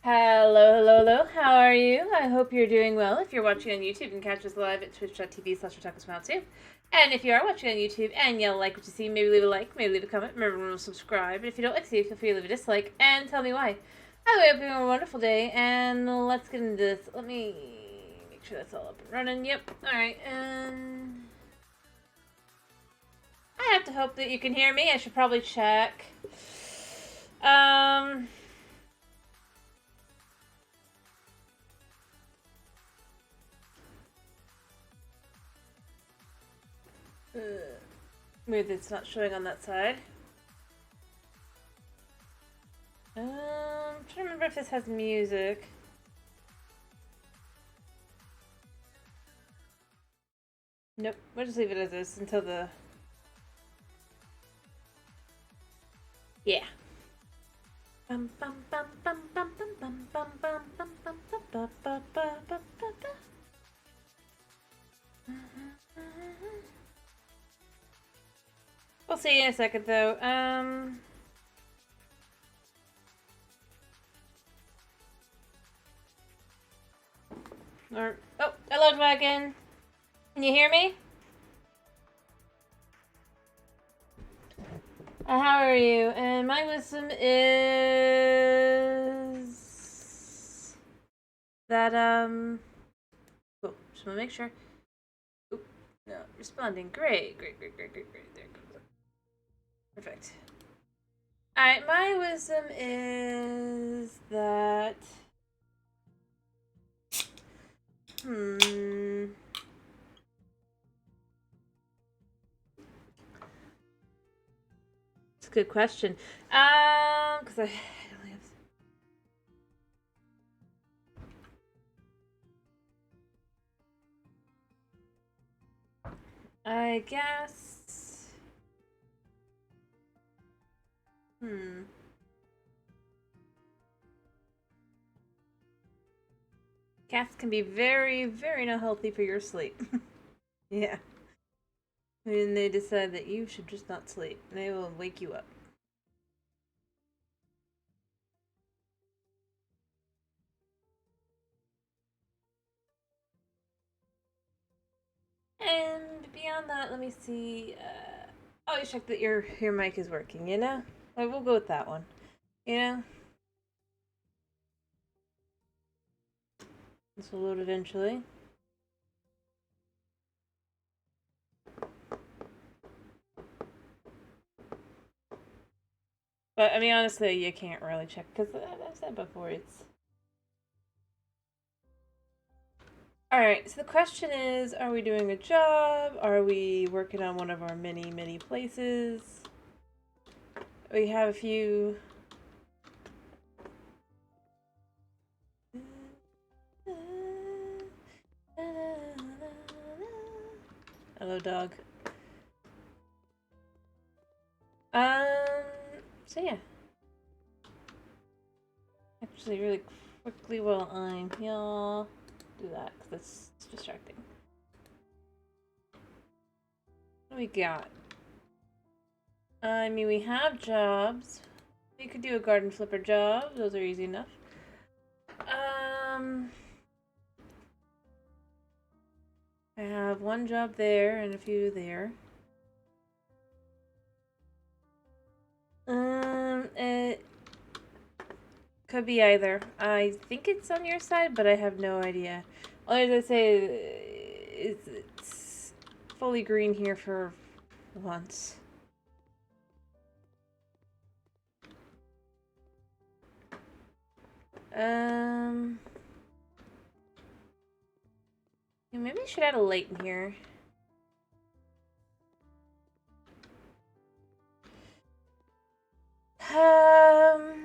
Hello, hello, hello. How are you? I hope you're doing well. If you're watching on YouTube, you can catch us live at twitch.tv/otakusmile2. And if you are watching on YouTube and you like what you see, maybe leave a like, maybe leave a comment, remember to subscribe. And if you don't like to see it, feel free to leave a dislike and tell me why. Either way, I hope you're having a wonderful day, and let's get into this. Let me make sure that's all up and running. Yep. Alright, and I have to hope that you can hear me. I should probably check. Um... Weird that it's not showing on that side. I'm trying to remember if this has music. Nope, we'll just leave it as is until the... Yeah. Bum bum bum bum bum bum bum bum bum bum bum bum bum bum bum bum. We'll see in a second though. Oh, hello Dragon. Can you hear me? How are you? And my wisdom is that oh, just wanna make sure. Oop, no, responding. Great. There it goes. Perfect. Alright, my wisdom is that it's a good question. Because I only have... I guess... Cats can be very, very not healthy for your sleep. Yeah. And they decide that you should just not sleep. They will wake you up. And beyond that, let me see. Always check that your mic is working, you know? Like, we'll go with that one. You know? This will load eventually. But, I mean, honestly, you can't really check, because I've said before, it's... Alright, so the question is, are we doing a job? Are we working on one of our many, many places? We have a few... Hello, dog. So yeah. Actually, really quickly while I'm here, do that, because that's distracting. What do we got? I mean, we have jobs. We could do a garden flipper job. Those are easy enough. I have one job there and a few there. It could be either. I think it's on your side, but I have no idea. All I say is it's fully green here for once. Maybe I should add a light in here.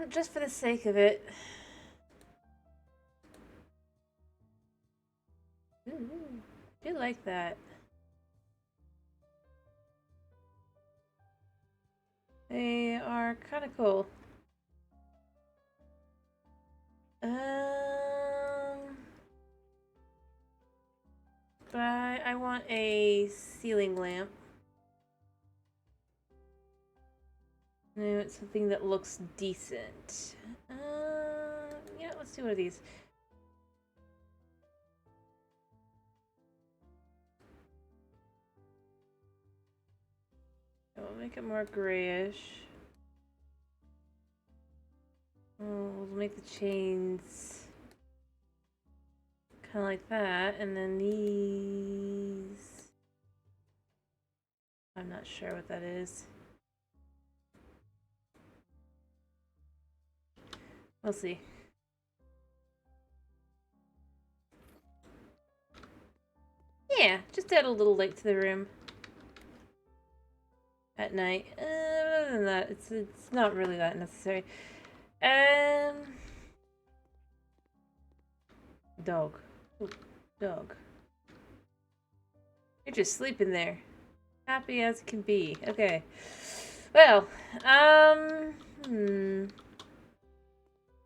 Just for the sake of it. Ooh, I do like that. They are kind of cool. But I want a ceiling lamp. No, it's something that looks decent. Yeah, let's Let's do one of these. We'll make it more grayish. We'll make the chains kind of like that, and then these. I'm not sure what that is. We'll see. Yeah, just add a little light to the room at night. Other than that, it's not really that necessary. Dog. Ooh, dog. You're just sleeping there. Happy as it can be. Okay. Well,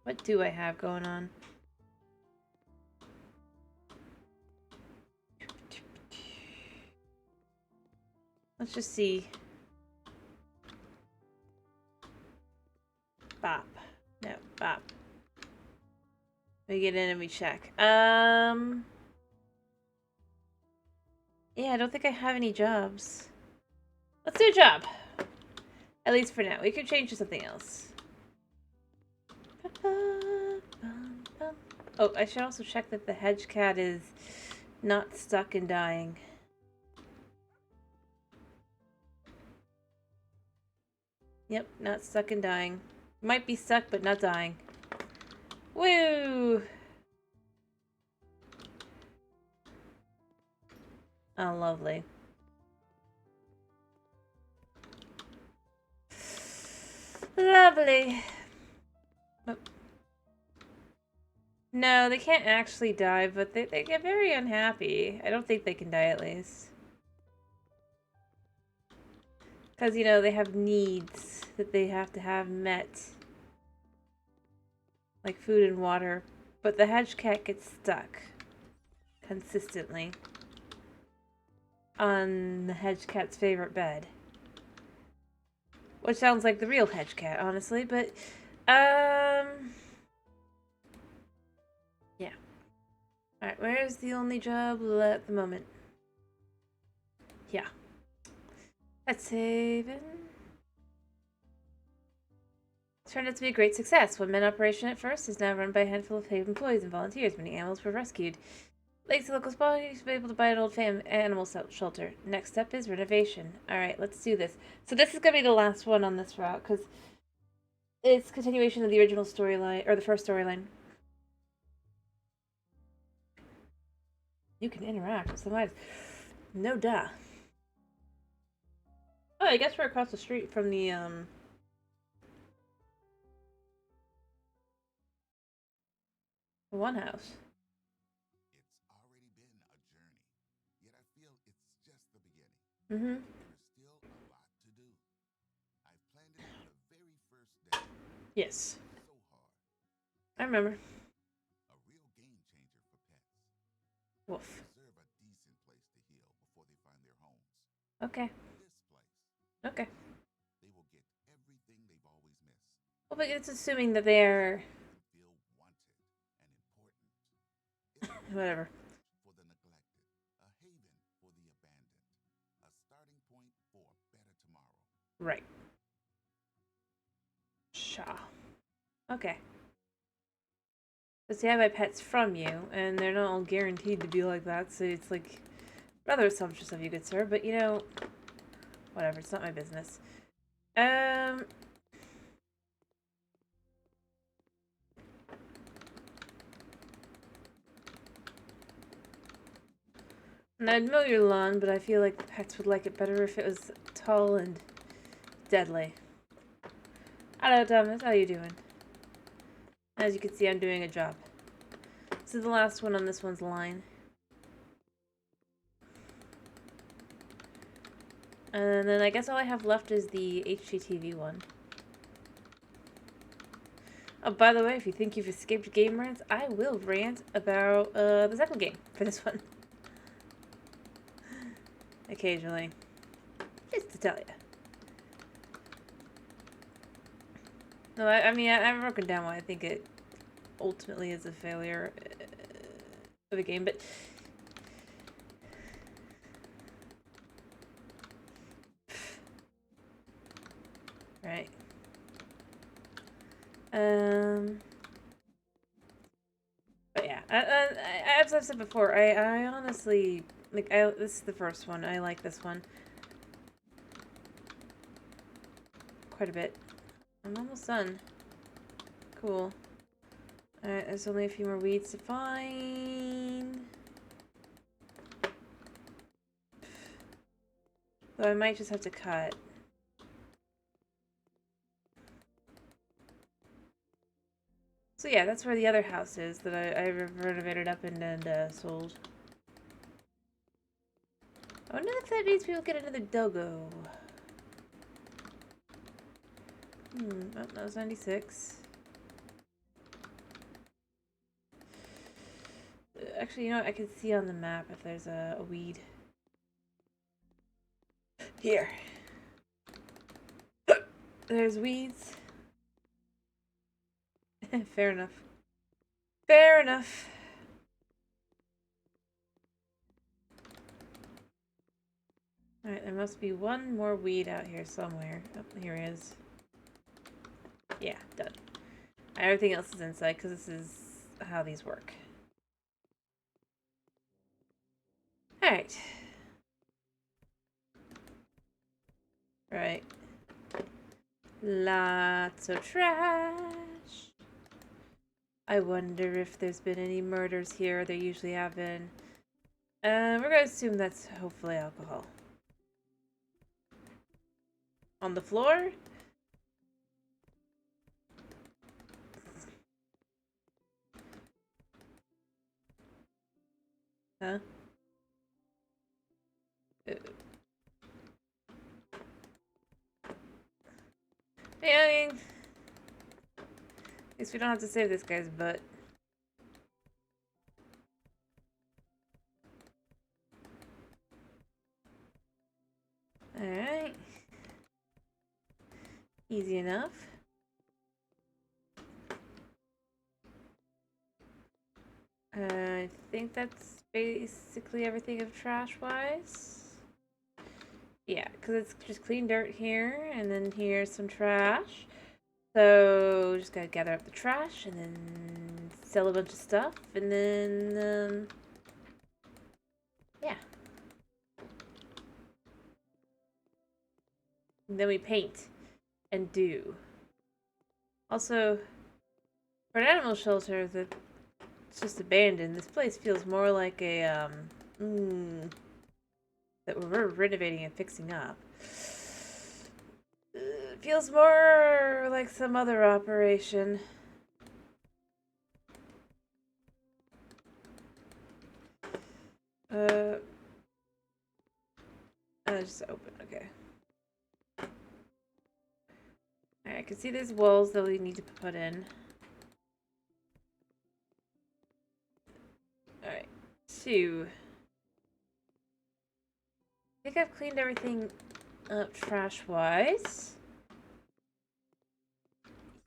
what do I have going on? Let's just see. Bop. No, bop. We get in and we check. Yeah, I don't think I have any jobs. Let's do a job. At least for now. We could change to something else. Oh, I should also check that the hedge cat is not stuck and dying. Yep, not stuck and dying. Might be stuck, but not dying. Woo! Oh, lovely. Lovely. Oh. No, they can't actually die, but they get very unhappy. I don't think they can die, at least. Because, you know, they have needs that they have to have met. Like food and water. But the hedge cat gets stuck. Consistently. On the hedge cat's favorite bed. Which sounds like the real hedge cat, honestly, but, yeah. Alright, where's the only job at the moment? Yeah. Let's save it. Turned out to be a great success. One-man operation at first is now run by a handful of paid employees and volunteers. Many animals were rescued. Thanks to local sponsors, to be able to buy an old animal shelter. Next step is renovation. Alright, let's do this. So this is going to be the last one on this route, because it's continuation of the original storyline, or the first storyline. You can interact with somebody. No duh. Oh, I guess we're across the street from the, one house. It's already been a journey, yet I feel it's just the beginning. Mm-hmm. There's still a lot to do. I planned it from the very first day. Yes. So hard. I remember. A real game changer for pets. Woof. They deserve a decent place to heal before they find their homes. Okay. This place. Okay. They will get everything they've always missed. Well, but it's assuming that they're... Feel wanted and important. Whatever. For the neglected, a haven for the abandoned, a starting point for a better tomorrow. Right. Shaw. Okay. But see, I buy pets from you, and they're not all guaranteed to be like that, so it's like rather sumptuous of you, good sir, but you know, whatever, it's not my business. And I'd mow your lawn, but I feel like the pets would like it better if it was tall and deadly. Hello, Thomas. How you doing? As you can see, I'm doing a job. This is the last one on this one's line. And then I guess all I have left is the HGTV one. Oh, by the way, if you think you've escaped game rants, I will rant about the second game for this one. Occasionally. Just to tell you. No, I mean, I've broken down why I think it ultimately is a failure of the game, but right. But yeah, as I've said before, I honestly like. This is the first one. I like this one quite a bit. I'm almost done. Cool. Alright, there's only a few more weeds to find. Though I might just have to cut. So yeah, that's where the other house is that I renovated up and sold. I wonder if that means we'll get another doggo. Oh, that was 96. Actually, you know what? I can see on the map if there's a weed. Here. There's weeds. Fair enough. Fair enough. Alright, there must be one more weed out here somewhere. Oh, here it is. Yeah, done. Everything else is inside because this is how these work. Alright. Right. Lots of trash. I wonder if there's been any murders here. There usually have been. We're gonna assume that's hopefully alcohol. On the floor? Huh? Yeah, I mean, at least we don't have to save this guy's butt. Alright. Easy enough. I think that's basically everything of trash-wise. Yeah, because it's just clean dirt here, and then here's some trash. So, just gotta gather up the trash, and then sell a bunch of stuff, and then, yeah. And then we paint and do. Also, for an animal shelter that's just abandoned, this place feels more like a, that we're renovating and fixing up. Feels more like some other operation. Just open, okay. Alright, I can see there's walls that we need to put in. Alright, 2. I think I've cleaned everything up trash-wise.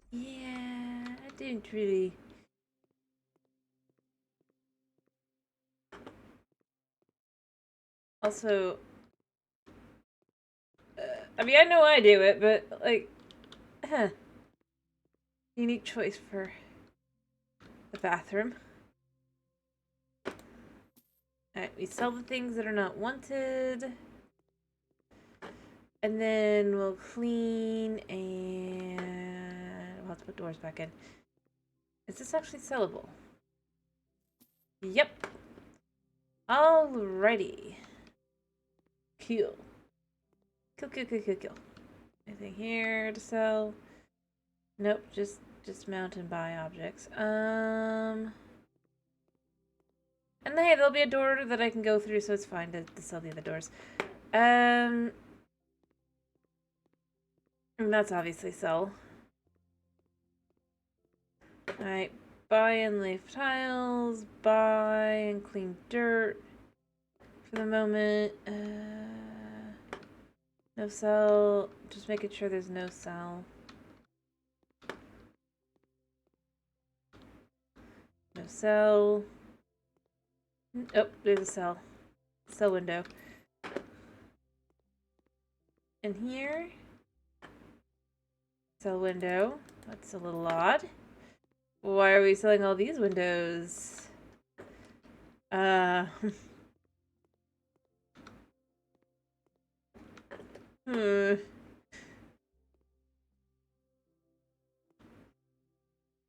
Yeah, I didn't really... Also... I mean, I know I do it, but, like... Unique choice for the bathroom. Alright, we sell the things that are not wanted. And then we'll clean and we'll have to put doors back in. Is this actually sellable? Yep. Alrighty. Cool. Cool. Anything here to sell? Nope, just mount and buy objects. And hey, there'll be a door that I can go through, so it's fine to sell the other doors. And that's obviously sell. Alright, buy and leave tiles, buy and clean dirt for the moment. No sell, just making sure there's no sell. Cell. Oh, there's a cell. Cell window. In here. Cell window. That's a little odd. Why are we selling all these windows? Hmm.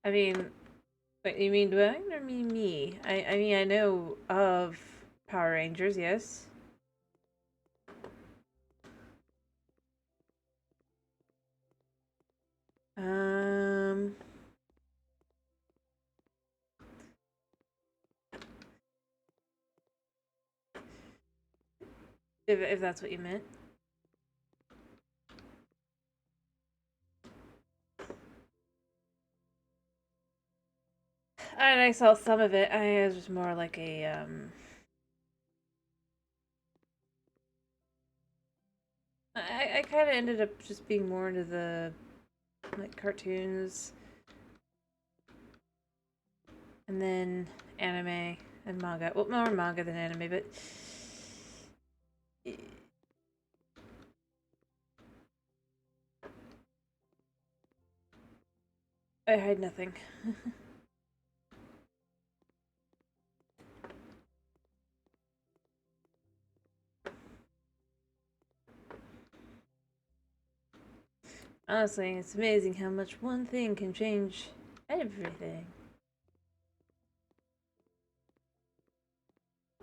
I mean, wait, you mean Dwayne or me? I mean, I know of Power Rangers, yes. If that's what you meant. And I saw some of it. I was just more like a I kind of ended up just being more into the like cartoons, and then anime and manga. Well, more manga than anime, but I hide nothing. Honestly, it's amazing how much one thing can change everything.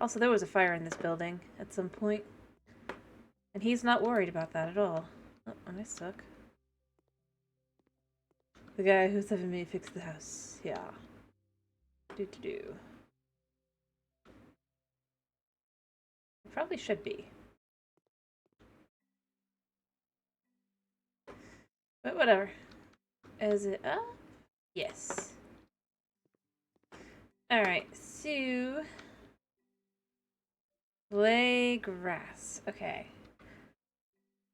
Also, there was a fire in this building at some point, and he's not worried about that at all. Oh, I stuck. The guy who's having me fix the house. Yeah. Do. Probably should be. But whatever. Is it up? Yes. Alright, so... lay grass. Okay.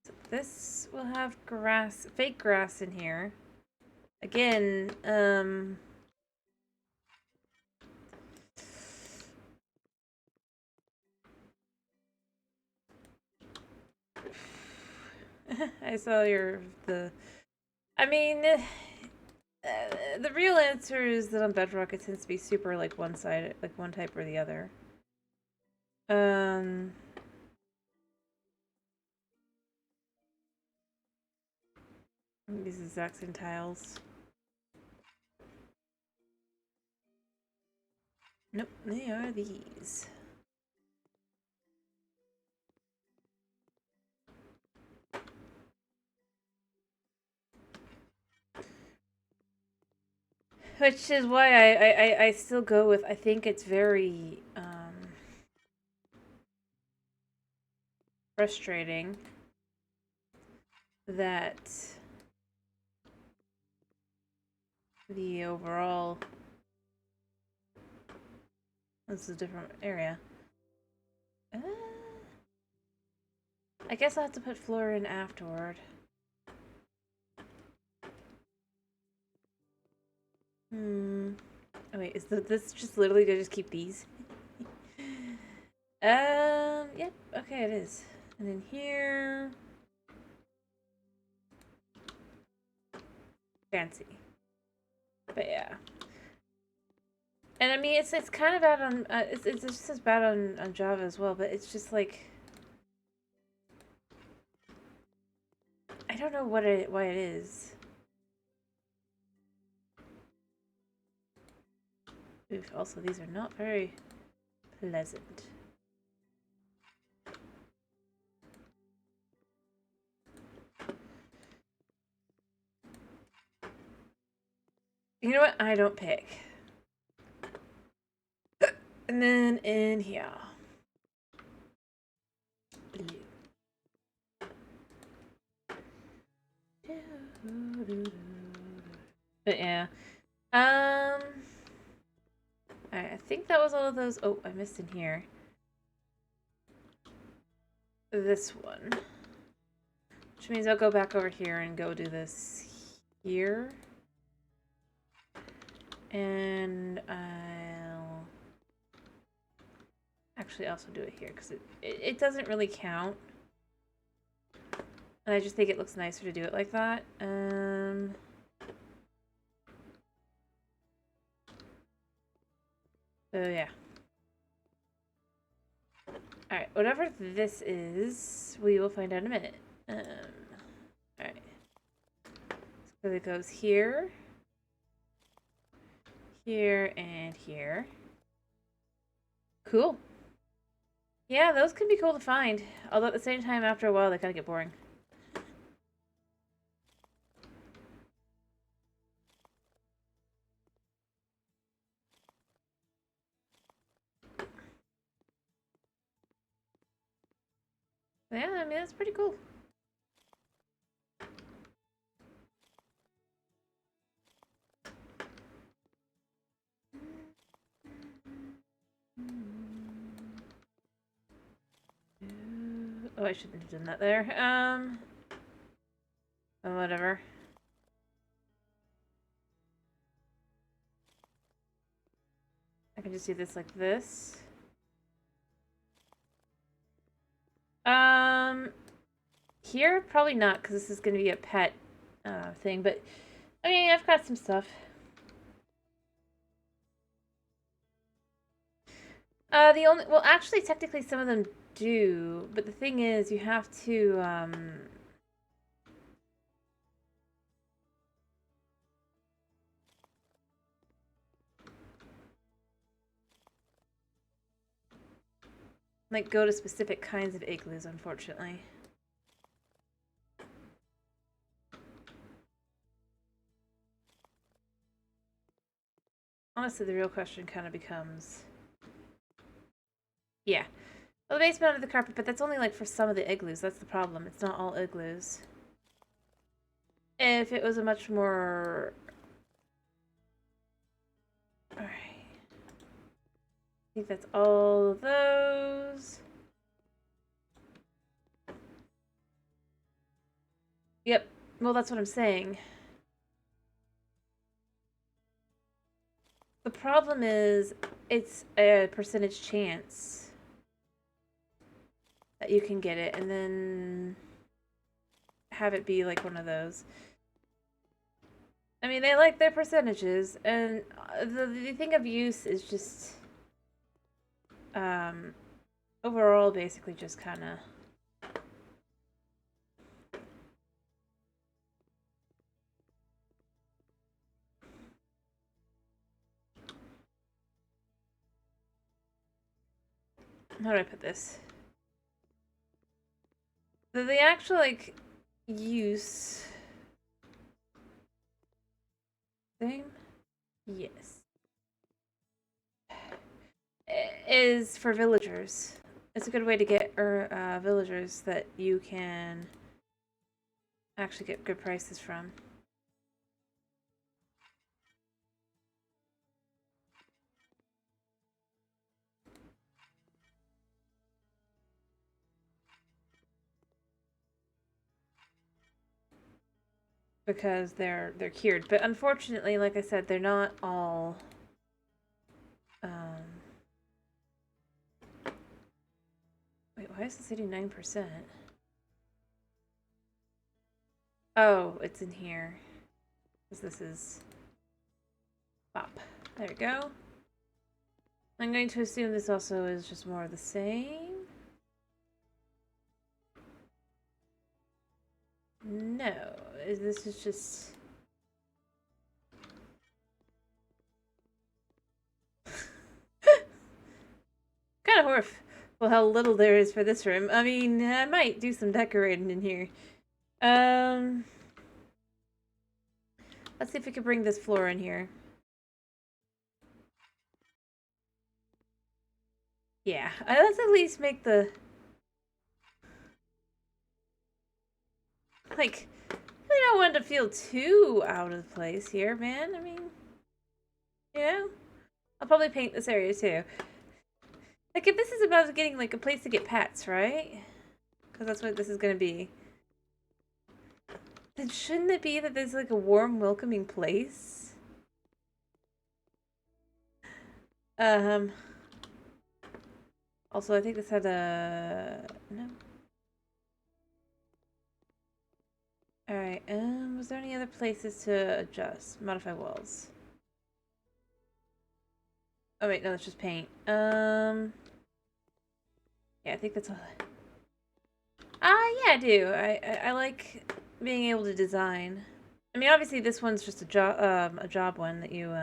So this will have grass, fake grass in here. Again, I saw I mean, the real answer is that on Bedrock it tends to be super like one-sided, like one type or the other. These exact same tiles. Nope, they are these. Which is why I still go with, I think it's very frustrating that the overall, this is a different area. I guess I'll have to put floor in afterward. Oh wait, is this just literally to just keep these? Yep, okay it is. And then here... fancy. But yeah. And I mean, it's kind of bad on, it's just as bad on Java as well, but it's just like... I don't know why it is. Oof, also these are not very pleasant. You know what? I don't pick. And then in here. Blue. But yeah. Alright, I think that was all of those. Oh, I missed in here. This one. Which means I'll go back over here and go do this here. And I'll actually also do it here because it doesn't really count. And I just think it looks nicer to do it like that. So yeah. Alright, whatever this is, we will find out in a minute. Alright. So it goes here, here, and here. Cool. Yeah, those can be cool to find. Although at the same time, after a while, they kind of get boring. Yeah, I mean, that's pretty cool. Oh, I shouldn't have done that there. Oh, whatever. I can just do this like this. Here, probably not, because this is going to be a pet thing, but I mean, I've got some stuff. Well, actually, technically some of them do, but the thing is, you have to, like, go to specific kinds of igloos, unfortunately. Honestly, the real question kind of becomes... Yeah. Well, the basement under the carpet, but that's only, like, for some of the igloos. That's the problem. It's not all igloos. If it was a much more... Alright. I think that's all of those. Yep. Well, that's what I'm saying. The problem is, it's a percentage chance that you can get it, and then have it be like one of those. I mean, they like their percentages, and the thing of use is just, overall, basically just kind of... How do I put this? The actual, like, use... Same? Yes. Is for villagers. It's a good way to get villagers that you can actually get good prices from. Because they're cured. But unfortunately, like I said, they're not all wait, why is this 89%? Oh, it's in here. Because this is pop. There we go. I'm going to assume this also is just more of the same. No, this is just... kind of horrible. Well, how little there is for this room. I mean, I might do some decorating in here. Let's see if we can bring this floor in here. Yeah, let's at least make the... Like, I don't want to feel too out of place here, man. I mean, you know? I'll probably paint this area too. Like, if this is about getting, like, a place to get pets, right? Because that's what this is going to be. Then shouldn't it be that there's, like, a warm, welcoming place? Also, I think this had a... no. Alright, was there any other places to adjust? Modify walls. Oh wait, no, that's just paint. Yeah, I think that's all. Yeah, I do. I like being able to design. I mean, obviously this one's just a job one that you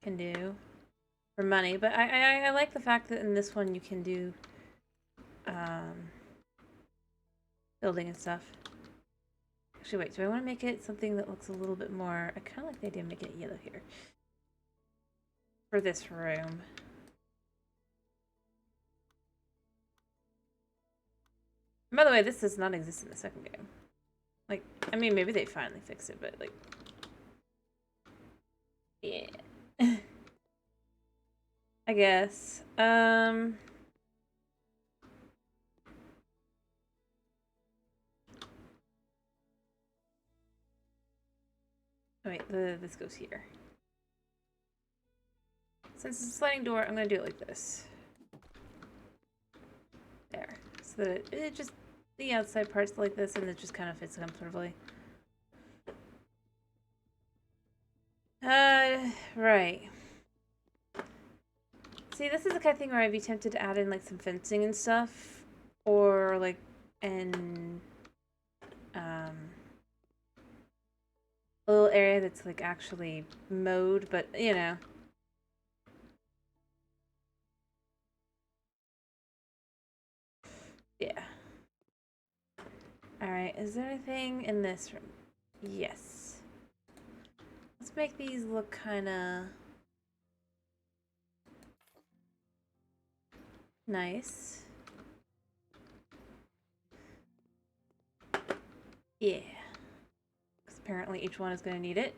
can do for money, but I like the fact that in this one you can do building and stuff. Actually, wait, do I want to make it something that looks a little bit more... I kind of like the idea of making it yellow here. For this room. By the way, this does not exist in the second game. Like, I mean, maybe they finally fixed it, but, like... yeah. I guess. Oh, wait, this goes here. Since it's a sliding door, I'm gonna do it like this. There. So that it just... the outside part's like this, and it just kind of fits comfortably. Right. See, this is the kind of thing where I'd be tempted to add in, like, some fencing and stuff. Or, like, a little area that's, like, actually mowed, but, you know. Yeah. Alright, is there anything in this room? Yes. Let's make these look kinda... nice. Yeah. Because apparently each one is gonna need it.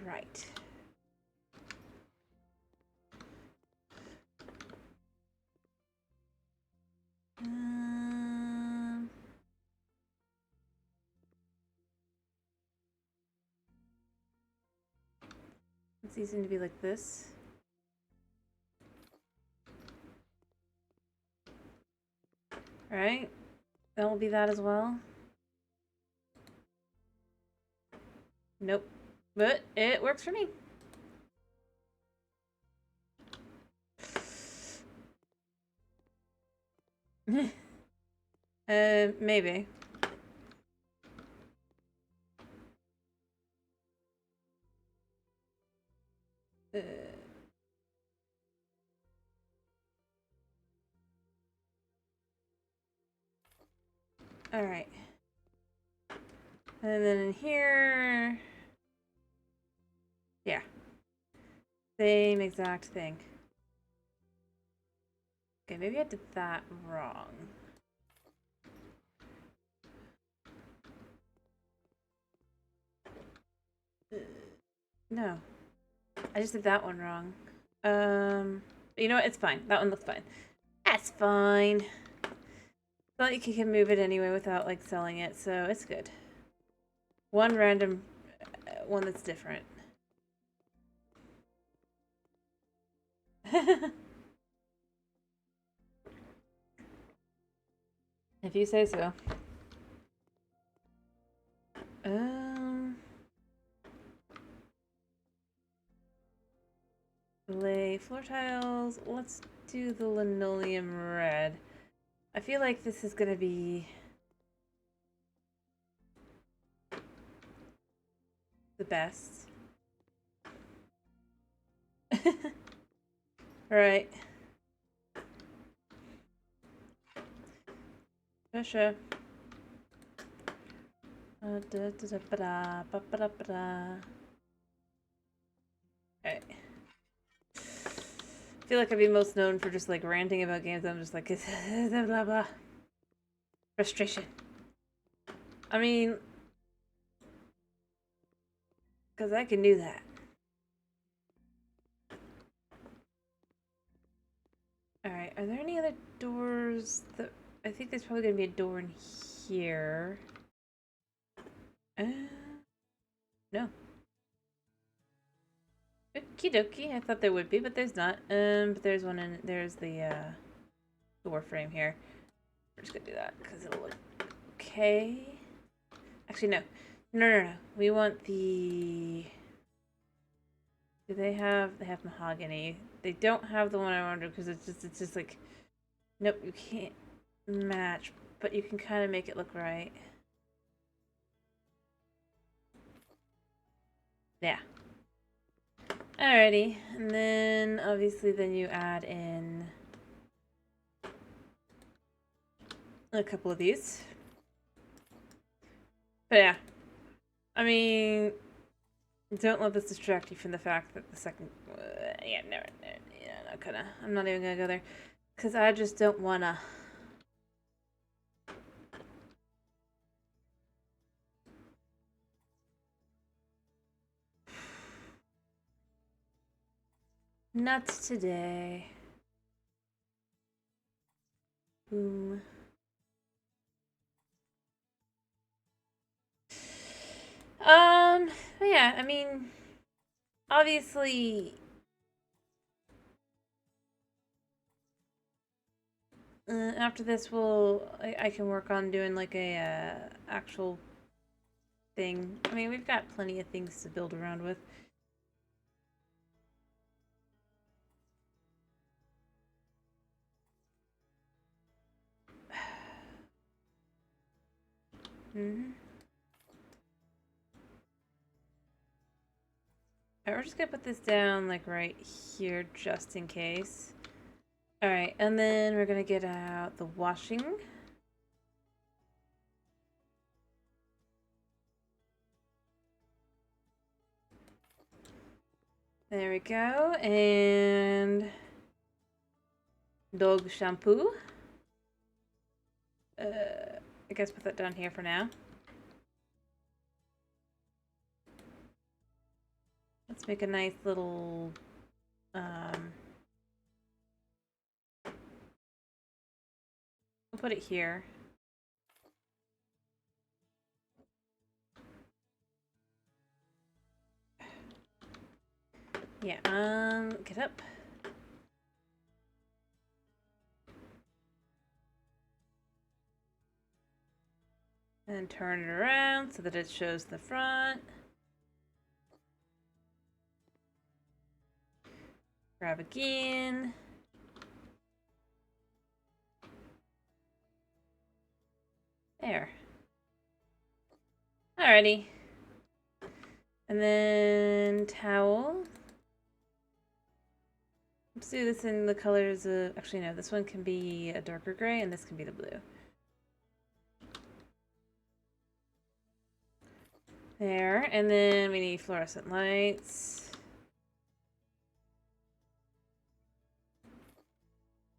Right. These seem to be like this. Alright. That will be that as well. Nope. But it works for me. Maybe. Alright. And then in here... yeah. Same exact thing. Okay, maybe I did that wrong. No. I just did that one wrong. You know what? It's fine. That one looks fine. That's fine. I feel like you can move it anyway without, like, selling it, so it's good. One random one that's different. If you say so. Lay floor tiles. Let's do the linoleum red. I feel like this is gonna be the best. Right. Sure. Okay. I feel like I'd be most known for just, like, ranting about games. I'm just like, blah, blah, blah. Frustration. I mean... Because I can do that. Alright, are there any other doors that... I think there's probably going to be a door in here. No. Okie dokie, I thought there would be, but there's not. But there's one in... There's the, door frame here. We're just gonna do that, because it'll look okay. Actually, no. No. We want the... Do they have... They have mahogany. They don't have the one I wanted, because it's just like... Nope, you can't match, but you can kind of make it look right. Yeah. Alrighty, and then obviously then you add in a couple of these. But yeah, I mean, don't let this distract you from the fact that the second, I'm not even gonna go there, because I just don't wanna. Not today. Boom. Yeah, I mean, obviously, after this, I can work on doing like a actual thing. I mean, we've got plenty of things to build around with. Alright, we're just gonna put this down like right here just in case. Alright, and then we're gonna get out the washing. There we go, and dog shampoo. I guess put that down here for now. Let's make a nice little, we'll put it here. Yeah, get up. And turn it around so that it shows the front. Grab again. There. Alrighty. And then towel. Let's do this in the colors of... Actually, no. This one can be a darker gray, and this can be the blue. There. And then we need fluorescent lights.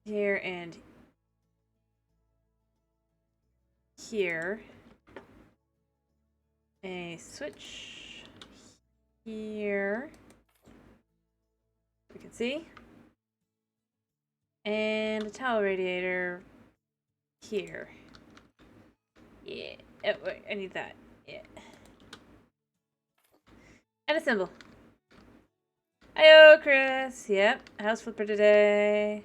Here and here. A switch here. We can see. And a towel radiator here. Yeah. Oh, wait, I need that. Yeah. And a symbol. Hiyo, Chris. Yep. House flipper today.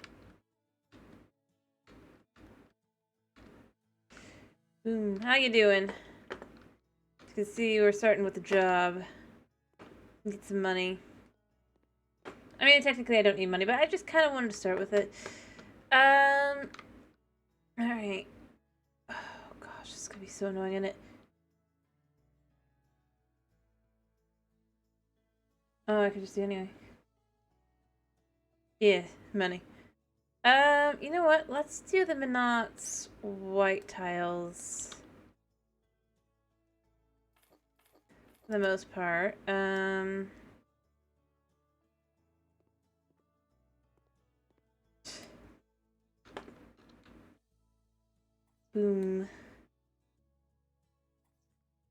Boom. How you doing? You can see we're starting with the job. Get some money. I mean, technically I don't need money, but I just kind of wanted to start with it. Alright. Oh gosh, this is gonna be so annoying, isn't it? Oh, I could just do anyway. Yeah, money. You know what? Let's do the Minot's white tiles. For the most part. Boom.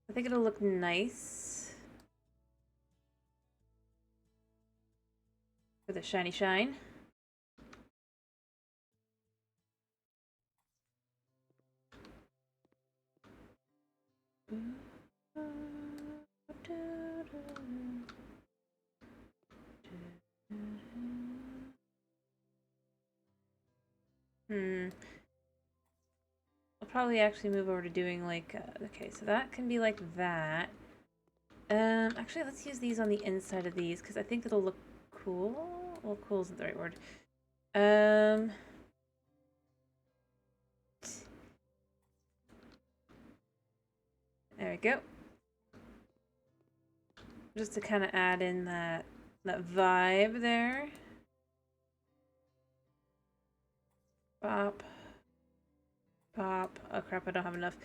I think it'll look nice. For the shiny shine. I'll probably actually move over to doing like, okay, so that can be like that. Actually, let's use these on the inside of these, because I think it'll look cool. Well, cool isn't the right word. There we go. Just to kind of add in that vibe there. Pop. Pop. Oh crap, I don't have enough.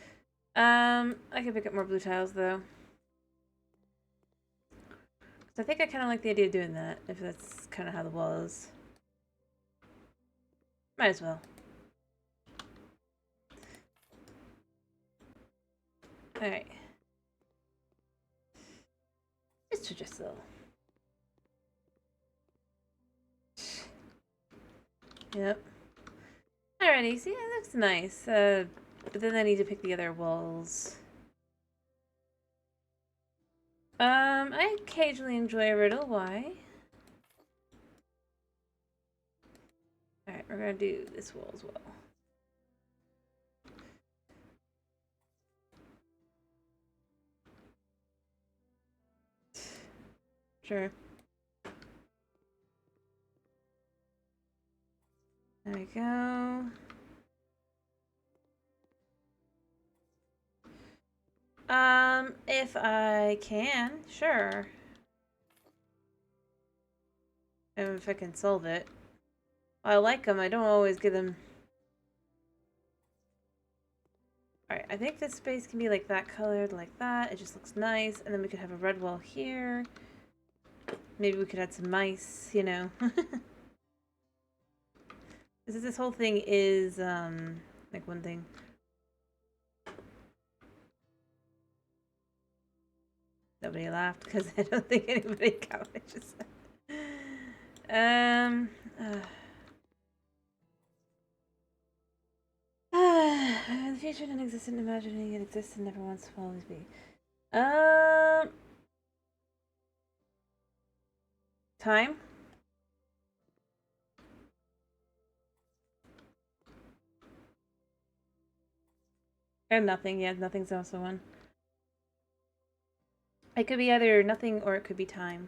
I can pick up more blue tiles though. Because I think I kind of like the idea of doing that, if that's kind of how the wall is. Might as well. Alright. Just to just a little. Yep. Alrighty, see, that looks nice. But then I need to pick the other walls. I occasionally enjoy a riddle. Why? Alright, we're gonna do this wall as well. Sure. There we go. If I can, sure. If I can solve it. I like them, I don't always get them. Alright, I think this space can be like that colored, like that. It just looks nice. And then we could have a red wall here. Maybe we could add some mice, you know. This whole thing is, like one thing. Nobody laughed because I don't think anybody got what I just said. The future non-existent, imagining it exists and never wants to always be. Time? And nothing, yeah, nothing's also one. It could be either nothing or it could be time.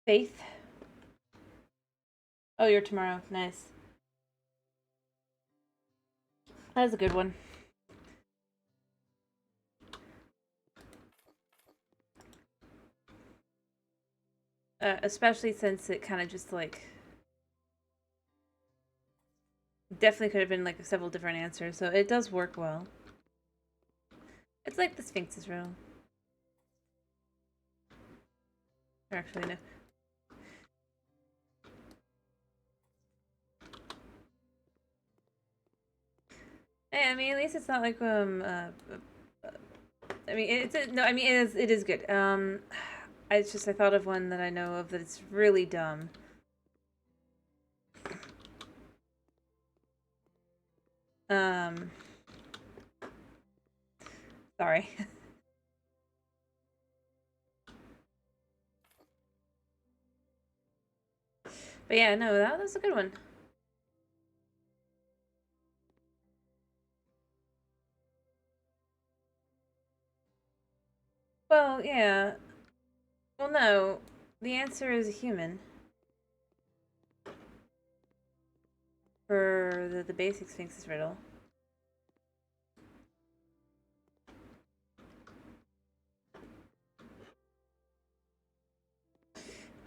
Faith? Oh, you're tomorrow. Nice. That's a good one. Especially since it kind of just like... Definitely could have been like several different answers, so it does work well. It's like the Sphinx's riddle. Or actually, no. Hey, I mean, at least it's not like I mean, it is good. It's just I thought of one that I know of that it's really dumb. Sorry. But yeah, no, that was a good one. Well, yeah. Well, no. The answer is a human. For the basic Sphinx's riddle.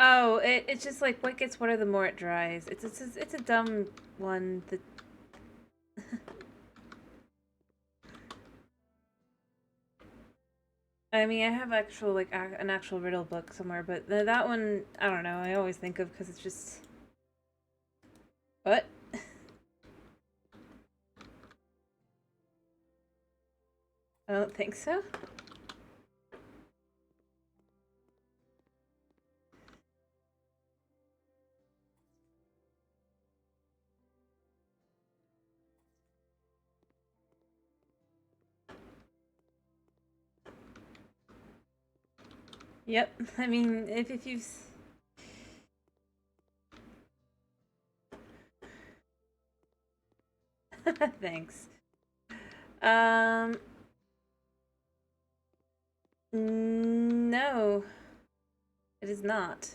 Oh, it's just like what gets wetter the more it dries. It's a dumb one that. I mean, I have actual like an actual riddle book somewhere, but that one I don't know. I always think of because it's just what. I don't think so. Yep. I mean, if you've... Thanks. No. It is not.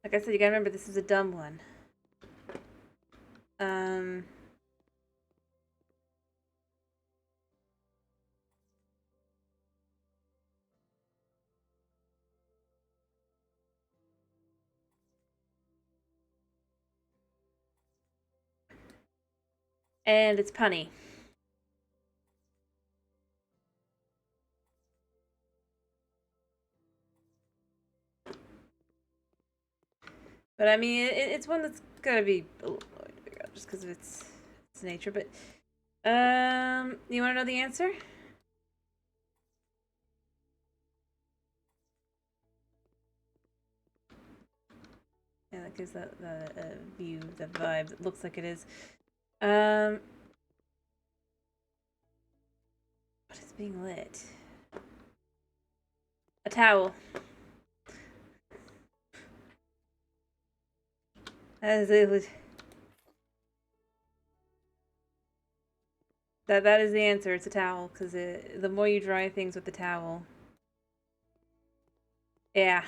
Like I said, you gotta remember this is a dumb one. And it's punny. But I mean, it's one that's gotta be a little annoying to figure out just because of its nature. But you want to know the answer? Yeah, that gives that the view, the vibe. It looks like it is. What is being lit? A towel. That is it. That is the answer. It's a towel because the more you dry things with the towel. Yeah.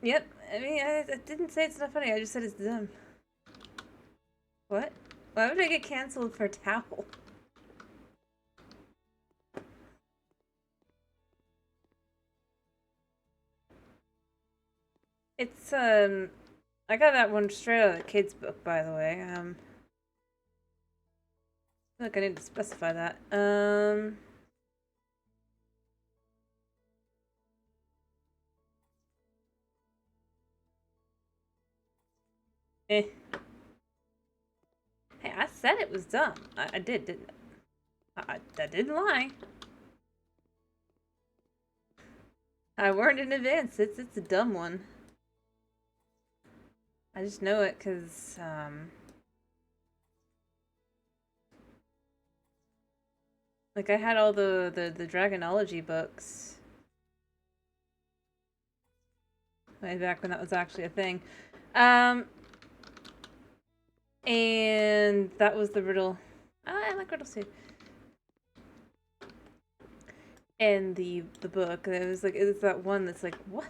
Yep. I mean, I didn't say it's not funny. I just said it's dumb. What? Why would I get canceled for a towel? It's, I got that one straight out of the kids' book, by the way. I feel like I need to specify that. Eh. Hey, I said it was dumb. I did, didn't I? I didn't lie. I warned in advance. It's a dumb one. I just know it because, like, I had all the Dragonology books. Way back when that was actually a thing. And that was the riddle. I like riddles too. And the book, it was like, it's that one that's like, what?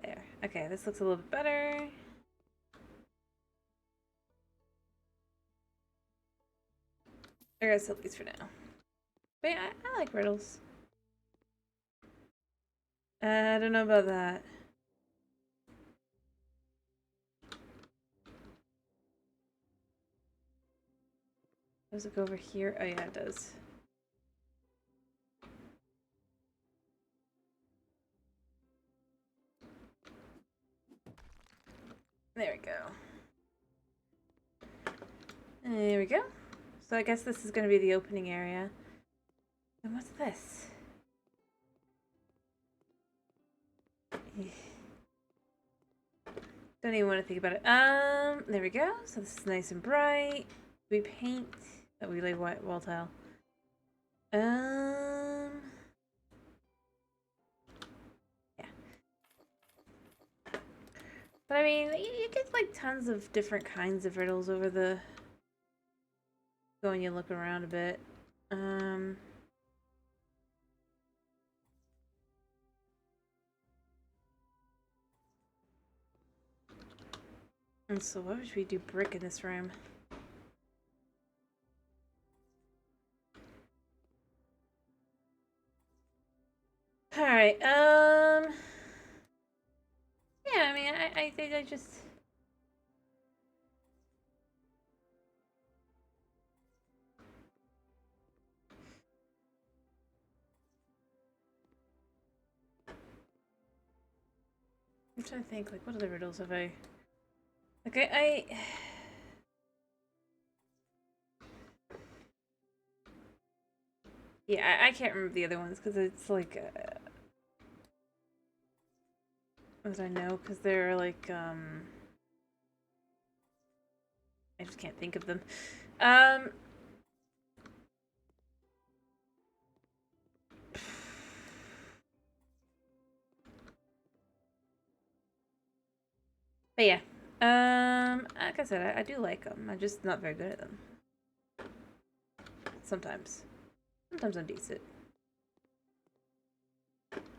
There. Okay, this looks a little bit better. I guess at least for now. But yeah, I like riddles. I don't know about that. Does it go over here? Oh yeah, it does. There we go. There we go. So I guess this is going to be the opening area. And what's this? Don't even want to think about it. There we go. So this is nice and bright. We paint. Oh, we lay white wall tile. Yeah. But I mean, you get like tons of different kinds of riddles over the... Go and you look around a bit. And so why would we do brick in this room? Alright, yeah, I mean, I think I just... I'm trying to think, like, what other riddles have I... Like, I... Yeah, I can't remember the other ones, because it's, like, as I know, because they're, like, I just can't think of them. But yeah, like I said, I do like them. I'm just not very good at them. Sometimes. Sometimes I'm decent.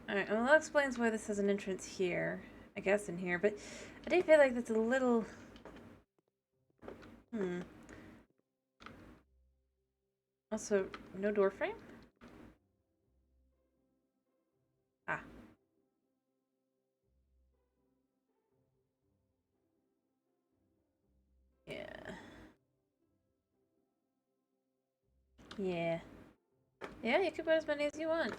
Alright, well that explains why this has an entrance here. I guess in here, but I do feel like that's a little... Also, no door frame? Ah. Yeah. Yeah. Yeah, you can put as many as you want.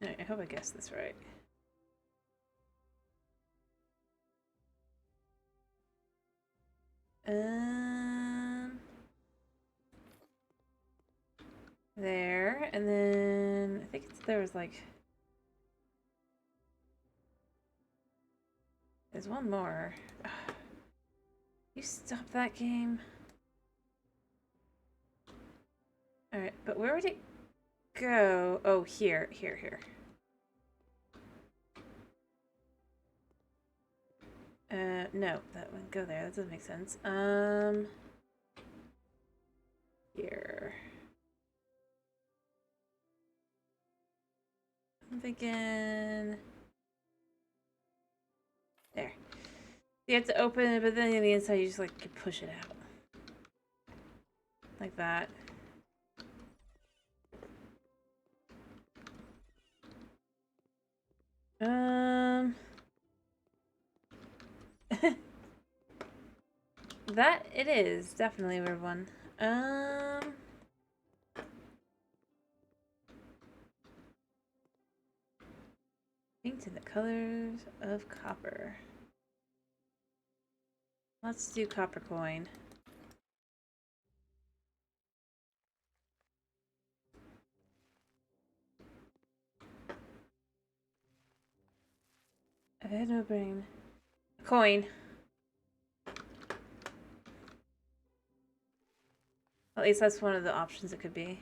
Alright, I hope I guessed this right. There, and then I think there was like... There's one more. You stop that game. Alright, but where would it go? Oh, here. No, that wouldn't go there. That doesn't make sense. Here. I'm thinking... There. You have to open it, but then on the inside you just like push it out. Like that. That it is definitely a weird one. Paint in the colors of copper. Let's do copper coin. I had no brain. Coin. At least that's one of the options it could be.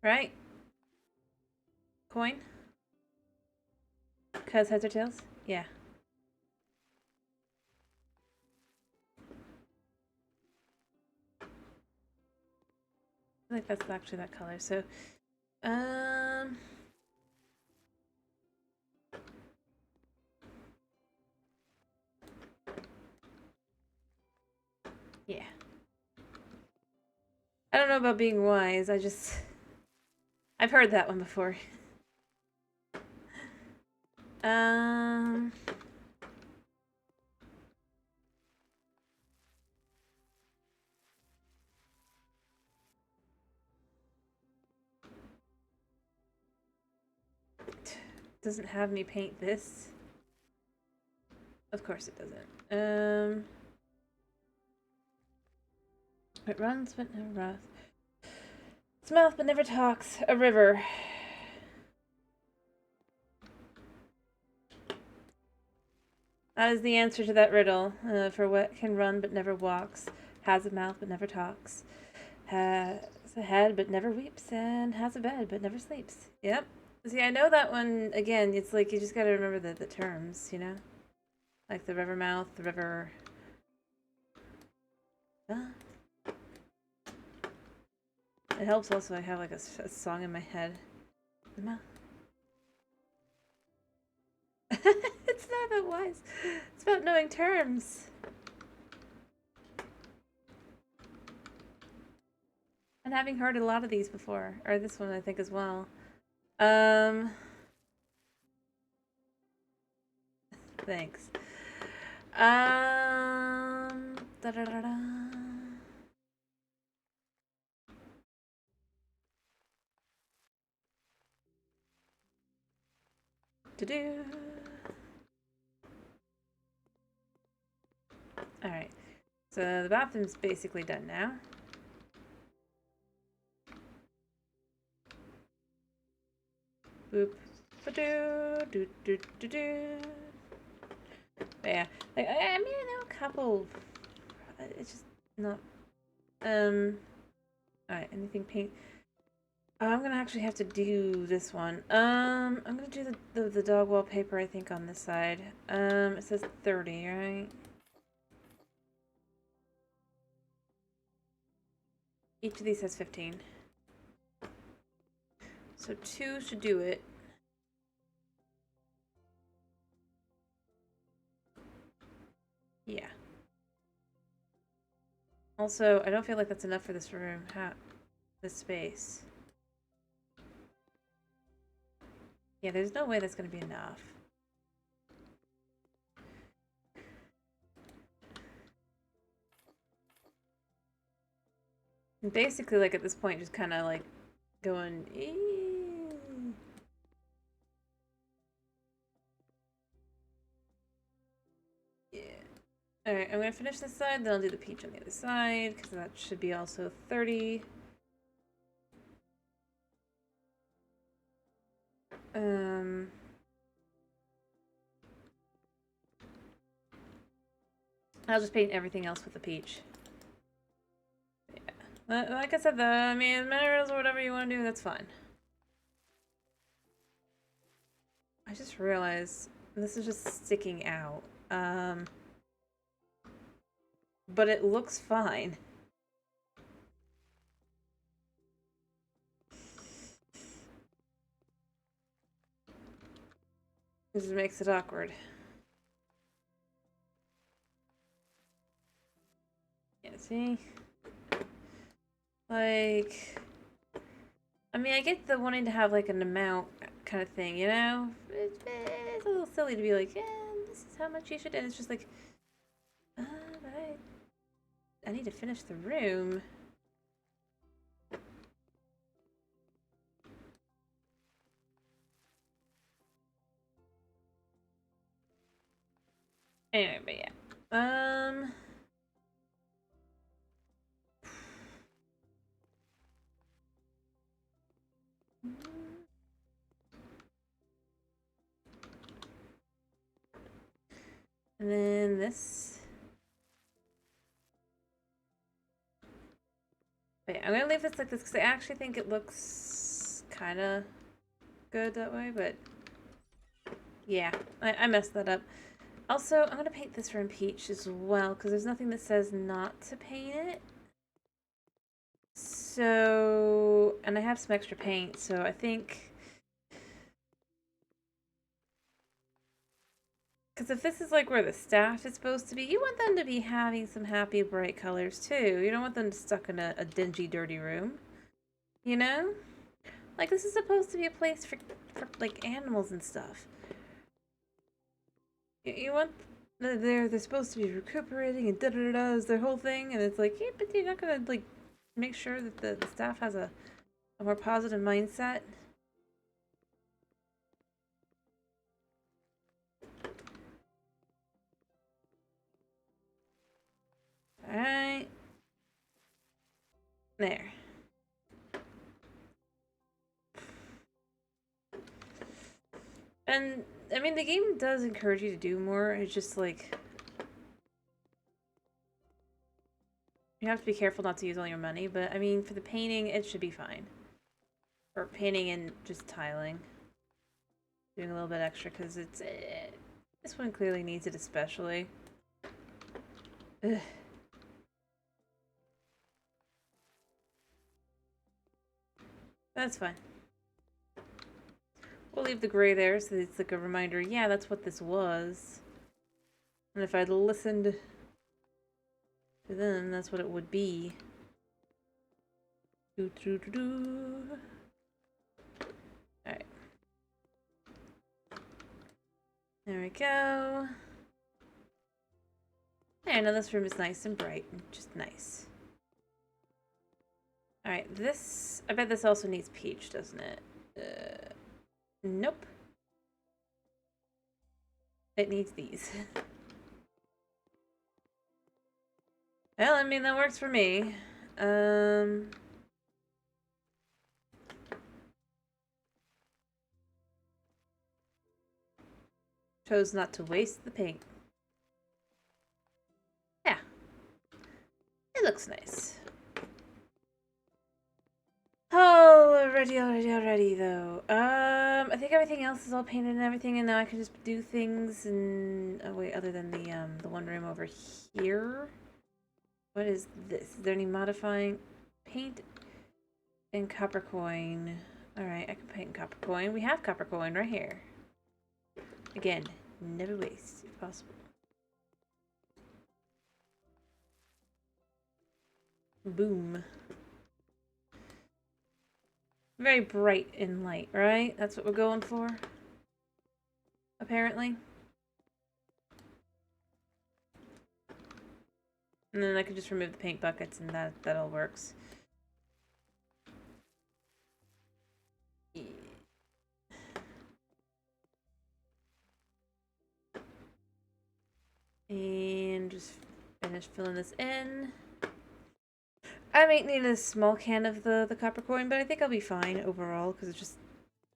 Right? Coin? Cause heads or tails? Yeah. I think that's actually that color. So, yeah. I don't know about being wise. I've heard that one before. Doesn't have me paint this. Of course it doesn't. It runs but never runs. Its mouth but never talks. A river. That is the answer to that riddle. For what can run but never walks, has a mouth but never talks, has a head but never weeps, and has a bed but never sleeps. Yep. See, I know that one, again, it's like you just gotta remember the terms, you know? Like the river mouth, the river... It helps also I have like a song in my head. The mouth. It's not about wise. It's about knowing terms. And having heard a lot of these before. Or this one, I think, as well. Thanks. Da da da da. To-do. Alright. So the bathroom's basically done now. Boop. Ba-do. Do do do do. But yeah. Like I mean I know a couple. It's just not alright, anything paint. I'm gonna actually have to do this one. I'm gonna do the dog wallpaper, I think, on this side. It says 30, right? Each of these has 15. So 2 should do it. Yeah. Also, I don't feel like that's enough for this room. This space. Yeah, there's no way that's gonna be enough. And basically, like, at this point, just kind of, like, going, yeah. Alright, I'm gonna finish this side, then I'll do the peach on the other side, because that should be also 30. I'll just paint everything else with the peach. Yeah. Like I said, though, I mean, minerals or whatever you want to do, that's fine. I just realized this is just sticking out. But it looks fine. This just makes it awkward. Yeah, see? Like, I mean, I get the wanting to have, like, an amount kind of thing, you know? It's a little silly to be like, yeah, this is how much you should, and it's just like, but I need to finish the room. Anyway, but yeah. And then this. Wait, I'm gonna leave this like this because I actually think it looks kind of good that way, but yeah, I messed that up. Also, I'm gonna paint this room peach as well because there's nothing that says not to paint it. So, and I have some extra paint, so I think... Because if this is like where the staff is supposed to be, you want them to be having some happy, bright colors too. You don't want them stuck in a dingy, dirty room. You know? Like, this is supposed to be a place for like, animals and stuff. You want... They're supposed to be recuperating and da-da-da-da is their whole thing, and it's like, yeah, but you're not gonna, like, make sure that the staff has a more positive mindset. Alright. There. And, I mean, the game does encourage you to do more. It's just, like... You have to be careful not to use all your money, but, I mean, for the painting, it should be fine. Or painting and just tiling. Doing a little bit extra, because it's... this one clearly needs it especially. Ugh. That's fine. we'll leave the gray there so it's like a reminder, yeah, that's what this was. And if I'd listened to them, that's what it would be. Alright. There we go. Yeah, now this room is nice and bright and just nice. Alright, this... I bet this also needs peach, doesn't it? Nope. It needs these. Well, I mean, that works for me. Chose not to waste the paint. Yeah. It looks nice. Already, though. I think everything else is all painted and everything, and now I can just do things and... Oh, wait, other than the one room over here. What is this? Is there any modifying? Paint and copper coin. Alright, I can paint copper coin. We have copper coin right here. Again, never waste if possible. Boom. Very bright and light, right? That's what we're going for. Apparently. And then I can just remove the paint buckets and that all works. And just finish filling this in. I might need a small can of the copper coin, but I think I'll be fine overall because it's just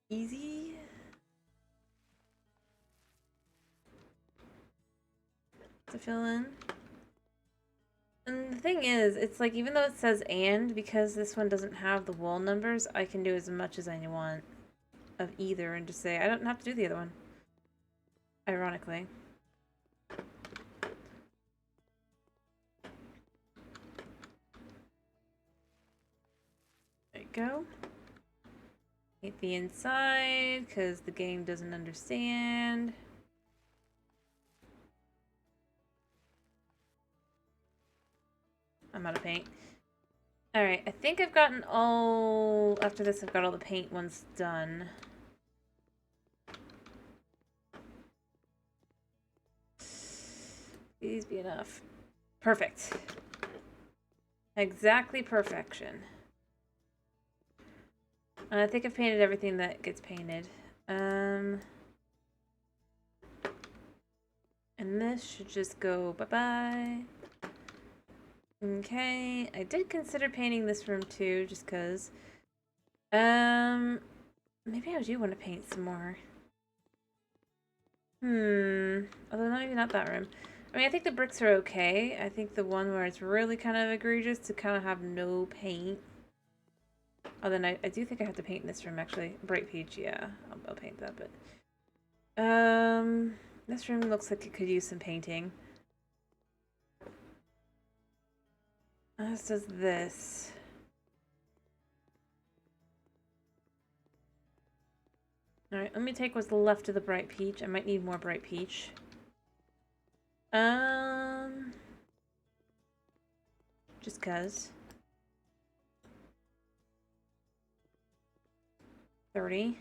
easy. To fill in. And the thing is, it's like, even though it says and, because this one doesn't have the wall numbers, I can do as much as I want of either and just say, I don't have to do the other one. Ironically. There you go. Hit the inside, because the game doesn't understand. I'm out of paint. Alright, I think I've gotten all... After this, I've got all the paint ones done. These be enough. Perfect. Exactly perfection. And I think I've painted everything that gets painted. And this should just go bye-bye. Okay, I did consider painting this room too, just because. Maybe I do want to paint some more. Although maybe not that room. I mean, I think the bricks are okay. I think the one where it's really kind of egregious to kind of have no paint. Oh, then I do think I have to paint in this room, actually. Bright peach, yeah. I'll paint that, but... This room looks like it could use some painting. As does this. Alright, let me take what's left of the bright peach. I might need more bright peach. Just 'cause. 30.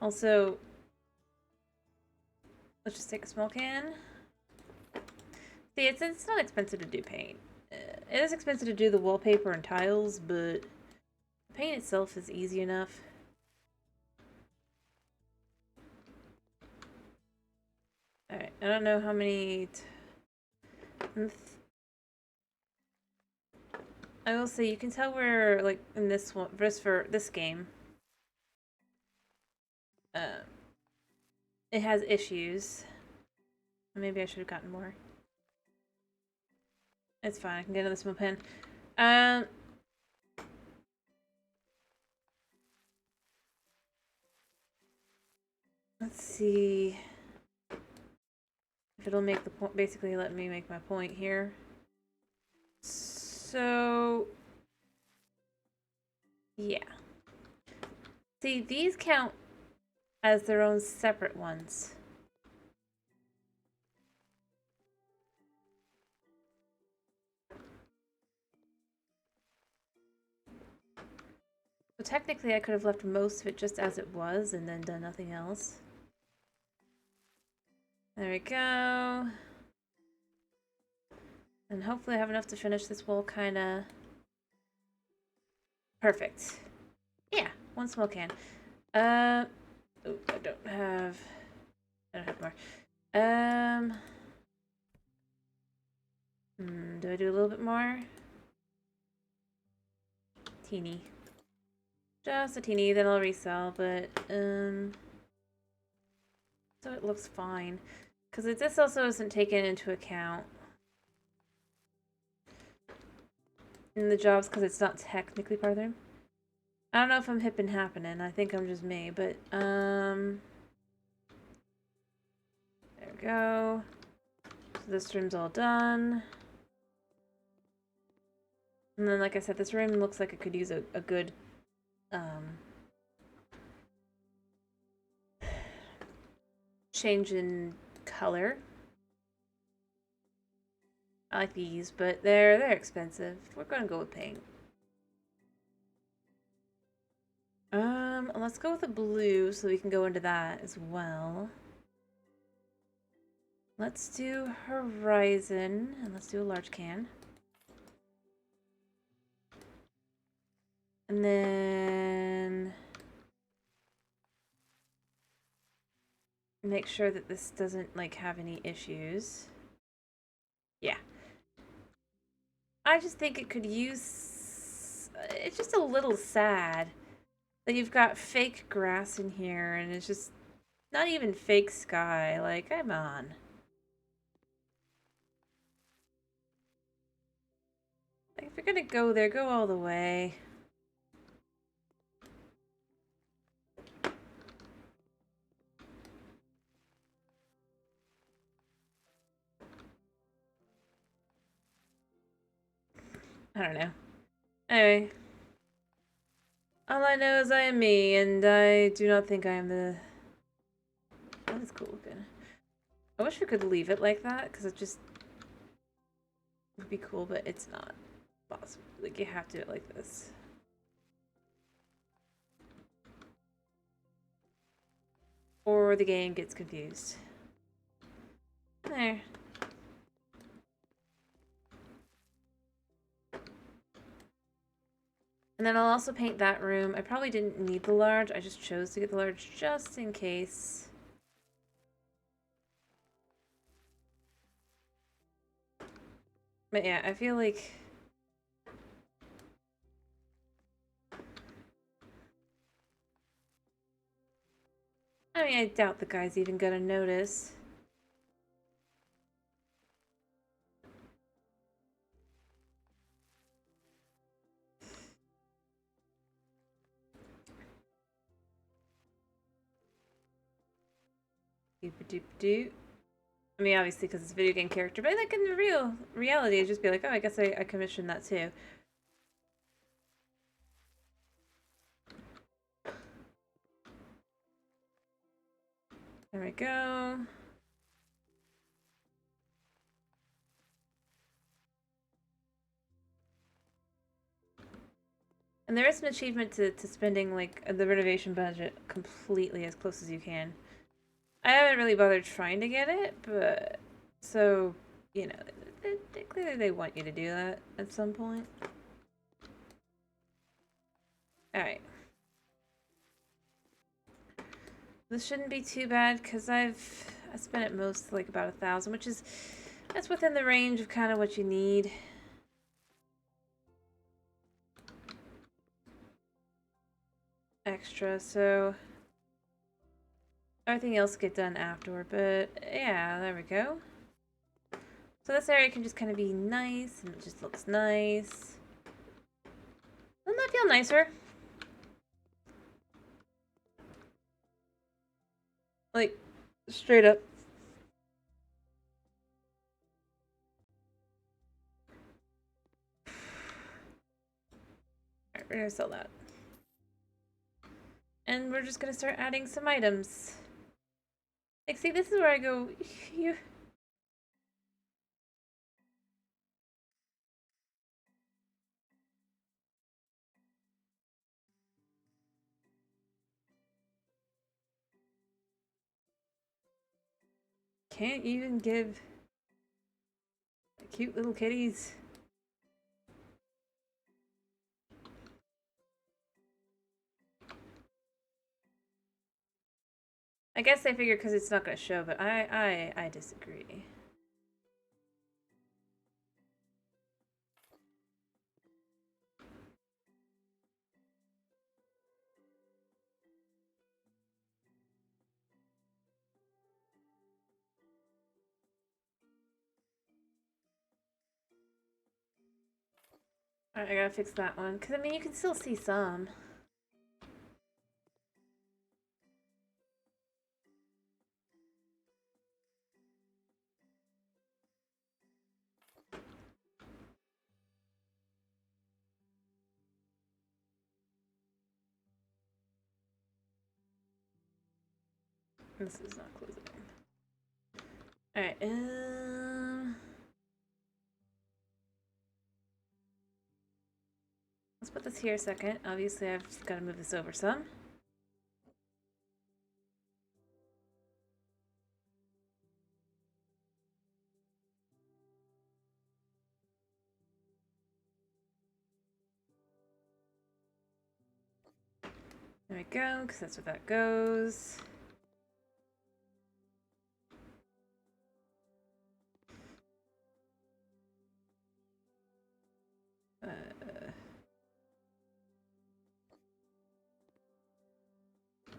Also, let's just take a small can. See, it's not expensive to do paint. It is expensive to do the wallpaper and tiles, but the paint itself is easy enough. Alright, I don't know how many... I will say, you can tell we're, like, in this one, just for this game. It has issues. Maybe I should have gotten more. It's fine, I can get another small pen. Let's see if it'll make the point, basically let me make my point here. So, yeah. See, these count as their own separate ones. So technically I could have left most of it just as it was and then done nothing else. There we go. And hopefully I have enough to finish this wall kinda... Perfect. Yeah, one small can. Oh, I don't have more. Do I do a little bit more? Teeny. Just a teeny, then I'll resell, but, so it looks fine. Because this also isn't taken into account in the jobs, because it's not technically part of them. I don't know if I'm hip and happening. I think I'm just me, but, there we go. So this room's all done. And then, like I said, this room looks like it could use a good, change in color. I like these, but they're expensive. We're gonna go with pink. Let's go with a blue so we can go into that as well. Let's do Horizon, and let's do a large can. And then make sure that this doesn't like have any issues. Yeah. I just think it could use... It's just a little sad that you've got fake grass in here and it's just not even fake sky. Like, come on. Like, if you're gonna go there, go all the way. I don't know. Anyway. All I know is I am me, and I do not think I am the... Oh, that's cool looking. I wish we could leave it like that, because it just would be cool, but it's not possible. Like, you have to do it like this. Or the game gets confused. There. And then I'll also paint that room. I probably didn't need the large. I just chose to get the large just in case. But yeah, I feel like... I mean, I doubt the guy's even gonna notice. Doop-a-doop-doop. I mean, obviously, because it's a video game character, but like in the reality, it'd just be like, oh, I guess I commissioned that too. There we go. And there is an achievement to spending like the renovation budget completely as close as you can. I haven't really bothered trying to get it, but so, you know, clearly they want you to do that at some point. Alright. This shouldn't be too bad because I spent at most like about 1,000, which is, that's within the range of kind of what you need. Extra, so everything else get done afterward, but yeah, there we go. So this area can just kind of be nice, and it just looks nice. Doesn't that feel nicer? Like, straight up. Alright, we're gonna sell that. And we're just gonna start adding some items. Like, see, this is where I go, you... Can't even give cute little kitties. I guess I figure because it's not going to show, but I disagree. Alright, I gotta fix that one. Because, I mean, you can still see some. This is not closing. Alright, let's put this here a second. Obviously, I've got to move this over some. There we go, because that's where that goes.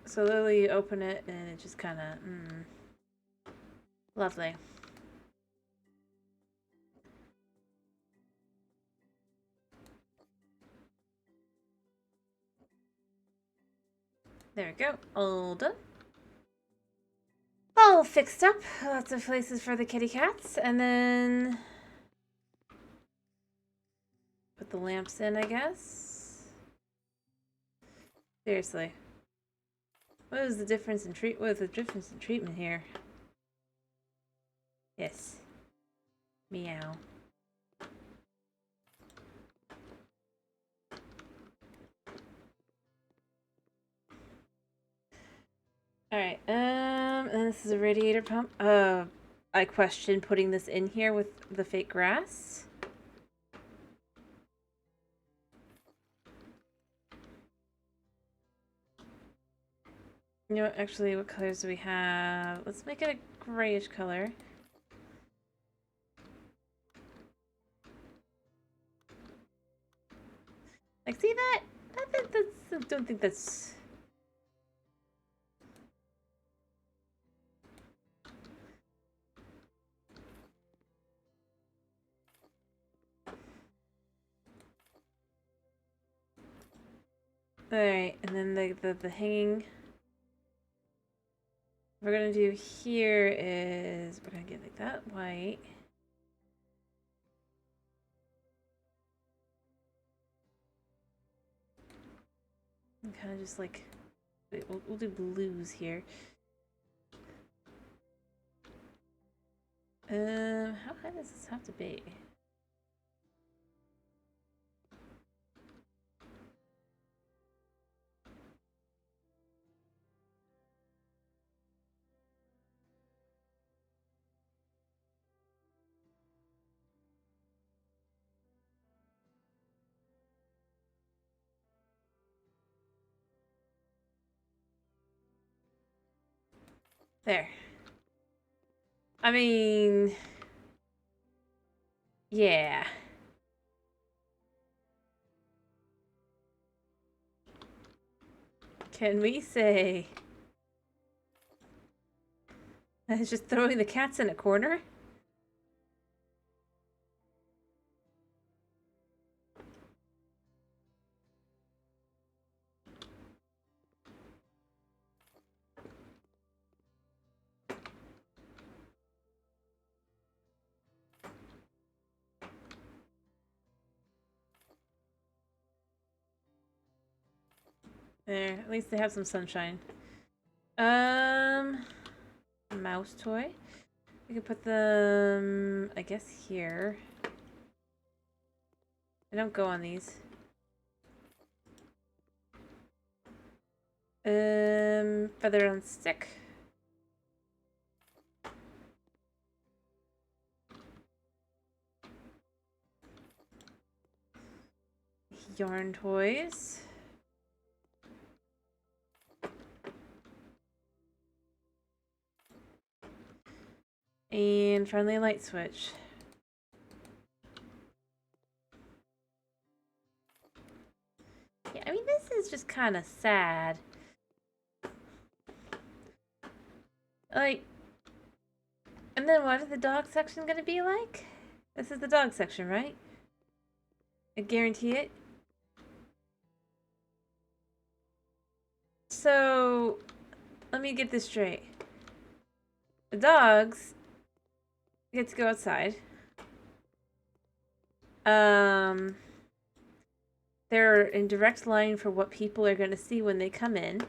So literally you open it and it just kind of, lovely. There we go, all done. All fixed up, lots of places for the kitty cats, and then put the lamps in, I guess. Seriously. What is the difference in treatment here? Yes. Meow. Alright, and this is a radiator pump. I question putting this in here with the fake grass. You know what, actually, what colors do we have? Let's make it a grayish color. Like, see that? I don't think that's... Alright, and then the hanging... What we're gonna do here is we're gonna get like that white. And kind of just like, wait, we'll do blues here. How high does this have to be? There. I mean, yeah. Can we say that's just throwing the cats in a corner? There, at least they have some sunshine. Mouse toy. We can put them, I guess, here. I don't go on these. Feather on stick. Yarn toys. And friendly light switch. Yeah, I mean, this is just kind of sad. Like, and then what is the dog section gonna be like? This is the dog section, right? I guarantee it. So, let me get this straight. The dogs get to go outside. They're in direct line for what people are gonna see when they come in.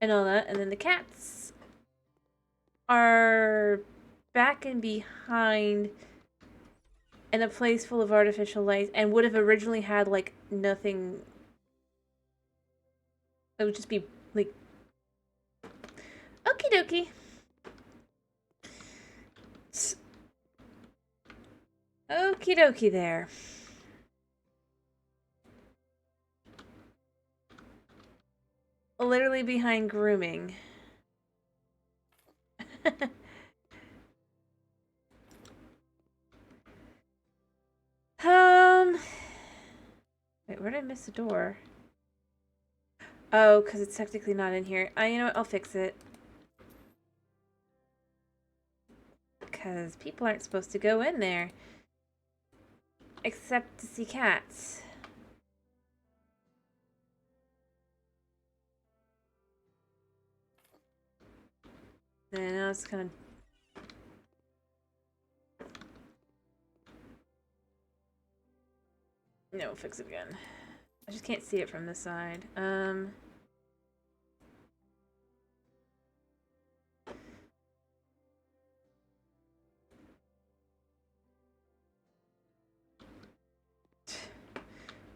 And all that. And then the cats are back and behind in a place full of artificial lights and would have originally had, like, nothing. It would just be, like, okie dokie. Okie dokie there. Literally behind grooming. Wait, where did I miss the door? Oh, because it's technically not in here. You know what? I'll fix it. Because people aren't supposed to go in there. Except to see cats. And now it's kind of... No, fix it again. I just can't see it from this side. I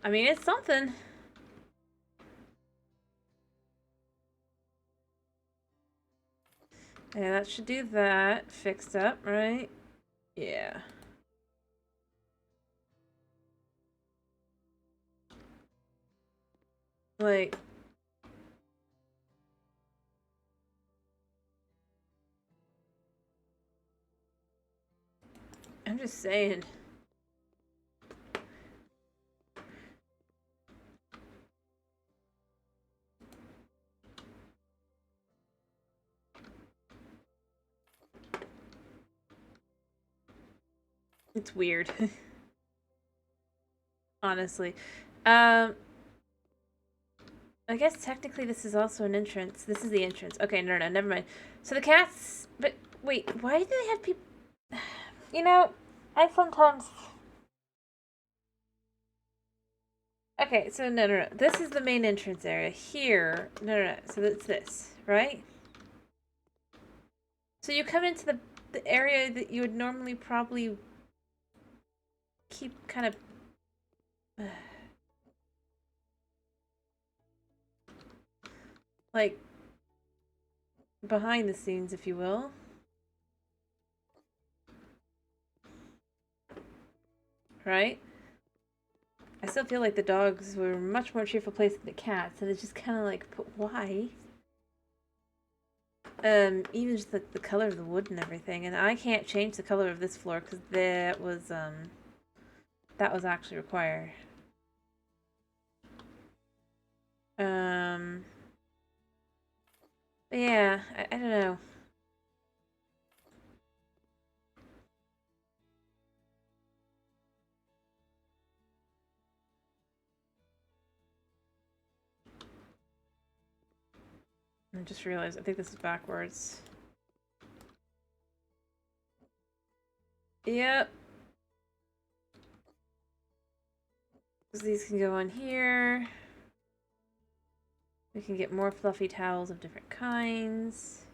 mean, it's something. Yeah, that should do that. Fixed up, right? Yeah. Like... I'm just saying. It's weird. Honestly. I guess technically this is also an entrance. This is the entrance. Okay, no, never mind. So the cats... But, wait, why do they have people... You know, I sometimes... Okay, so no. This is the main entrance area. Here... No. So it's this, right? So you come into the area that you would normally probably keep kind of... like, behind the scenes, if you will. Right? I still feel like the dogs were a much more cheerful place than the cats, and it's just kind of like, but why? Even just the color of the wood and everything, and I can't change the color of this floor because that was actually required. But yeah, I don't know. I just realized, I think this is backwards. Yep. These can go on here. We can get more fluffy towels of different kinds.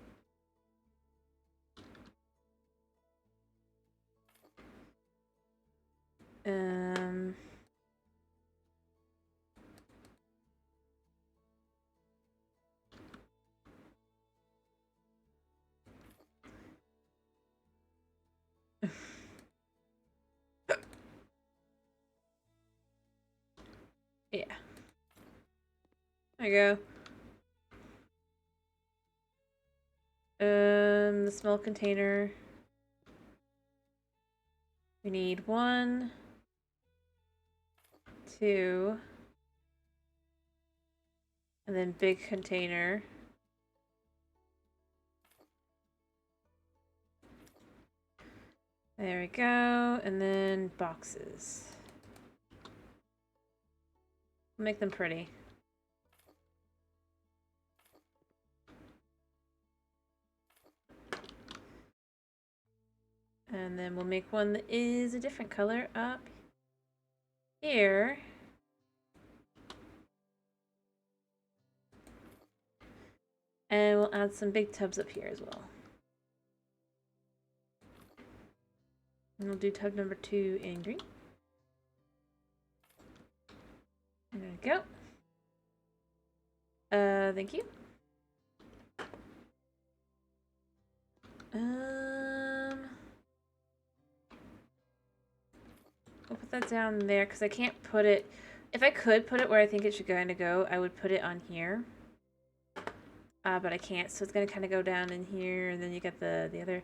Yeah. There you go. The small container. We need 1, 2, and then big container. There we go, and then boxes. Make them pretty. And then we'll make one that is a different color up here. And we'll add some big tubs up here as well. And we'll do tub number 2 in green. There we go. Thank you. We'll put that down there because I can't put it. If I could put it where I think it should kind of go, I would put it on here. But I can't, so it's gonna kind of go down in here, and then you get the other.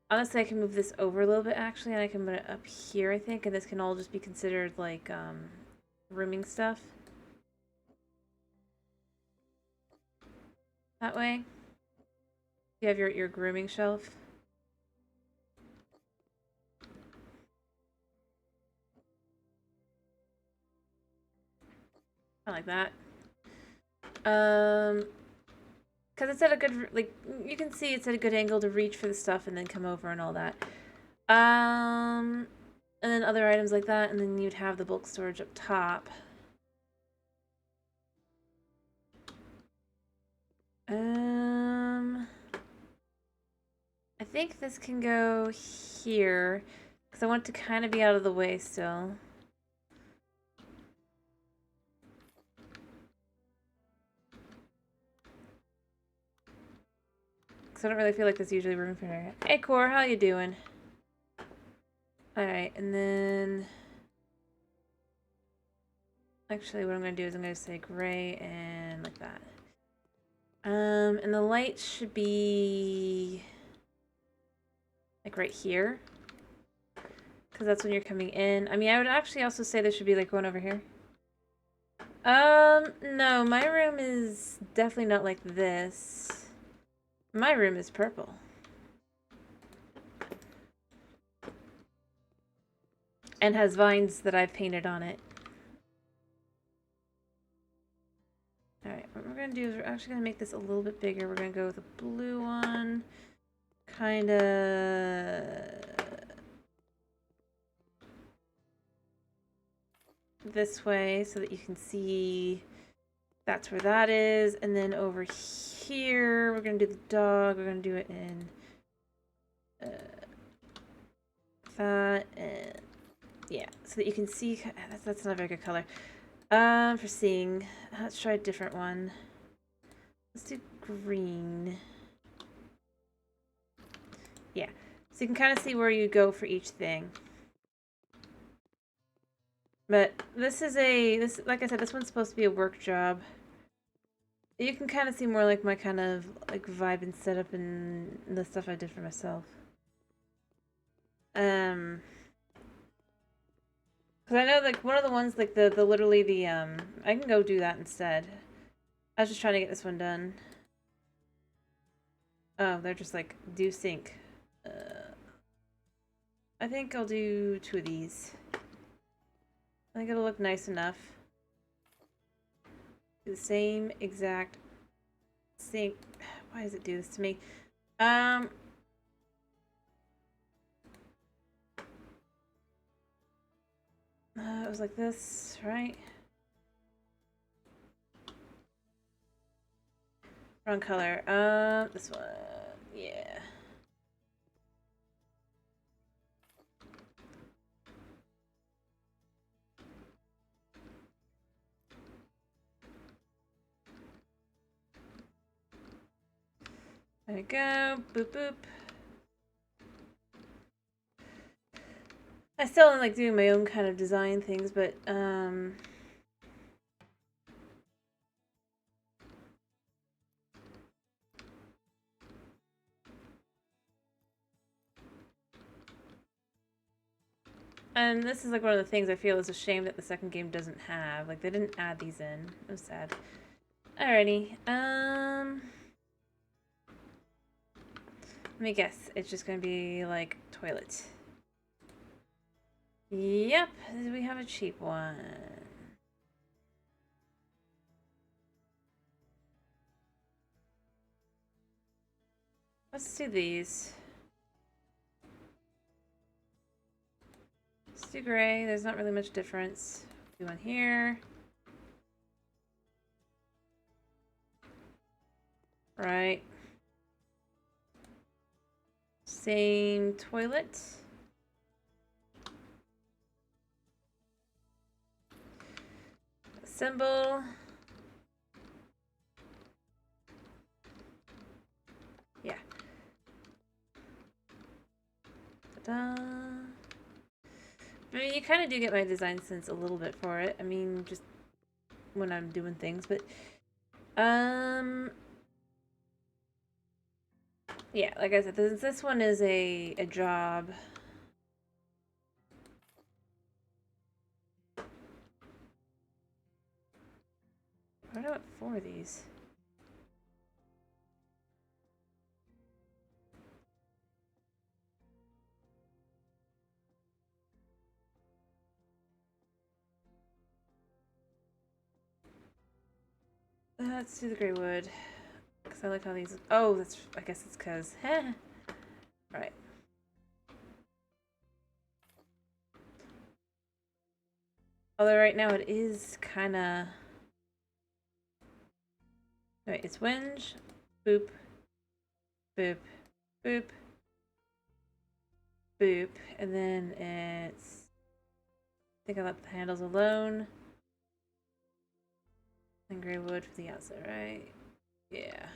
Honestly, I can move this over a little bit actually, and I can put it up here, I think, and this can all just be considered like rooming stuff. That way, you have your grooming shelf. I like that. Because it's at a good, like, you can see it's at a good angle to reach for the stuff and then come over and all that. And then other items like that, and then you'd have the bulk storage up top. I think this can go here, because I want it to kind of be out of the way still. Because I don't really feel like there's usually room for her. Hey, Core, how you doing? Alright, and then... Actually, what I'm going to do is I'm going to say gray and like that. And the light should be... like right here. Because that's when you're coming in. I mean, I would actually also say there should be like one over here. No, my room is definitely not like this. My room is purple. And has vines that I've painted on it. Alright, what we're going to do is we're actually going to make this a little bit bigger. We're going to go with a blue one. Kind of... this way so that you can see that's where that is. And then over here, we're going to do the dog. We're going to do it in that and yeah, so that you can see. That's not a very good color for seeing. Let's try a different one. Let's do green. Yeah, so you can kind of see where you go for each thing. But this is like I said, this one's supposed to be a work job. You can kind of see more like my kind of like vibe and setup and the stuff I did for myself. Because I know like one of the ones like the literally the I can go do that instead. I was just trying to get this one done. Oh, they're just like do sync. I think I'll do 2 of these. I think it'll look nice enough. Do the same exact sync. Why does it do this to me? It was like this, right? Wrong color. This one. Yeah. There we go. Boop boop. I still don't like doing my own kind of design things, but and this is like one of the things I feel is a shame that the second game doesn't have. Like they didn't add these in. It was sad. Alrighty. Let me guess. It's just gonna be like toilet. Yep. We have a cheap one. Let's do these. Let's do gray. There's not really much difference. Do one here. Right. Same toilet. Symbol. Yeah. Ta-da. I mean, you kind of do get my design sense a little bit for it. I mean, just when I'm doing things, but yeah, like I said, this one is a job. What do I want for these? Let's do the gray wood. Because I like how these... Oh, that's... I guess it's because... Right. Although right now it is kind of... Right, it's whinge, boop, boop, boop, boop, and then it's... I think I left the handles alone. And gray wood for the outside, right? Yeah.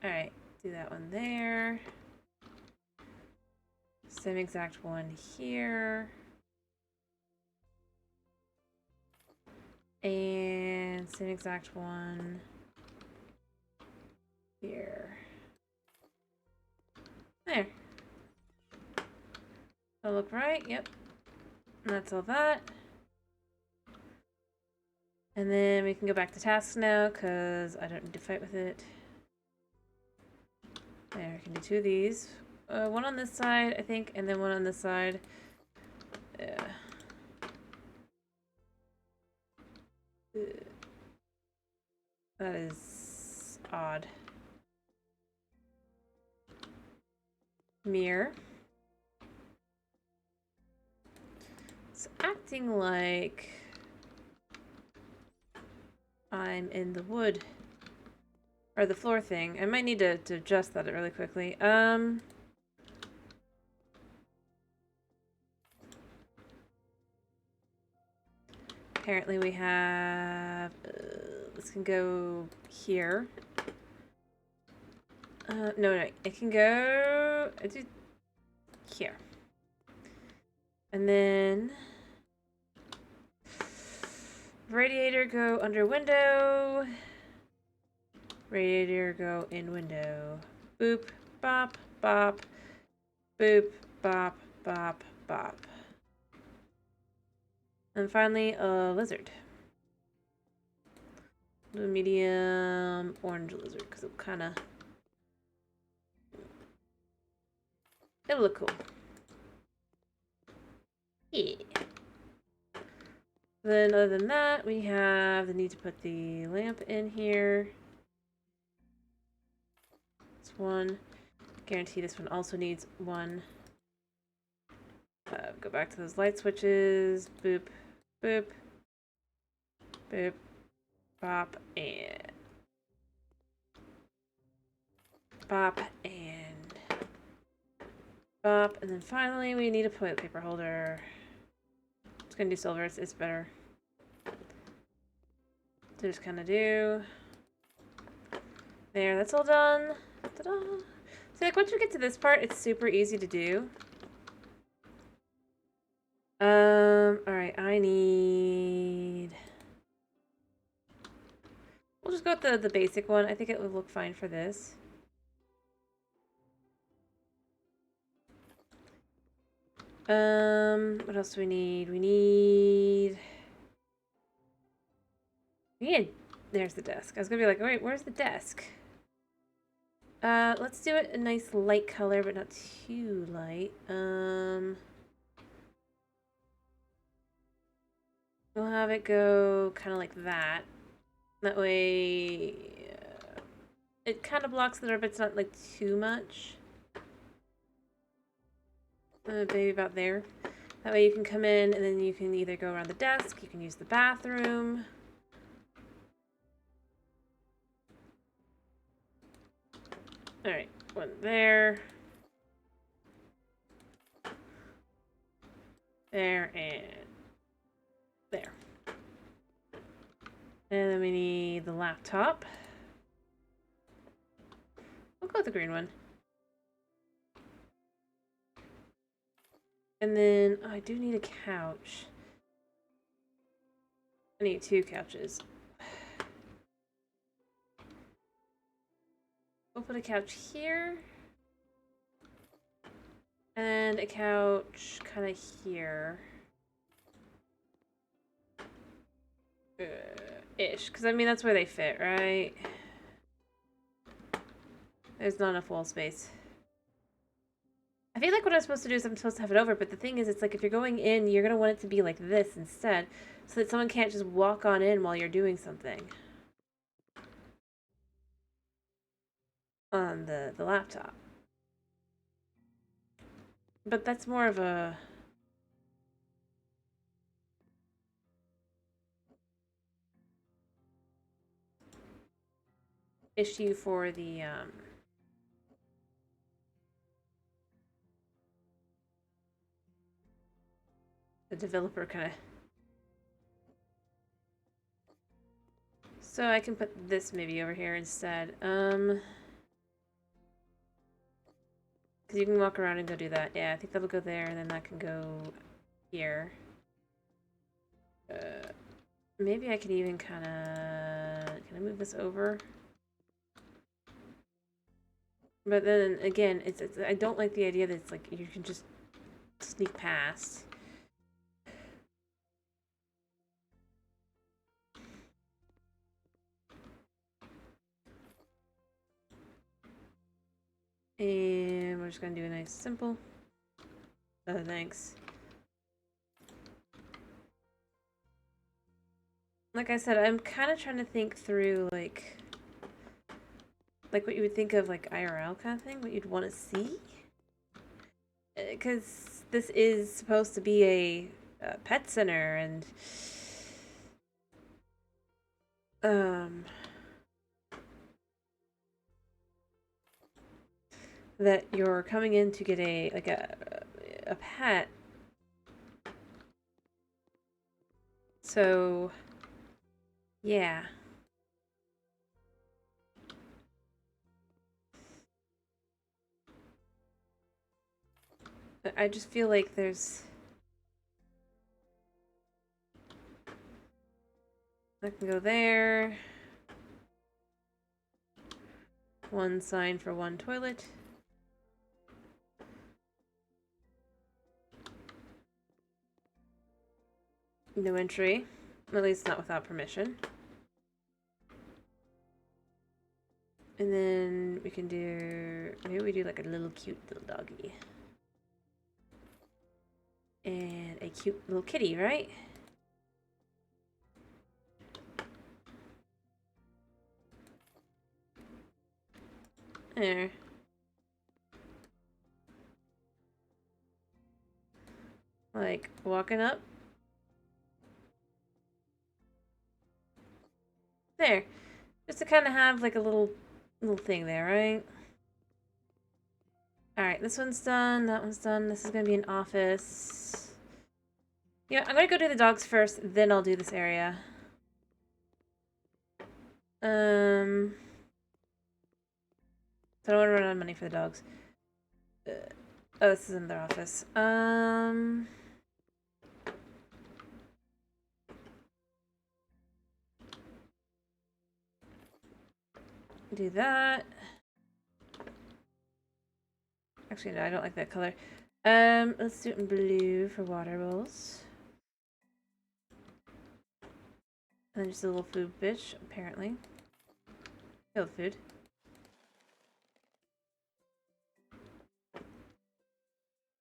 Alright, do that one there. Same exact one here. And same exact one here. There. That'll look right, yep. And that's all that. And then we can go back to tasks now, because I don't need to fight with it. There, I can do two of these. One on this side, I think, and then one on this side. Yeah. That is odd. Mirror. It's acting like I'm in the wood. Or the floor thing. I might need to adjust that really quickly. Apparently we have... this can go here. No, it can go... I do here. And then... Radiator go under window. Radiator go in window. Boop, bop, bop. Boop, bop, bop, bop. And finally, a lizard. A medium orange lizard, because it'll kind of... It'll look cool. Yeah. Then other than that, we have the need to put the lamp in here. It's one. Guarantee this one also needs one. Go back to those light switches. Boop, boop, boop, bop, and bop, and bop. And then finally, we need a toilet paper holder. It's gonna do silver, it's better. So just kind of do. There, that's all done. Ta-da! So like once you get to this part, it's super easy to do. Alright, I need... We'll just go with the basic one. I think it would look fine for this. What else do we need? We need... There's the desk. I was gonna be like, wait, where's the desk? Let's do it a nice light color, but not too light. We'll have it go kind of like that. That way, it kind of blocks the door, but it's not like too much. Maybe about there. That way you can come in and then you can either go around the desk, you can use the bathroom. Alright, one there. There and there. And then we need the laptop. We'll go with the green one. And then I do need a couch. I need 2 couches. We'll put a couch here. And a couch kind of here. Ish. Because, I mean, that's where they fit, right? There's not enough wall space. I feel like what I'm supposed to do is I'm supposed to have it over, but the thing is, it's like if you're going in, you're going to want it to be like this instead, so that someone can't just walk on in while you're doing something. On the laptop. But that's more of a... issue for the developer kind of... So I can put this maybe over here instead. Because you can walk around and go do that. Yeah, I think that'll go there, and then that can go here. Maybe I could even kind of... Can I move this over? But then again, it's I don't like the idea that it's like you can just sneak past. And we're just gonna do a nice simple. Oh, thanks. Like I said, I'm kind of trying to think through like what you would think of like IRL kind of thing, what you'd want to see. Because this is supposed to be a pet center, and that you're coming in to get a pet. So yeah. I just feel like there's... I can go there. One sign for one toilet. No entry. At least not without permission. And then we can do... Maybe we do like a little cute little doggy. And a cute little kitty, right? There. like walking up. There. Just to kind of have like a little thing there, right? Alright, this one's done, that one's done. This is gonna be an office. Yeah, I'm gonna go do the dogs first, then I'll do this area. So I don't want to run out of money for the dogs. Oh, this is in their office. Do that. Actually, no, I don't like that color. Let's do it in blue for water bowls. And then just a little food bitch, apparently. Kill food.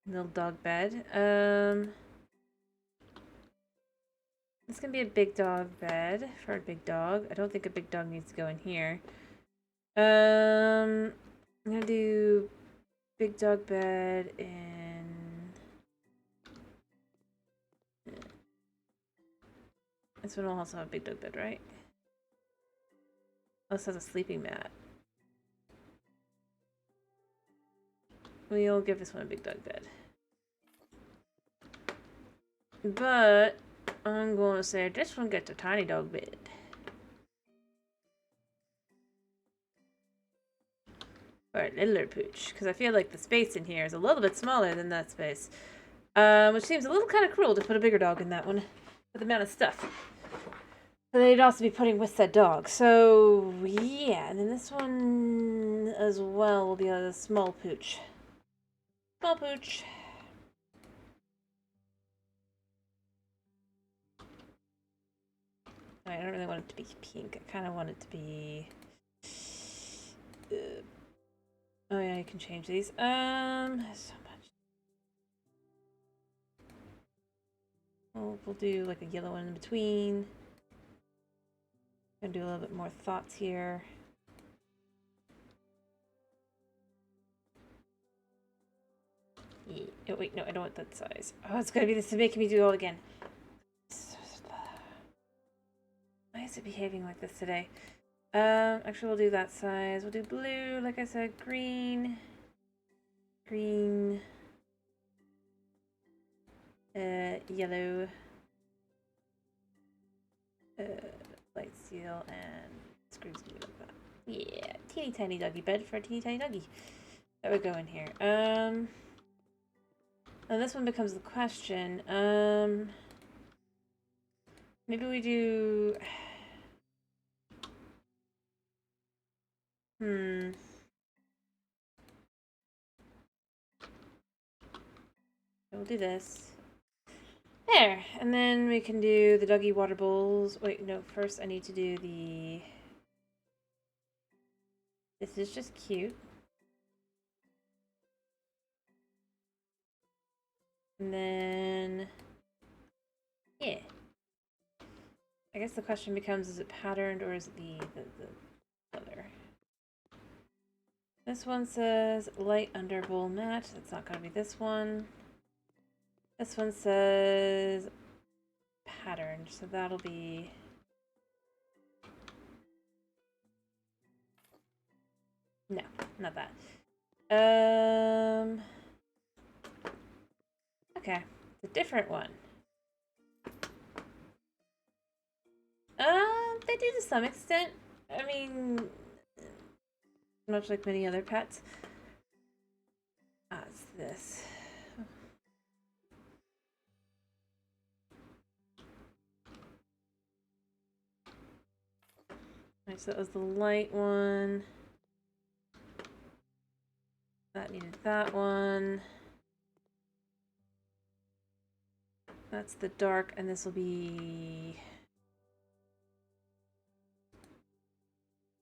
Little dog bed. This can be a big dog bed for a big dog. I don't think a big dog needs to go in here. I'm gonna do big dog bed in... This one will also have a big dog bed, right? Oh, this has a sleeping mat. We'll give this one a big dog bed. But I'm going to say this one gets a tiny dog bed. Or a littler pooch, because I feel like the space in here is a little bit smaller than that space. Which seems a little kind of cruel to put a bigger dog in that one, with the amount of stuff. But they'd also be putting with that dog. So, yeah, and then this one as well will be a small pooch. Small pooch. I don't really want it to be pink. I kind of want it to be... Oh yeah, you can change these. So much. We'll do like a yellow one in between. Gonna do a little bit more thoughts here. Yeah. Oh wait, no, I don't want that size. Oh, it's gonna be this to making me do it all again. Why is it behaving like this today? Actually, we'll do that size. We'll do blue, like I said, green, yellow, light steel, and screws me like that. Yeah, teeny tiny doggy bed for a teeny tiny doggy. That would go in here. And this one becomes the question. Maybe we do... We'll do this. There! And then we can do the doggy water bowls. Wait, no, first I need to do the... This is just cute. And then... Yeah. I guess the question becomes, is it patterned or is it the color? This one says light under bowl mat. That's not going to be this one. This one says patterned, so that'll be... No, not that. Okay, it's a different one. They do to some extent. I mean, much like many other pets. It's this. Alright, so that was the light one. That needed that one. That's the dark, and this will be...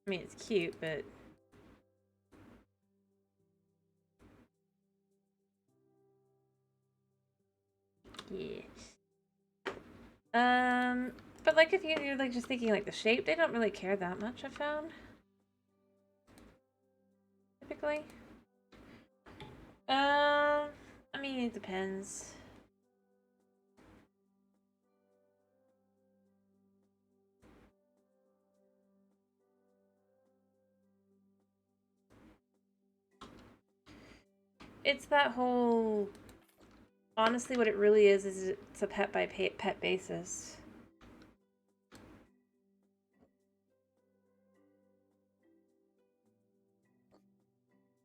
I mean, it's cute, but... Yeah. But like if you're like just thinking like the shape, they don't really care that much, I found. Typically. I mean, it depends. it's that whole... Honestly, what it really is it's a pet by pet basis.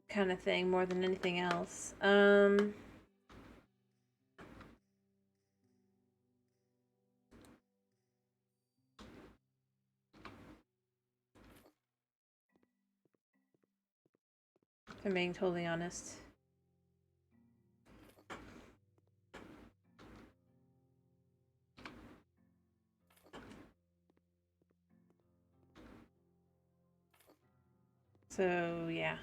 Kind of thing, more than anything else. If I'm being totally honest. So, yeah.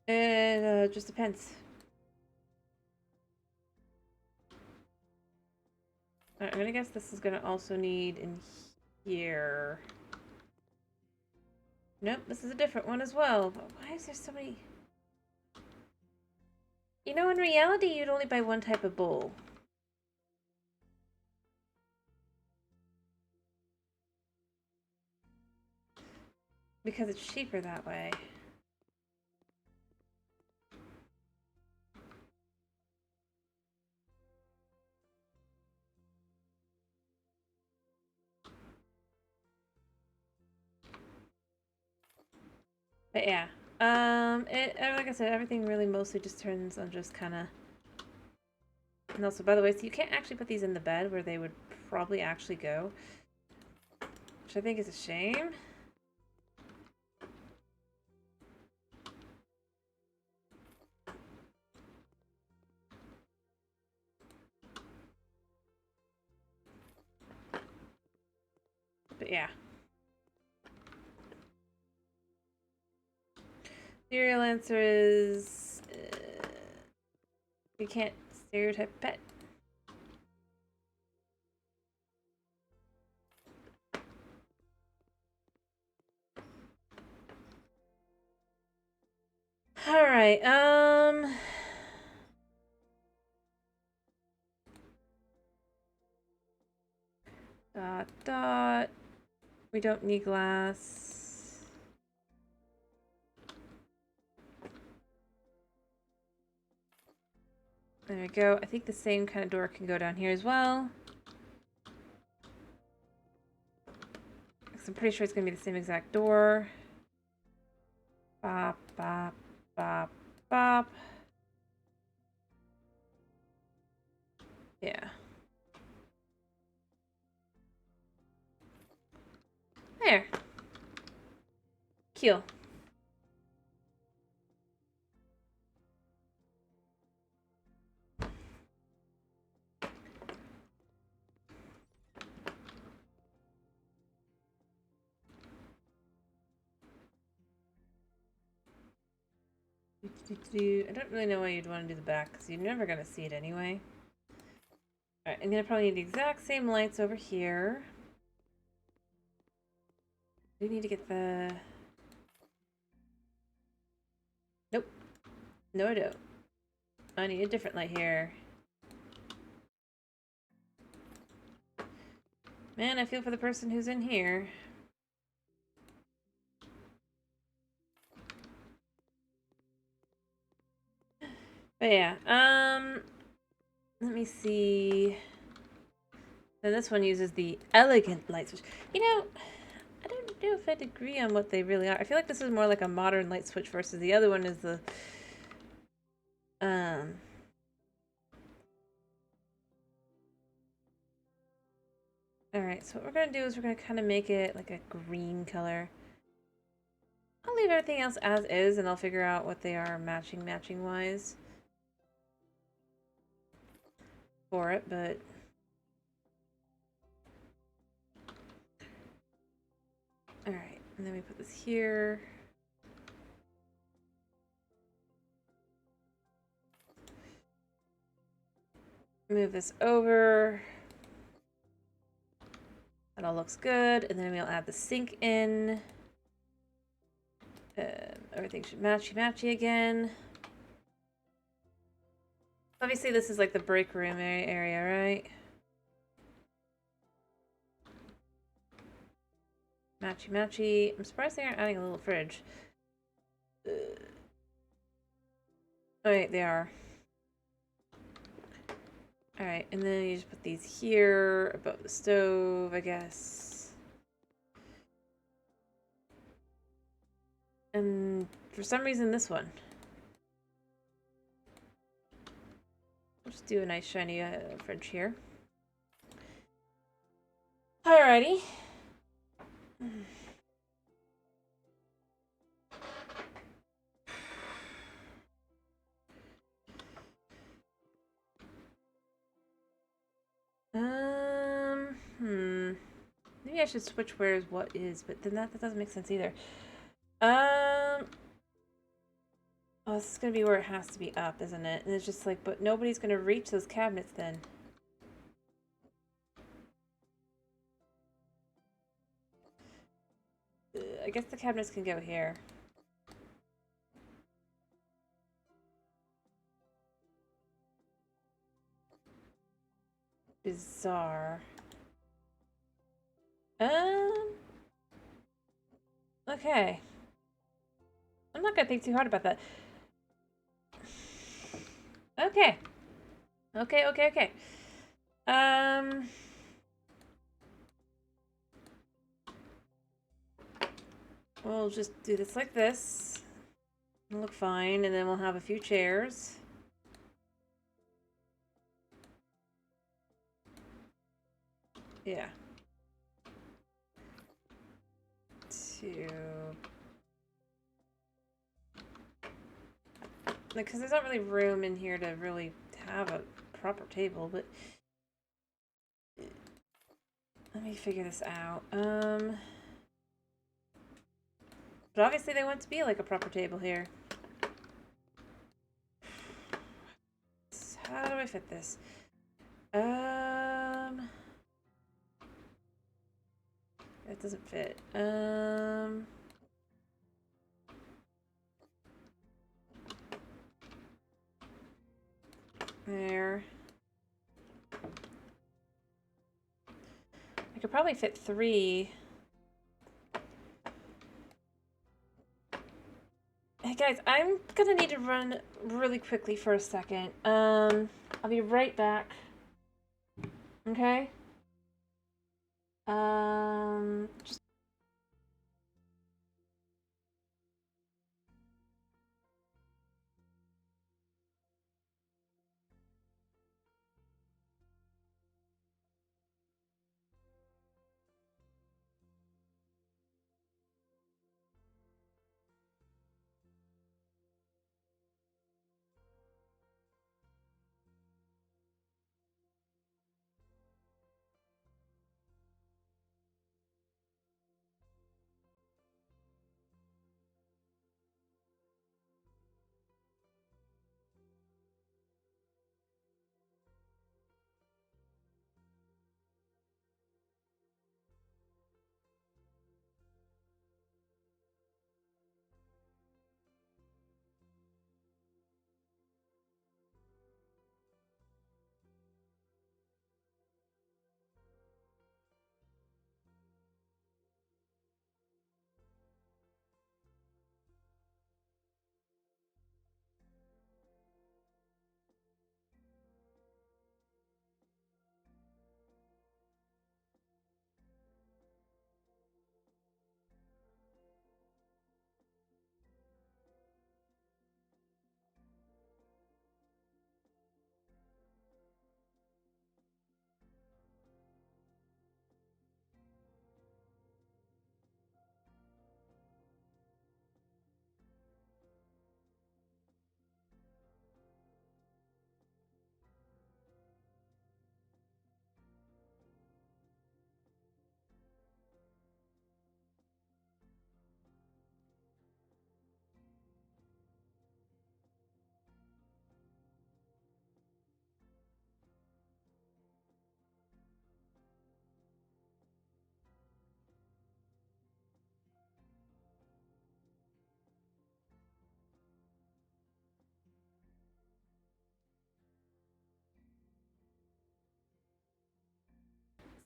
It just depends. I'm gonna guess this is gonna also need in here. Nope, this is a different one as well. But why is there so many? You know, in reality, you'd only buy one type of bowl. Because it's cheaper that way. But yeah, like I said, everything really mostly just turns on just kind of. And also, by the way, so you can't actually put these in the bed where they would probably actually go, which I think is a shame. But yeah. The real answer is you can't stereotype a pet. All right. Dot dot. We don't need glass. There we go. I think the same kind of door can go down here as well. I'm pretty sure it's gonna be the same exact door. Bop, bop, bop, bop. Yeah. There. Cool. I don't really know why you'd want to do the back, because you're never going to see it anyway. Alright, I'm going to probably need the exact same lights over here. We need to get the... Nope. No, I don't. I need a different light here. Man, I feel for the person who's in here. But yeah, let me see. And this one uses the elegant light switch. You know, I don't know if I'd agree on what they really are. I feel like this is more like a modern light switch versus the other one is the, Alright, so what we're gonna do is we're gonna kind of make it like a green color. I'll leave everything else as is and I'll figure out what they are matching wise for it, but alright, and then we put this here. Move this over. That all looks good, and then we'll add the sink in. Everything should matchy again. Obviously, this is like the break room area, right? Matchy matchy. I'm surprised they aren't adding a little fridge. Oh wait, they are. Alright, and then you just put these here above the stove, I guess. And for some reason, this one. I'll just do a nice shiny fridge here. Alrighty. Maybe I should switch where's what is, but then that doesn't make sense either. Oh, this is gonna be where it has to be up, isn't it? And it's just like, but nobody's gonna reach those cabinets then. I guess the cabinets can go here. Bizarre. Okay. I'm not gonna think too hard about that. Okay. Okay. We'll just do this like this. It'll look fine, and then we'll have a few chairs. Yeah. Because there's not really room in here to really have a proper table, but let me figure this out. But obviously they want it to be like a proper table here. How do I fit this? That doesn't fit. There. I could probably fit 3. Hey guys, I'm gonna need to run really quickly for a second. I'll be right back. Okay? Just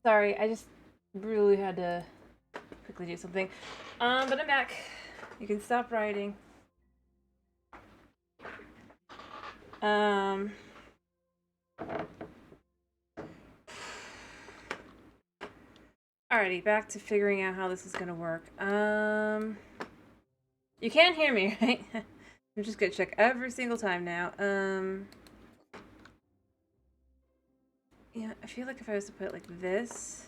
sorry, I just really had to quickly do something. But I'm back. You can stop writing. Alrighty, back to figuring out how this is gonna work. You can hear me, right? I'm just gonna check every single time now. Yeah, I feel like if I was to put it like this.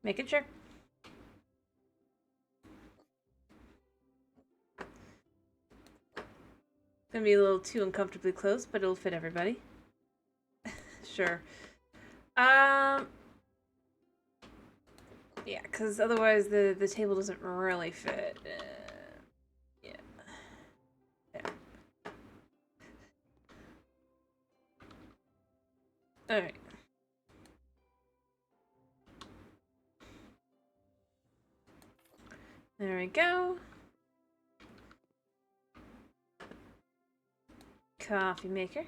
Making sure. Gonna be a little too uncomfortably close, but it'll fit everybody. Sure. Yeah, because otherwise the table doesn't really fit. Yeah. There. Alright. There we go. Coffee maker.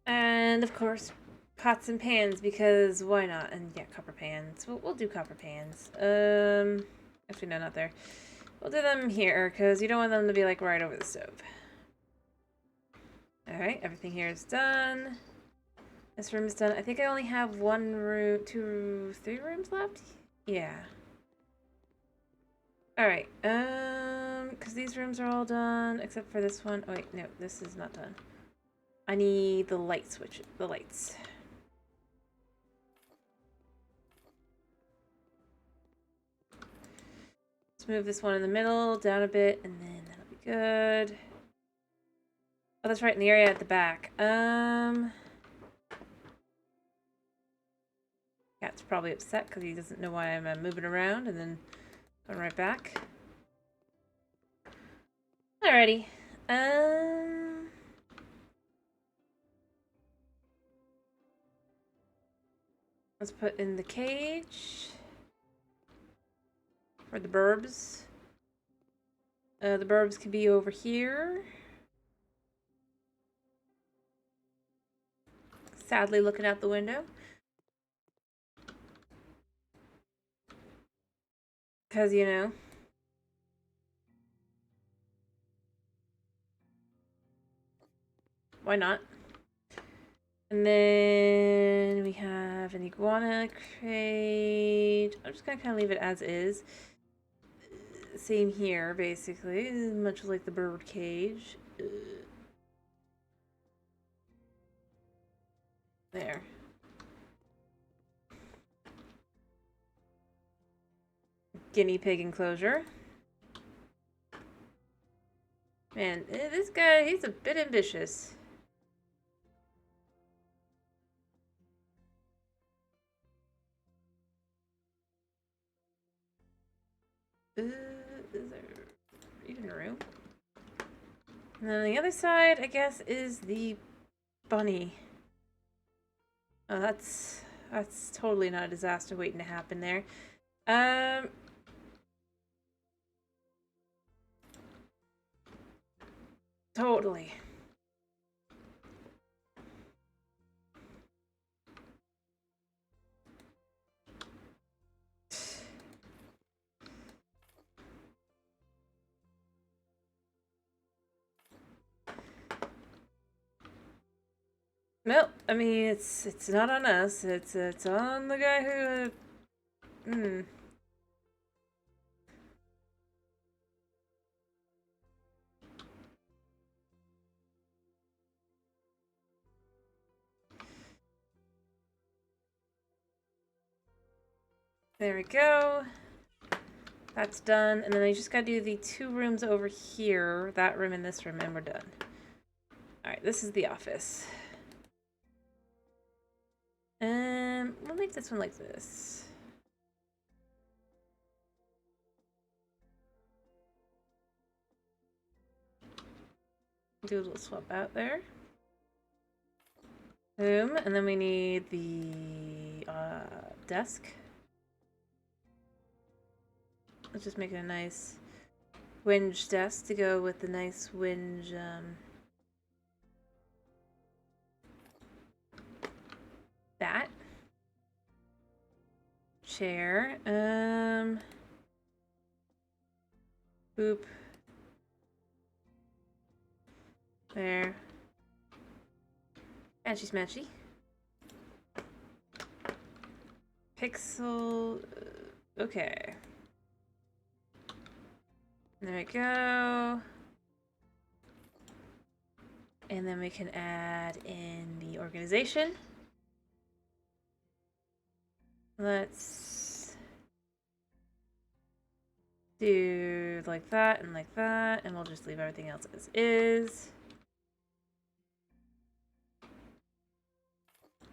And of course, pots and pans, because why not? And yeah, copper pans. We'll do copper pans. Actually, no, not there. We'll do them here, because you don't want them to be like right over the stove. Alright, everything here is done. This room is done. I think I only have 1 room, 2, 3 rooms left? Yeah. Alright, because these rooms are all done, except for this one. Oh wait, no, this is not done. I need the light switch, the lights. Let's move this one in the middle, down a bit, and then that'll be good. Oh, that's right, in the area at the back. Cat's probably upset because he doesn't know why I'm moving around and then going right back. Alrighty. Let's put in the cage for the burbs. The burbs could be over here. Sadly looking out the window. Because, you know. Why not? And then we have an iguana crate. I'm just gonna kind of leave it as is. Same here, basically, much like the bird cage. There. Guinea pig enclosure. Man, this guy, he's a bit ambitious. Is there even room? And then on the other side, I guess, is the bunny. Oh, that's totally not a disaster waiting to happen there. Totally. Nope. I mean, it's not on us. It's on the guy who. There we go. That's done. And then I just gotta do the 2 rooms over here. That room and this room, and we're done. Alright, this is the office. We'll make this one like this. Do a little swap out there. Boom. And then we need the desk. Let's just make it a nice whinge desk to go with the nice whinge chair. Boop. There. Matchy smatchy. Pixel. Okay. There we go. And then we can add in the organization. Let's do like that, and we'll just leave everything else as is.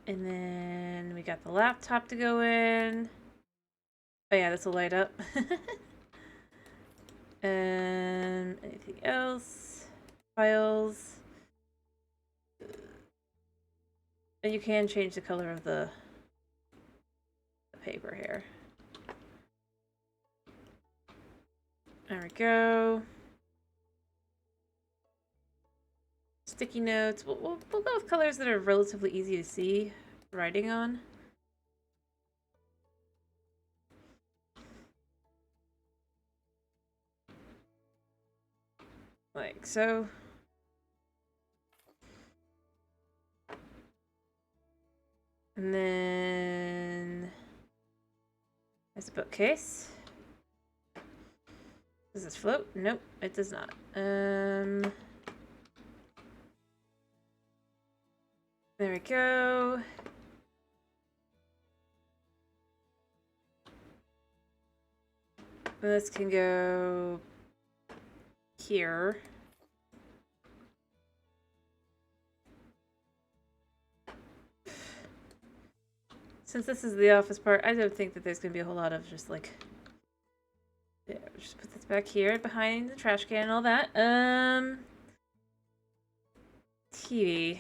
And then we got the laptop to go in. Oh yeah, this will light up. And anything else? Files. And you can change the color of the paper here. There we go. Sticky notes. We'll go with colors that are relatively easy to see writing on. Like so. And then there's a bookcase. Does this float? Nope, it does not. There we go. This can go here. Since this is the office part, I don't think that there's going to be a whole lot of just like... Yeah, just put this back here behind the trash can and all that. TV.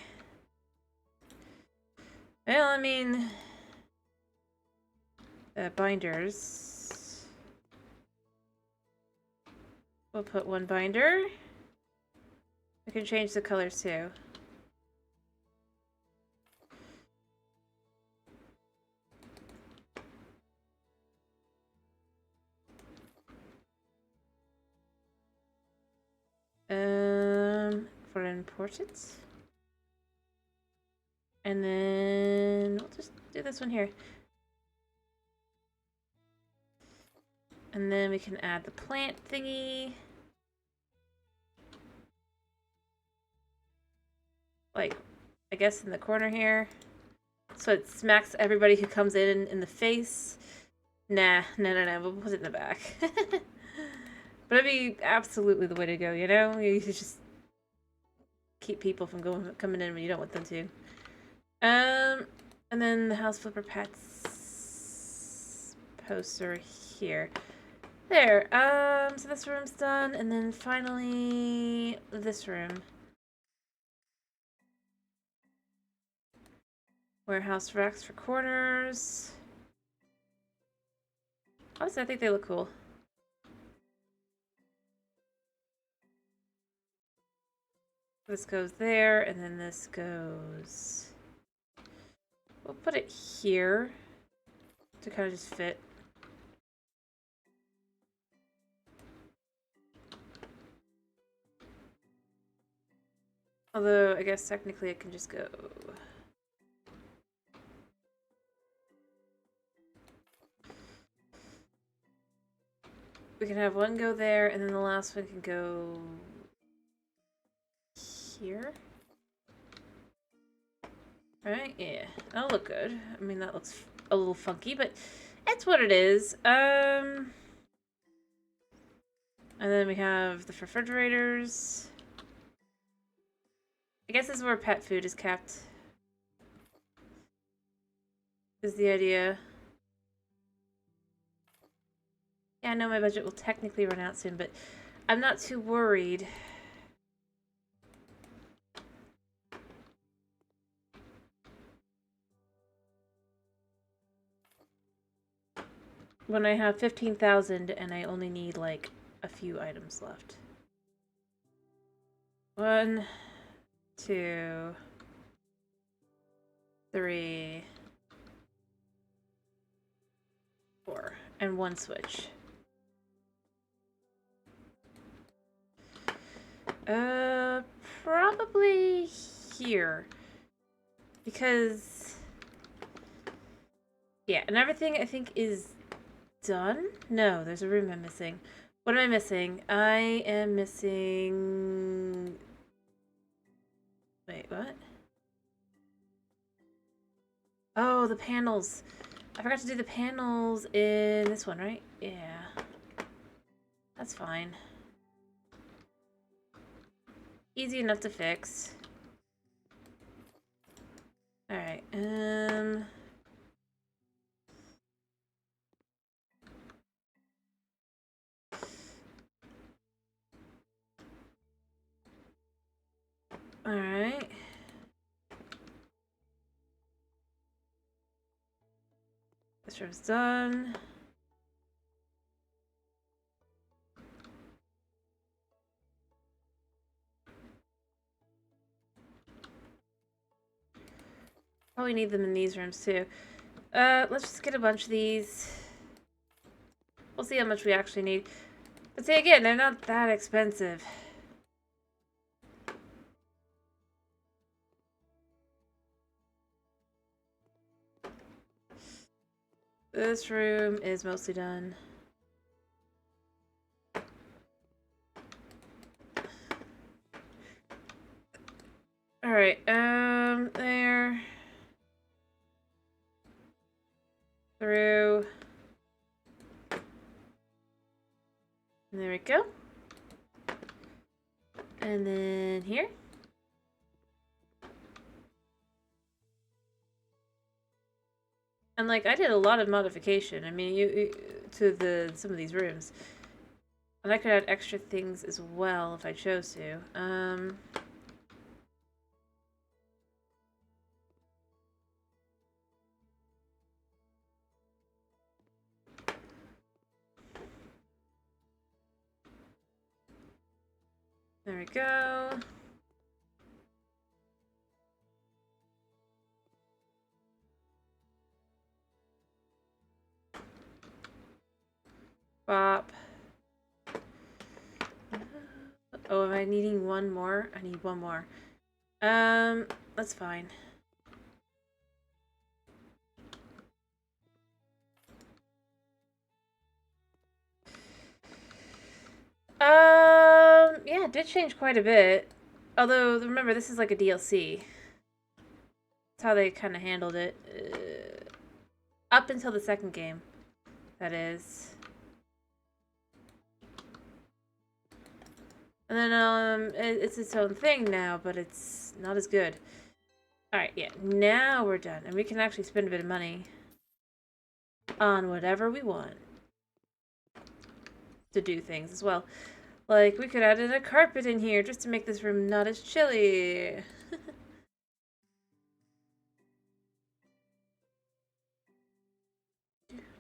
Well, I mean... binders. We'll put one binder. We can change the colors too. For important. And then we'll just do this one here. And then we can add the plant thingy. Like, I guess in the corner here. So it smacks everybody who comes in the face. Nah, no. We'll put it in the back. But it'd be absolutely the way to go, you know? You just keep people from coming in when you don't want them to. And then the House Flipper Pets poster here. There. So this room's done, and then finally this room. Warehouse racks for corners. Honestly, I think they look cool. This goes there, and then this goes... We'll put it here to kind of just fit. Although, I guess technically it can just go... We can have one go there, and then the last one can go... here. Right? Yeah. That'll look good. I mean, that looks a little funky, but it's what it is. And then we have the refrigerators. I guess this is where pet food is kept. Is the idea. Yeah, I know my budget will technically run out soon, but I'm not too worried. When I have 15,000 and I only need like a few items left. 1, 2, 3, 4 and 1 switch. Probably here. Because, yeah, and everything I think is done? No, there's a room I'm missing. What am I missing? I am missing... Wait, what? Oh, the panels. I forgot to do the panels in this one, right? Yeah. That's fine. Easy enough to fix. Alright, Alright. This room's done. Probably need them in these rooms too. Let's just get a bunch of these. We'll see how much we actually need. But see, again, they're not that expensive. This room is mostly done. Alright, there. Through. And there we go. And then here. And like I did a lot of modification. I mean, to some of these rooms. And I could add extra things as well if I chose to. There we go. Bop. Oh, am I needing one more? I need one more. That's fine. Yeah, it did change quite a bit. Although, remember, this is like a DLC. That's how they kind of handled it. Up until the second game, that is. And then, it's its own thing now, but it's not as good. Alright, yeah, now we're done. And we can actually spend a bit of money on whatever we want to do things as well. Like, we could add in a carpet in here just to make this room not as chilly.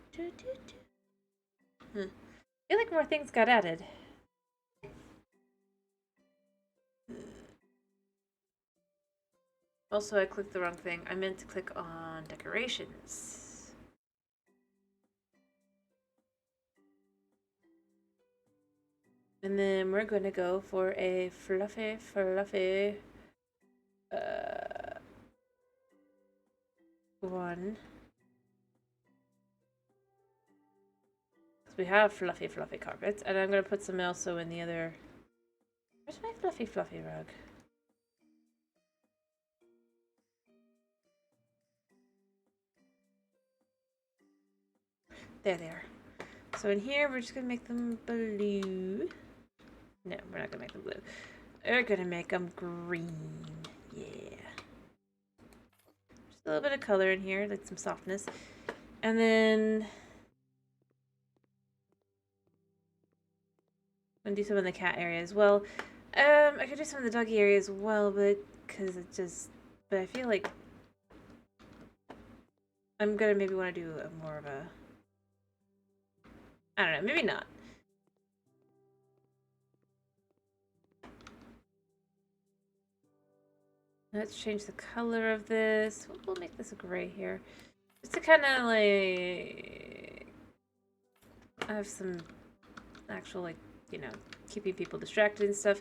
I feel like more things got added. Also, I clicked the wrong thing. I meant to click on decorations. And then we're going to go for a fluffy one. Because we have fluffy carpets. And I'm going to put some also in the other... Where's my fluffy rug? There they are. So in here, we're just going to make them blue. No, we're not going to make them blue. We're going to make them green. Yeah. Just a little bit of color in here, like some softness. And then... I'm going to do some in the cat area as well. I could do some in the doggy area as well, but... Because it just... But I feel like... I'm going to maybe want to do more of a... I don't know, maybe not. Let's change the color of this. We'll make this a gray here. Just to kind of like I have some actual, like, you know, keeping people distracted and stuff.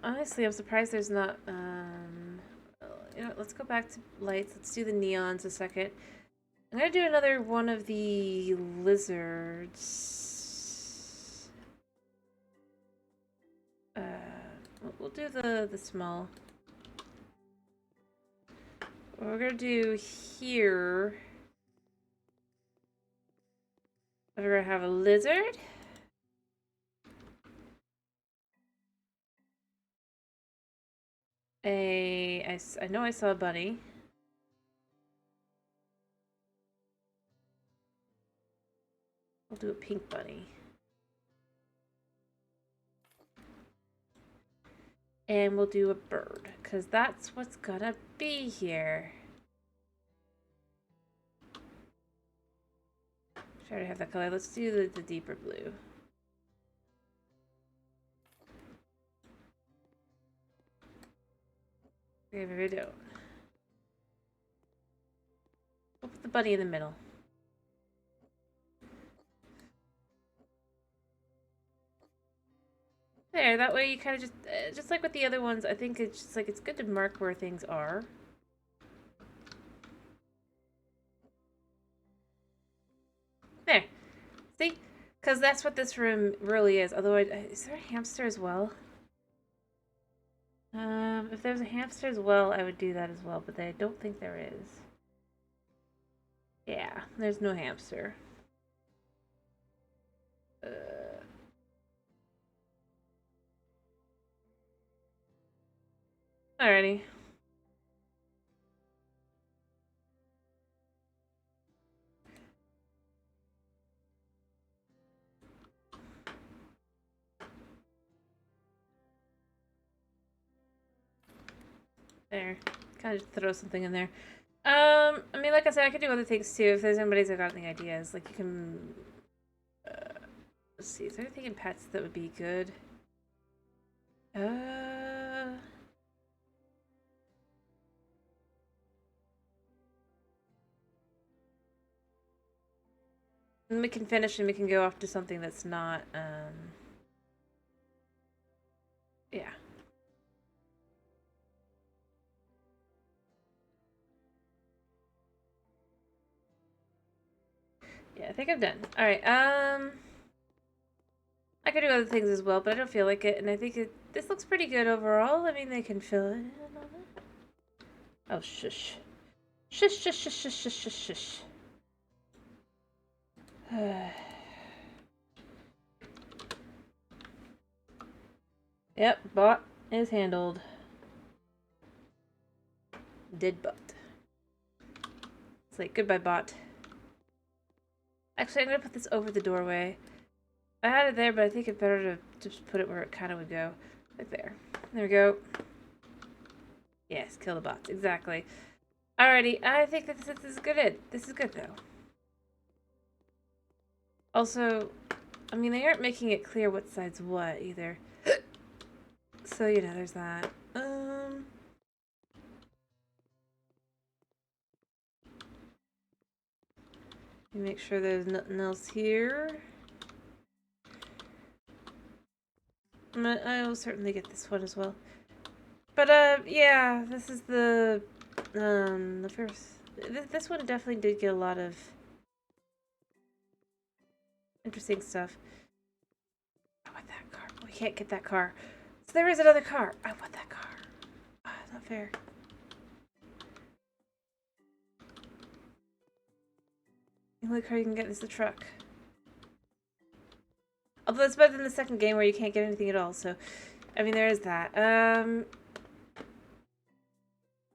Honestly, I'm surprised there's not, you know, let's go back to lights. Let's do the neons a second. I'm gonna do another one of the lizards. We'll do the small. What we're gonna do here, we're gonna have a lizard. I know I saw a bunny. We'll do a pink bunny. And we'll do a bird, because that's what's gonna be here. Should I already have that color? Let's do the deeper blue. Okay, maybe I don't. We'll put the bunny in the middle. There, that way you kind of just like with the other ones, I think it's just like, it's good to mark where things are. There. See? Because that's what this room really is. Although, is there a hamster as well? If there's a hamster as well, I would do that as well, but I don't think there is. Yeah, there's no hamster. Alrighty. There. Kind of throw something in there. I mean, like I said, I could do other things too. If there's anybody's got any ideas, like you can. Let's see. Is there anything in pets that would be good? And we can finish and we can go off to something that's not. Yeah. Yeah, I think I'm done. Alright, I could do other things as well, but I don't feel like it, and I think this looks pretty good overall. I mean, they can fill it in on it. Oh, shush. Shush, shush, shush, shush, shush, shush, shush. Yep, bot is handled. Did bot. It's like, goodbye, bot. Actually, I'm gonna put this over the doorway. I had it there, but I think it's better to just put it where it kind of would go. Right there. There we go. Yes, kill the bots. Exactly. Alrighty, I think that this is good. This is good, though. Also, I mean, they aren't making it clear what side's what, either. So, you know, there's that. Make sure there's nothing else here. I will certainly get this one as well. But, yeah, this is the first... This one definitely did get a lot of interesting stuff. I want that car. We can't get that car. So there is another car. I want that car. Oh, it's not fair. The only car you can get is the truck. Although it's better than the second game where you can't get anything at all, so... I mean, there is that.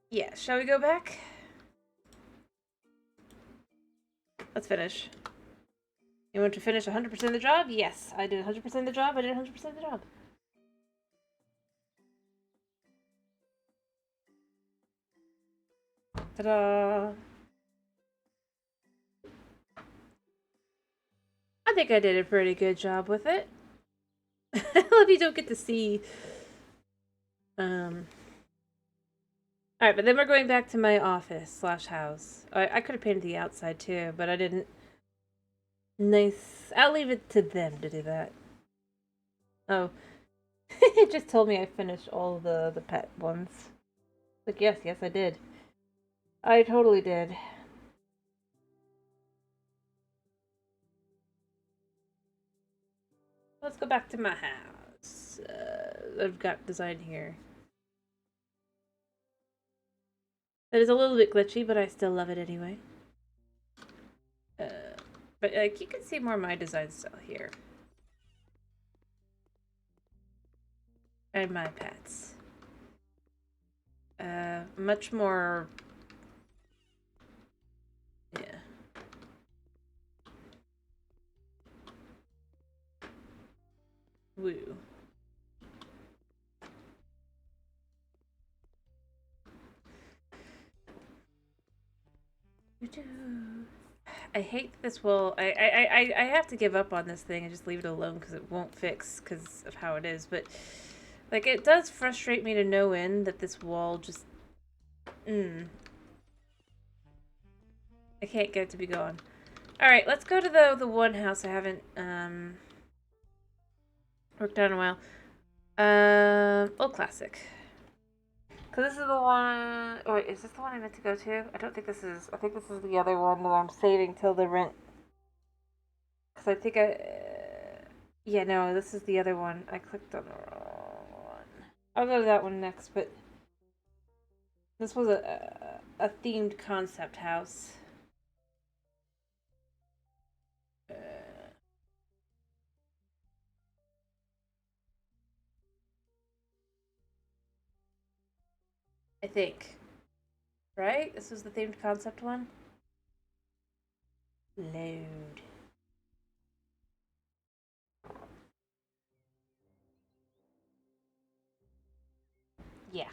Yeah, shall we go back? Let's finish. You want to finish 100% of the job? Yes, I did 100% of the job. I did 100% of the job. Ta-da! I think I did a pretty good job with it. I love you don't get to see Alright, but then we're going back to my office slash house. I could have painted the outside too, but I didn't. Nice. I'll leave it to them to do that. Oh. It just told me I finished all the pet ones. Like, yes, I did. I totally did. Let's go back to my house. I've got design here. It is a little bit glitchy, but I still love it anyway. But like, you can see more of my design style here. And my pets. Much more... Yeah. Woo. I hate this wall. I have to give up on this thing and just leave it alone because it won't fix because of how it is. But, like, it does frustrate me to no end that this wall just... I can't get it to be gone. Alright, let's go to the one house I haven't, worked on in a while. Old Classic. Because this is the one... Oh, wait, is this the one I meant to go to? I don't think this is... I think this is the other one that I'm saving till the rent. Because I think yeah, no, this is the other one. I clicked on the wrong one. I'll go to that one next, but... This was a themed concept house. I think. Right? This was the themed concept one? Load. Yeah.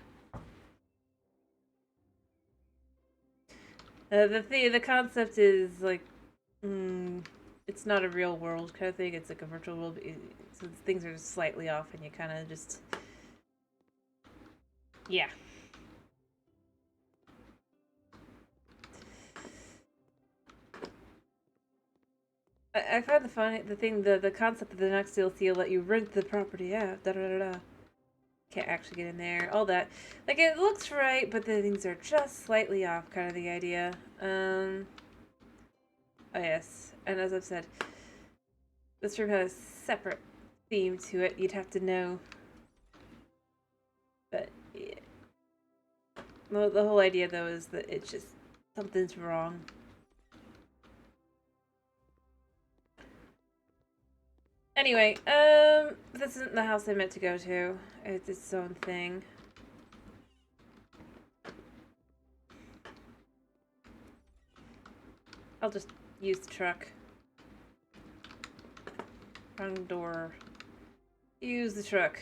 The concept is like, it's not a real world kind of thing. It's like a virtual world. So things are just slightly off, and you kind of just, yeah. I find the concept of the next DLC will let you rent the property out. Da da da da. Can't actually get in there. All that, like, it looks right, but the things are just slightly off. Kind of the idea. Oh yes, and as I've said, this room has a separate theme to it. You'd have to know, but yeah. Well, the whole idea though is that it's just something's wrong. Anyway, this isn't the house I meant to go to. It's its own thing. I'll just use the truck. Wrong door. Use the truck.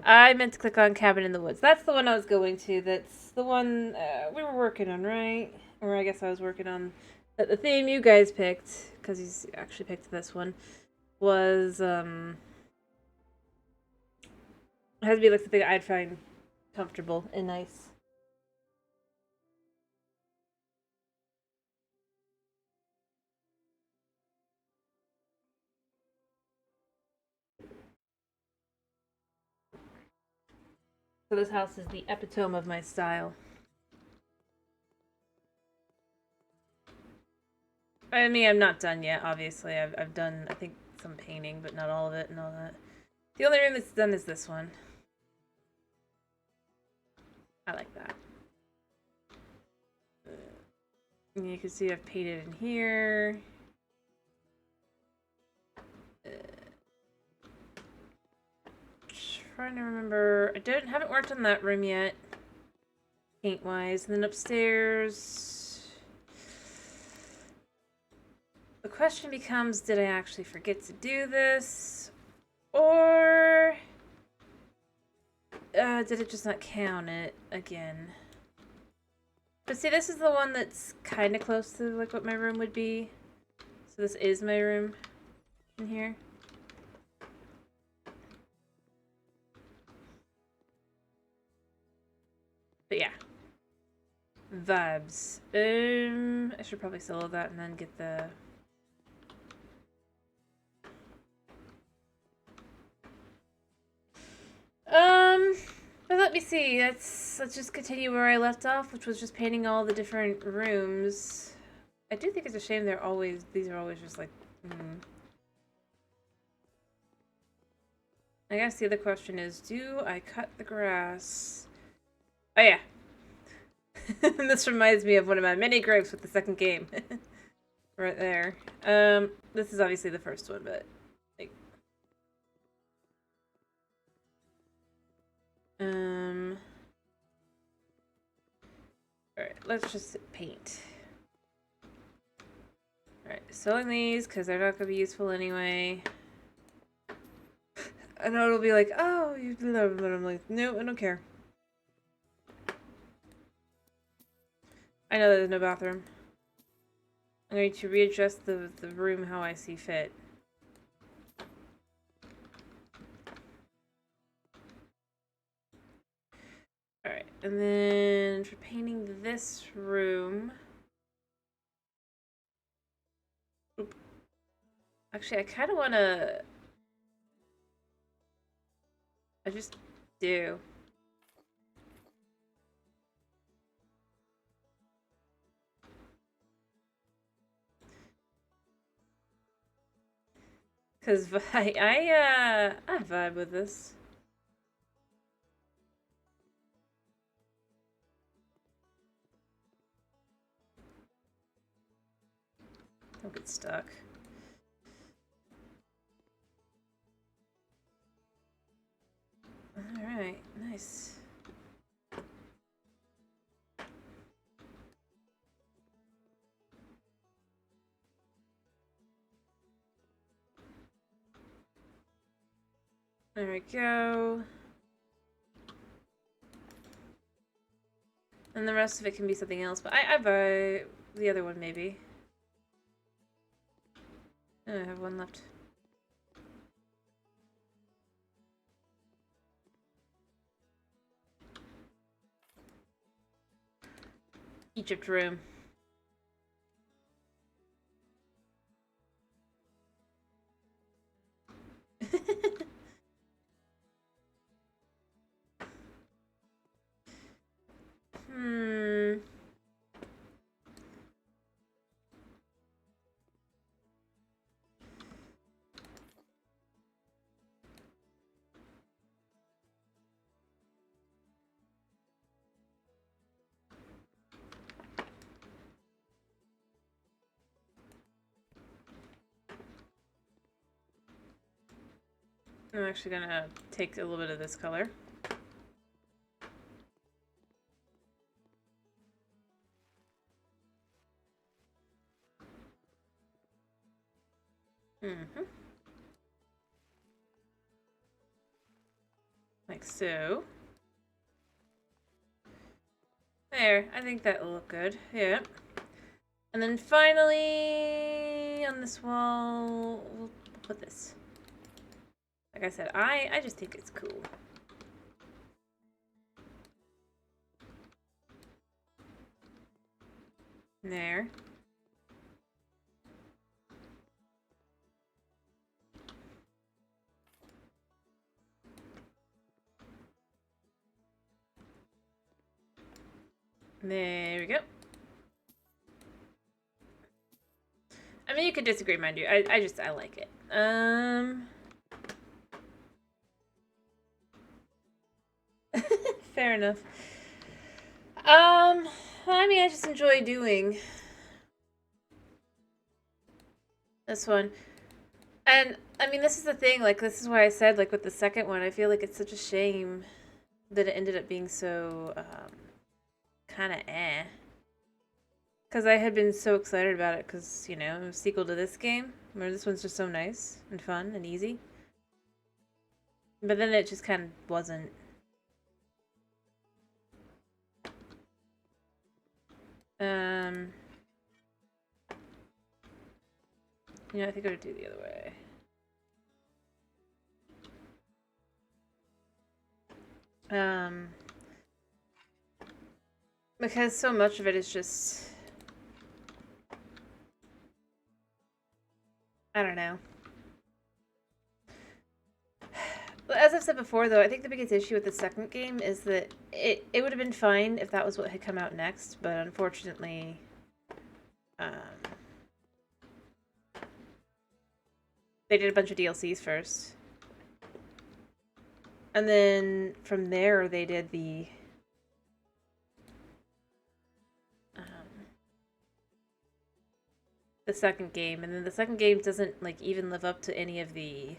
I meant to click on Cabin in the Woods. That's the one I was going to. That's the one we were working on, right? Or I guess I was working on the theme you guys picked, because you actually picked this one. Was it has to be like something I'd find comfortable and nice. So this house is the epitome of my style. I mean, I'm not done yet, obviously. I've done, I think, some painting, but not all of it and all that. The only room that's done is this one. I like that. And you can see I've painted in here. Trying to remember. Haven't worked on that room yet, paint-wise. And then upstairs, the question becomes: did I actually forget to do this, or did it just not count it again? But see, this is the one that's kind of close to like what my room would be. So this is my room in here. But yeah. vibes. I should probably solo that and then get the... But let me see. Let's just continue where I left off, which was just painting all the different rooms. I do think it's a shame these are always just like, I guess the other question is, do I cut the grass? Oh yeah. This reminds me of one of my mini gripes with the second game. Right there. This is obviously the first one, but like, alright, let's just paint. Alright, sewing these because they're not gonna be useful anyway. I know it'll be like, oh, you do that, but I'm like, no, I don't care. I know there's no bathroom. I'm going to readjust the room how I see fit. Alright, and then for painting this room... Oop. Actually, I kind of want to... I just do. Because I vibe with this. Don't get stuck. Alright, nice. There we go. And the rest of it can be something else, but I buy the other one maybe. Oh, I have one left. Egypt room. I'm actually gonna take a little bit of this color. Like so. There, I think that will look good. Yeah. And then finally, on this wall, we'll put this. Like I said, I just think it's cool. There. There we go. I mean, you could disagree, mind you. I like it. Fair enough. I mean, I just enjoy doing this one. And, I mean, this is the thing, like, this is why I said, like, with the second one, I feel like it's such a shame that it ended up being so, kind of eh. Because I had been so excited about it, because, you know, it was a sequel to this game, where this one's just so nice and fun and easy. But then it just kind of wasn't. You know, I think I would do it the other way. Because so much of it is just... I don't know. As I've said before, though, I think the biggest issue with the second game is that it would have been fine if that was what had come out next, but unfortunately, they did a bunch of DLCs first. And then from there, they did the second game, and then the second game doesn't, like, even live up to any of the...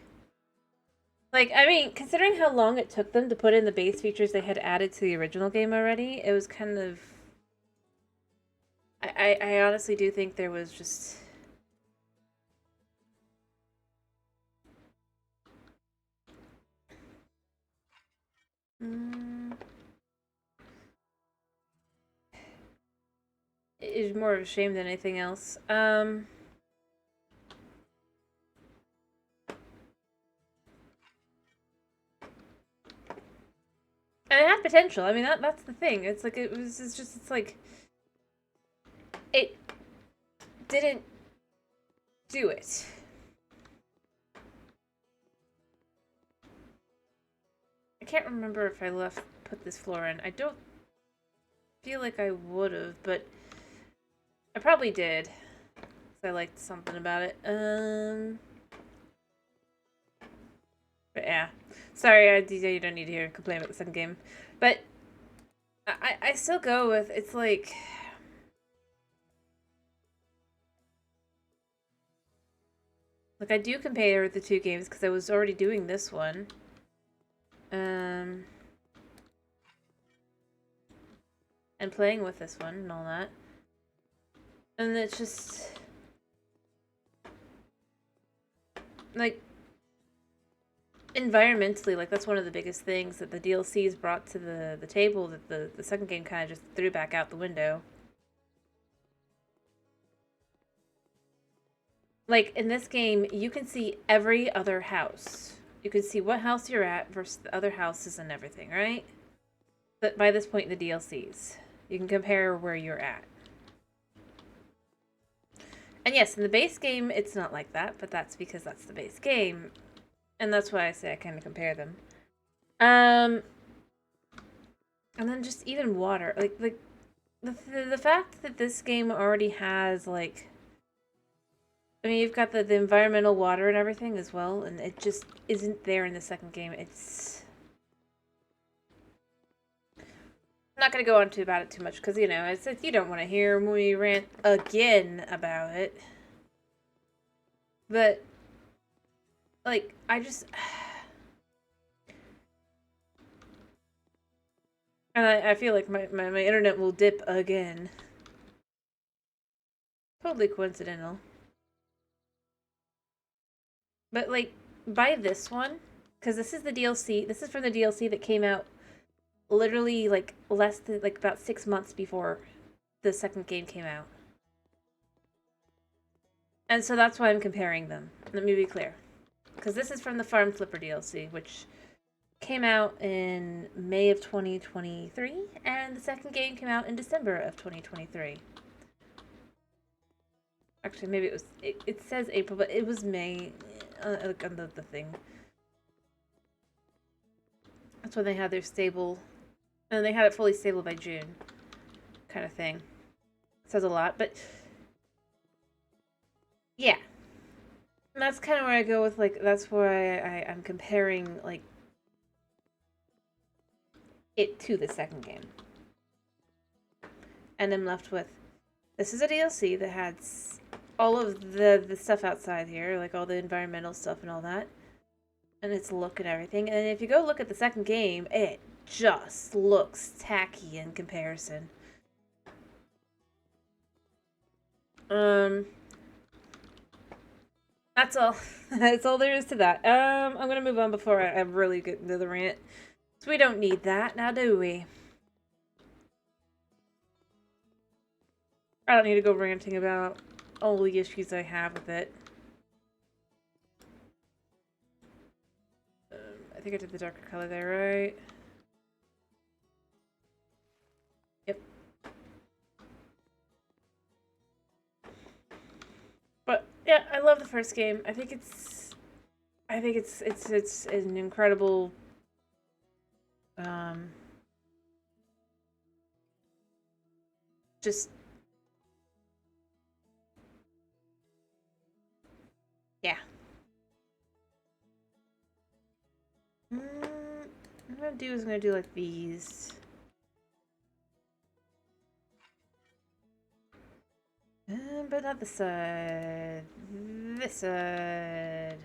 Like, I mean, considering how long it took them to put in the base features they had added to the original game already, it was kind of... I honestly do think there was just... It's more of a shame than anything else. And it had potential. I mean, that's the thing. It's like, it's like... It didn't do it. I can't remember if I put this floor in. I don't feel like I would have, but I probably did. I liked something about it. But yeah. Sorry, DJ, you don't need to hear complain about the second game. But I still go with, it's like... Like, I do compare the two games because I was already doing this one. And playing with this one and all that. And it's just... Like, environmentally, like, that's one of the biggest things that the DLCs brought to the table that the second game kind of just threw back out the window. Like, in this game, you can see every other house. You can see what house you're at versus the other houses and everything, right? But by this point in the DLCs, you can compare where you're at. And yes, in the base game, it's not like that, but that's because that's the base game. And that's why I say I kind of compare them. And then just even water. Like the fact that this game already has, like... I mean, you've got the environmental water and everything as well, and it just isn't there in the second game. It's... I'm not going to go on about it too much, because, you know, it's you don't want to hear me rant again about it. But, like, I just... And I feel like my internet will dip again. Totally coincidental. But, like, buy this one, because this is the DLC. This is from the DLC that came out literally, like, less than, like, about 6 months before the second game came out. And so that's why I'm comparing them. Let me be clear. Because this is from the Farm Flipper DLC, which came out in May of 2023, and the second game came out in December of 2023. Actually, maybe it was... It says April, but it was May... Like on the thing. That's when they had their stable, and they had it fully stable by June, kind of thing. Says a lot, but yeah, and that's kind of where I go with, like, that's why I'm comparing, like, it to the second game, and I'm left with, this is a DLC that had all of the stuff outside here, like all the environmental stuff and all that. And its look and everything. And if you go look at the second game, it just looks tacky in comparison. That's all. That's all there is to that. I'm gonna move on before I really get into the rant. So we don't need that, now do we? I don't need to go ranting about all the issues I have with it. I think I did the darker color there, right? Yep. Yeah, I love the first game. I think it's an incredible just yeah. What I'm gonna do is I'm gonna do like these. But not this side. This side.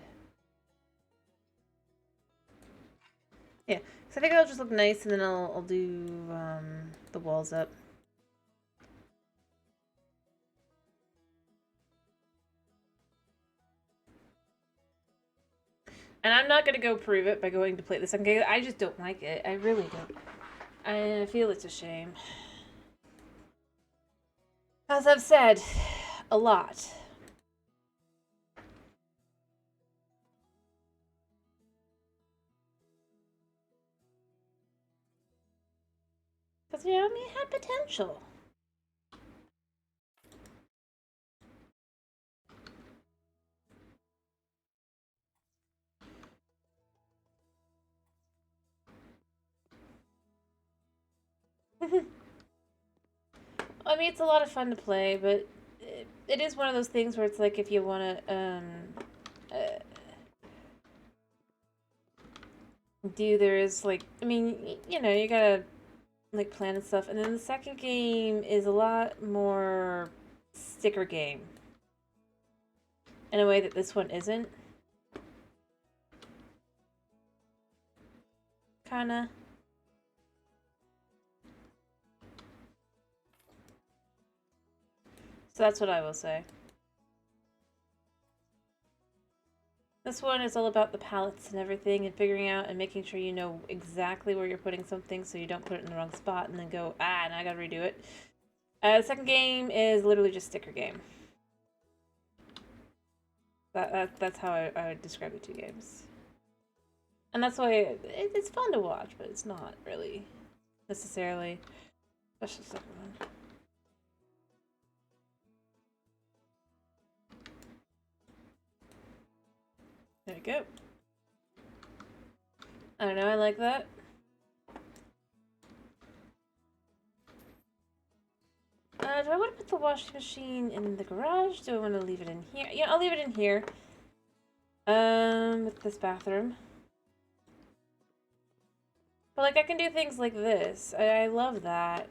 Yeah, so I think it'll just look nice, and then I'll do the walls up. And I'm not gonna go prove it by going to play the second game. I just don't like it. I really don't. I feel it's a shame. As I've said, a lot. Because, you know, I mean, it had potential. I mean, it's a lot of fun to play, but it is one of those things where it's like if you want to there is like, I mean, you know, you gotta like plan and stuff, and then the second game is a lot more sticker game in a way that this one isn't. Kinda. So that's what I will say. This one is all about the palettes and everything and figuring out and making sure you know exactly where you're putting something so you don't put it in the wrong spot and then go, ah, now I gotta redo it. The second game is literally just sticker game. That's how I would describe the two games. And that's why it's fun to watch, but it's not really necessarily, especially the second one. There we go. I don't know, I like that. Do I want to put the washing machine in the garage? Do I want to leave it in here? Yeah, I'll leave it in here. With this bathroom. But, like, I can do things like this. I love that.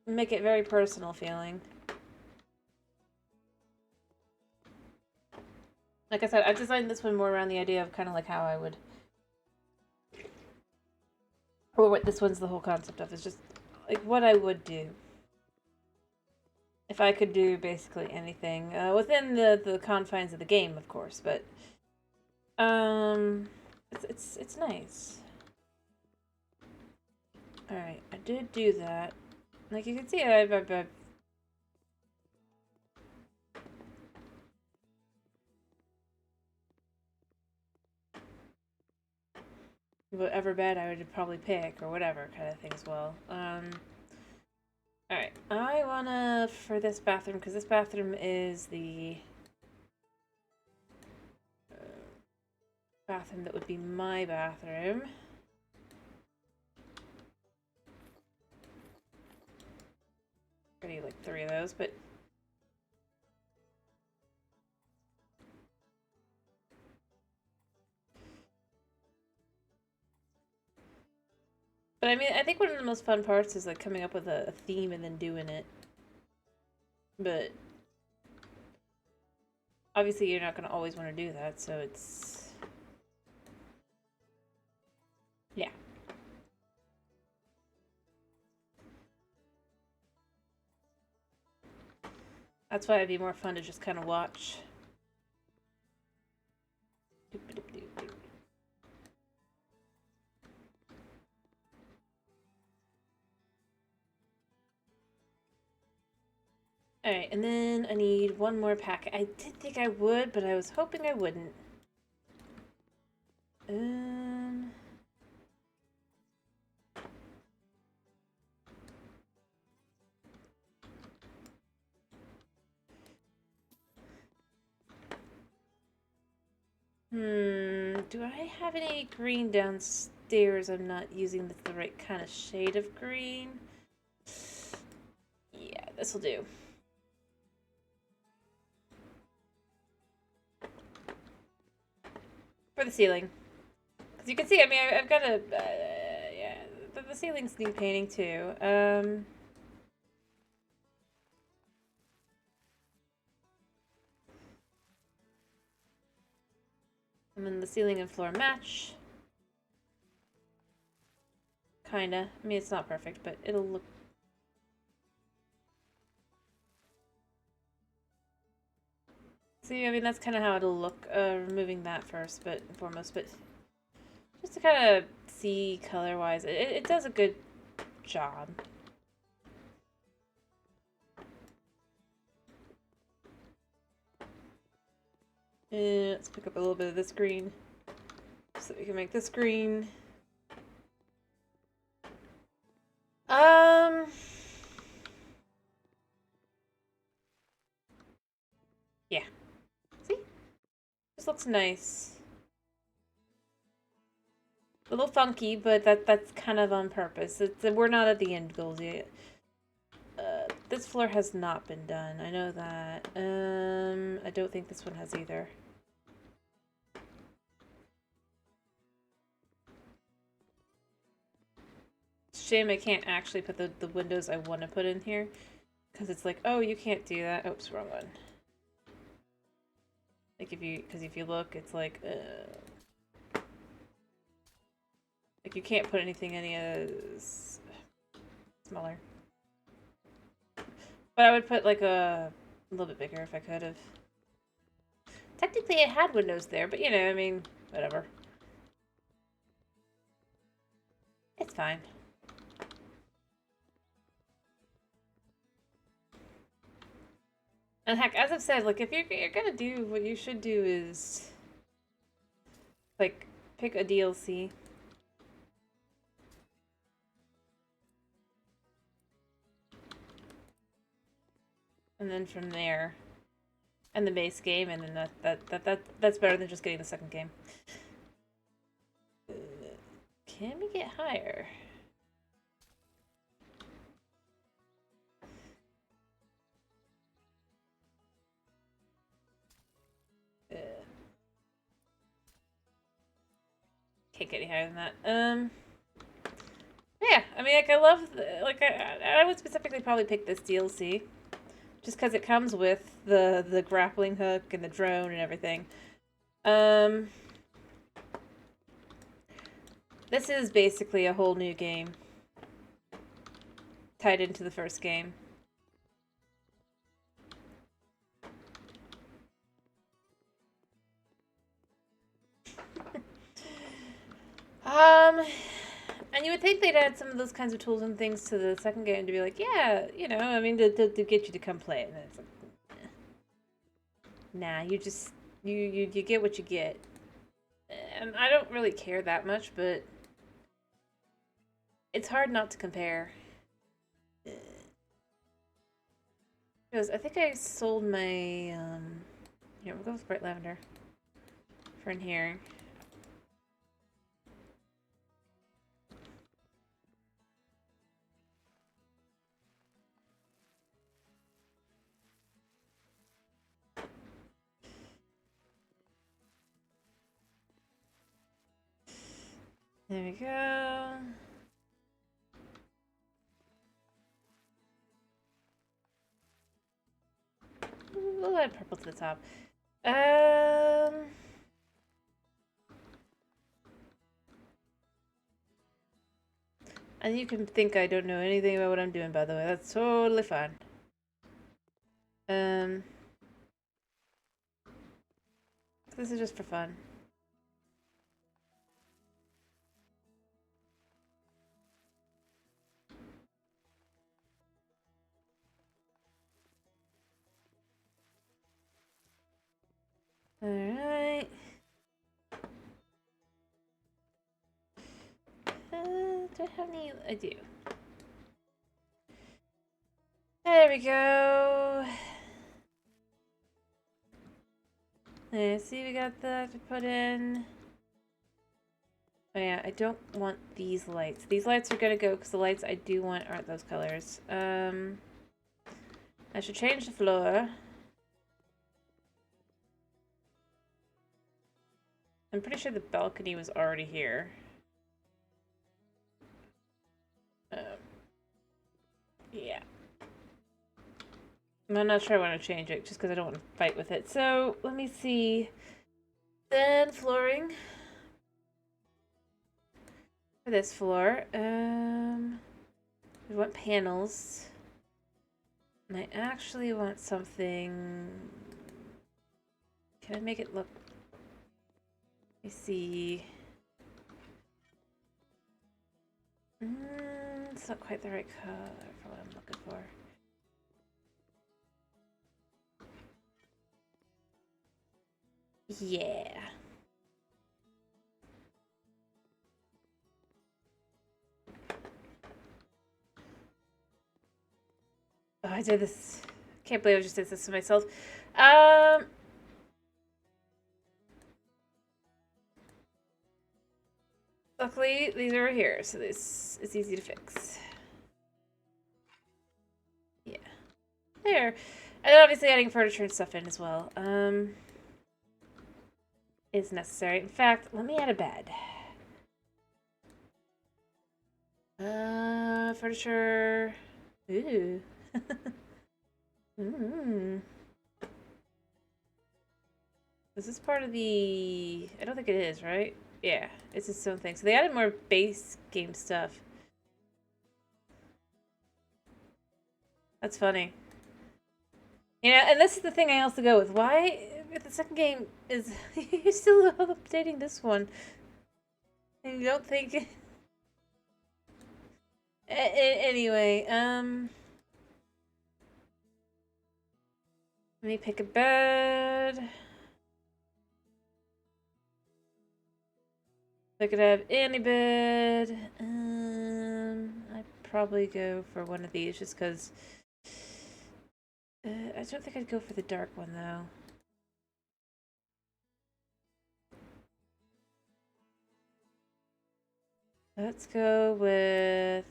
Make it very personal feeling. Like I said, I've designed this one more around the idea of kind of like how I would... Or what this one's the whole concept of, is just, like, what I would do. If I could do basically anything. Within the confines of the game, of course, but... It's nice. Alright, I did do that. Like you can see, I've whatever bed I would probably pick or whatever kind of thing as well. Alright, I wanna, for this bathroom, because this bathroom is the bathroom that would be my bathroom. I need like 3 of those, but I mean, I think one of the most fun parts is like coming up with a theme and then doing it. But obviously you're not going to always want to do that, so it's... Yeah. That's why it'd be more fun to just kind of watch. Alright, and then I need one more pack. I did think I would, but I was hoping I wouldn't. Do I have any green downstairs? I'm not using the right kind of shade of green. Yeah, this'll do. For the ceiling. Because you can see, I mean, I've got a, yeah, the ceiling's need painting too. And then the ceiling and floor match. Kinda. I mean, it's not perfect, but it'll look... See, I mean, that's kind of how it'll look, removing that first, but foremost, but just to kind of see color-wise, it does a good job. And let's pick up a little bit of this green so we can make this green. Yeah. See? This looks nice. A little funky, but that's kind of on purpose. We're not at the end goals yet. This floor has not been done. I know that. I don't think this one has either. Shame I can't actually put the windows I want to put in here. Because it's like, oh, you can't do that. Oops, wrong one. Like because if you look, it's like you can't put anything any smaller. But I would put like a little bit bigger if I could have. Technically it had windows there, but you know, I mean, whatever. It's fine. And heck, as I've said, like, if you're gonna do, what you should do is, like, pick a DLC. And then from there, and the base game, and then that's better than just getting the second game. Can we get higher? Can't get any higher than that. Yeah, I mean, like, I love, like, I would specifically probably pick this DLC. Just because it comes with the grappling hook and the drone and everything. This is basically a whole new game. Tied into the first game. And you would think they'd add some of those kinds of tools and things to the second game to be like, yeah, you know, I mean, to get you to come play it. And it's like, nah, you just, you get what you get. And I don't really care that much, but it's hard not to compare. Because I think I sold my, here, we'll go with bright lavender for in here. There we go. We'll add purple to the top. And you can think I don't know anything about what I'm doing, by the way. That's totally fine. This is just for fun. Alright. Do I have any? I do. There we go. Yeah, see, we got that to put in. Oh yeah, I don't want these lights. These lights are gonna go because the lights I do want aren't those colors. I should change the floor. I'm pretty sure the balcony was already here. Yeah. I'm not sure I want to change it just because I don't want to fight with it. So let me see. Then flooring for this floor. We want panels. And I actually want something. Can I make it look? Let me see. It's not quite the right color for what I'm looking for. Yeah. Oh, I did this. Can't believe I just did this to myself. Luckily, these are here, so this is easy to fix. Yeah. There. And then obviously adding furniture and stuff in as well. Is necessary. In fact, let me add a bed. Furniture. Ooh. Is this part of the... I don't think it is, right? Yeah, it's its own thing. So they added more base game stuff. That's funny. You know, and this is the thing I also go with. Why, if the second game is... you're still updating this one. And you don't think... Anyway, let me pick a bed. I could have any bed. I'd probably go for one of these just because... I don't think I'd go for the dark one, though. Let's go with...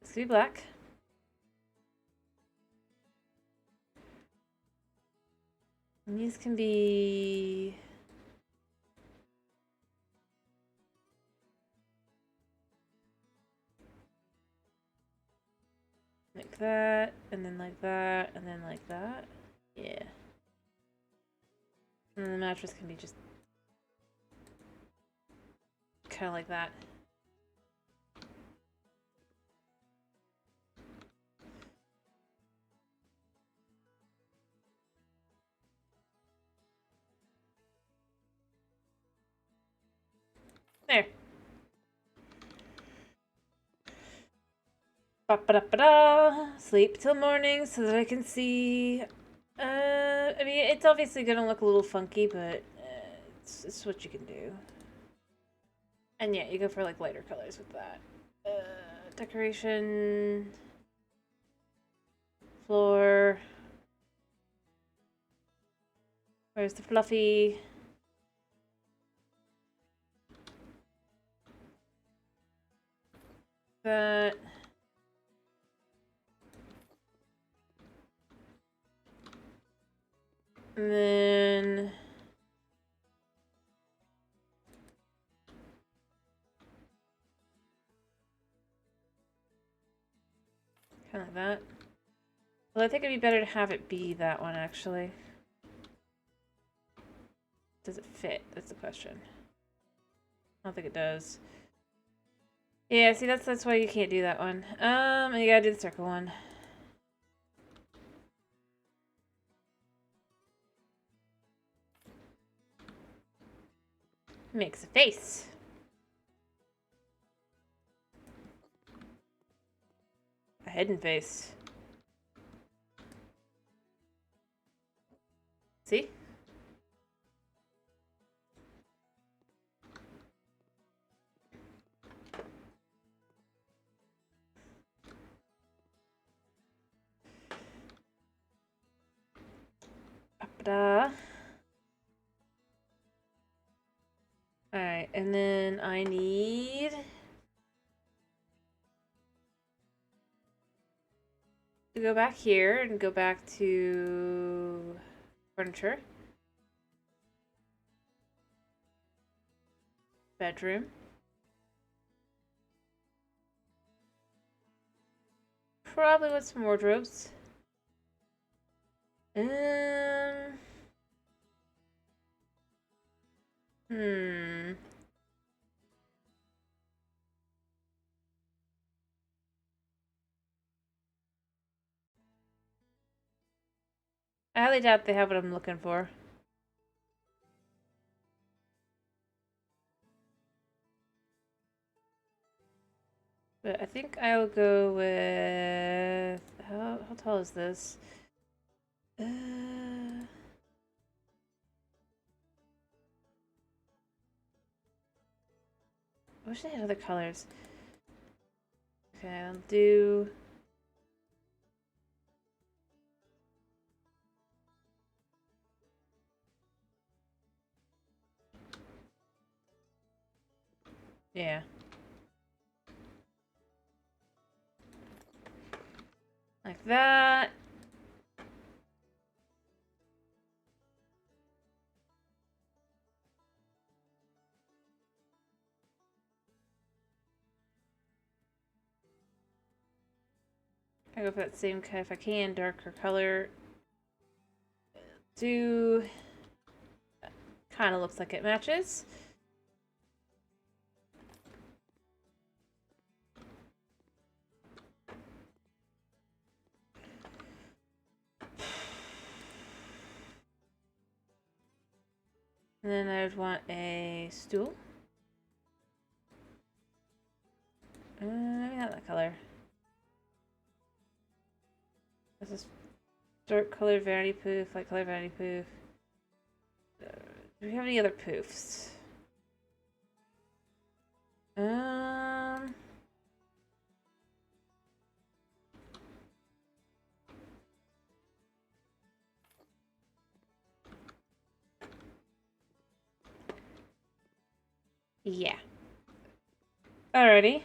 It's gonna be black. And these can be... like that, and then like that, and then like that. Yeah. And then the mattress can be just kind of like that. There. Ba-ba-da-ba-da. Sleep till morning so that I can see. I mean, it's obviously gonna look a little funky, but it's what you can do. And yeah, you go for like lighter colors with that. Decoration. Floor. Where's the fluffy? That. And then... kind of like that. Well, I think it'd be better to have it be that one, actually. Does it fit? That's the question. I don't think it does. Yeah, see, that's why you can't do that one. And you gotta do the circle one. Makes a face. A hidden face. See? Ba-da. and then I need to go back here and go back to furniture. Bedroom. Probably with some wardrobes. Hmm. I highly doubt they have what I'm looking for. But I think I'll go with... How tall is this? I wish they had other colors. Okay, I'll do... Yeah. Like that. I go for that same kind if I can, darker color. Do... Kind of looks like it matches. And then I would want a stool. Maybe not that color. This is dark color vanity poof, light color vanity poof. Do we have any other poofs? Yeah. Alrighty.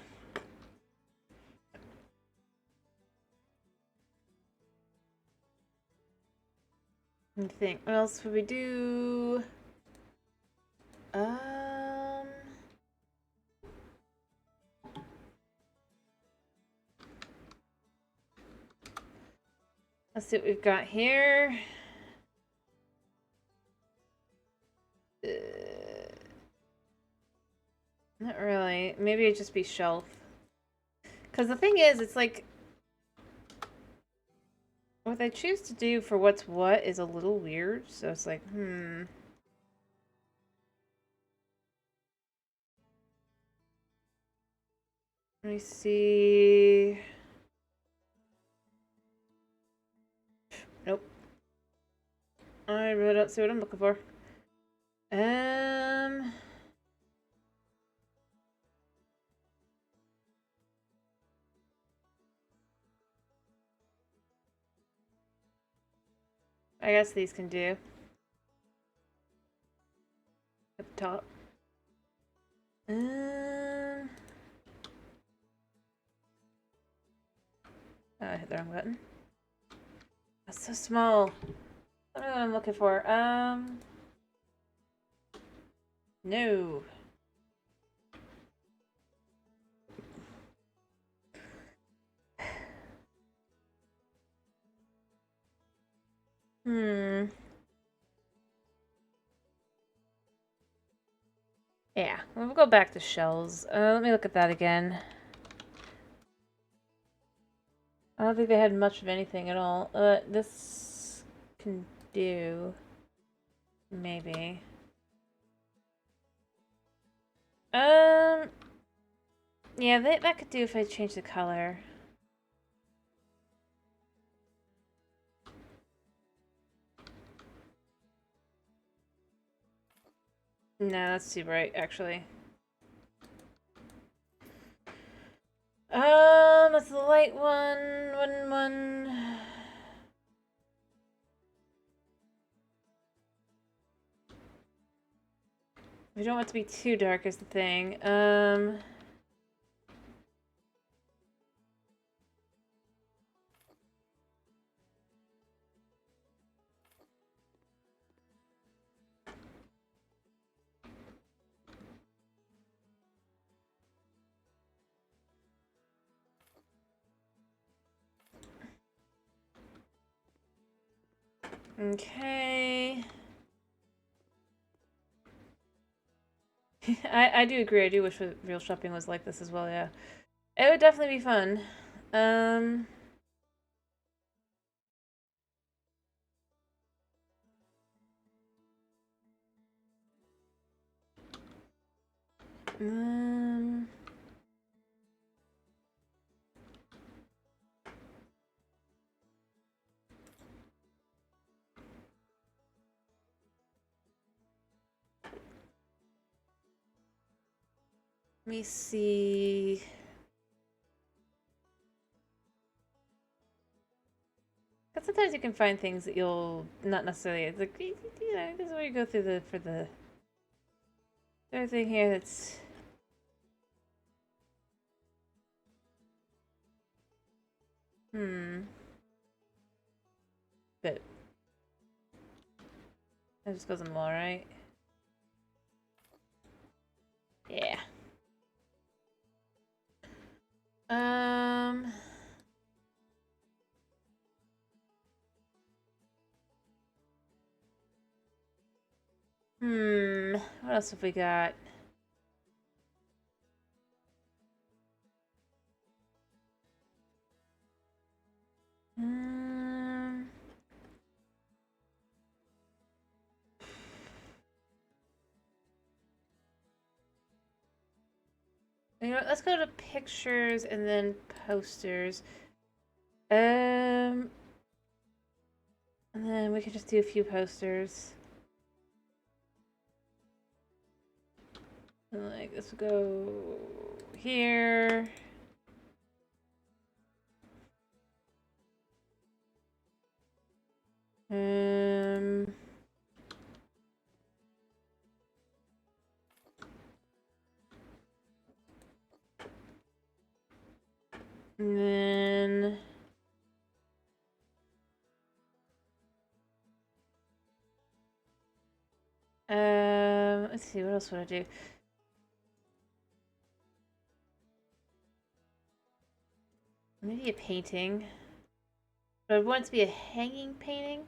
Let me think. What else would we do? Let's see what we've got here. Not really. Maybe it'd just be shelf. Because the thing is, it's like... What they choose to do for what's what is a little weird. So it's like, Let me see... Nope. I really don't see what I'm looking for. I guess these can do. At the top. I hit the wrong button. That's so small. I don't know what I'm looking for. No. Yeah, we'll go back to shells. Let me look at that again. I don't think they had much of anything at all. This can do. Maybe. Yeah, that could do if I change the color. No, that's too bright, actually. That's the light one. One. We don't want it to be too dark is the thing. Okay. I do agree. I do wish real shopping was like this as well, yeah. It would definitely be fun. Um... Um... Let me see. Because sometimes you can find things that you'll not necessarily. It's like, you know, this is where you go through for the other thing here that's. But that just goes in the wall, right? Yeah. Um. What else have we got? Um. You know what, let's go to pictures and then posters. And then we could just do a few posters. Like, this will go here. Um, and then let's see, what else would I do? Maybe a painting. But I want it to be a hanging painting.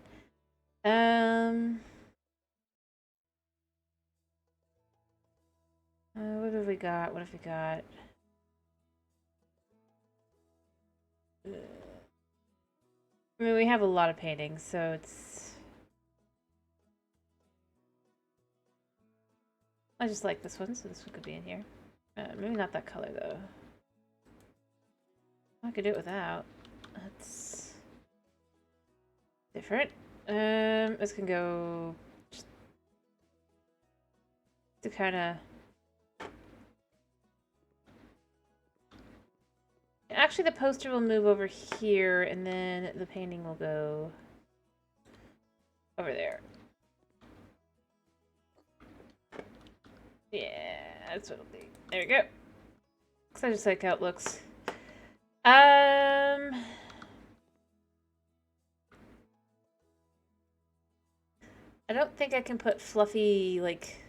What have we got? What have we got? I mean, we have a lot of paintings, so it's. I just like this one, so this one could be in here. Maybe not that color though. I could do it without. That's different. This can go just to kind of. Actually, the poster will move over here, and then the painting will go over there. Yeah, that's what it'll be. There we go. Because I just like how it looks. I don't think I can put fluffy, like,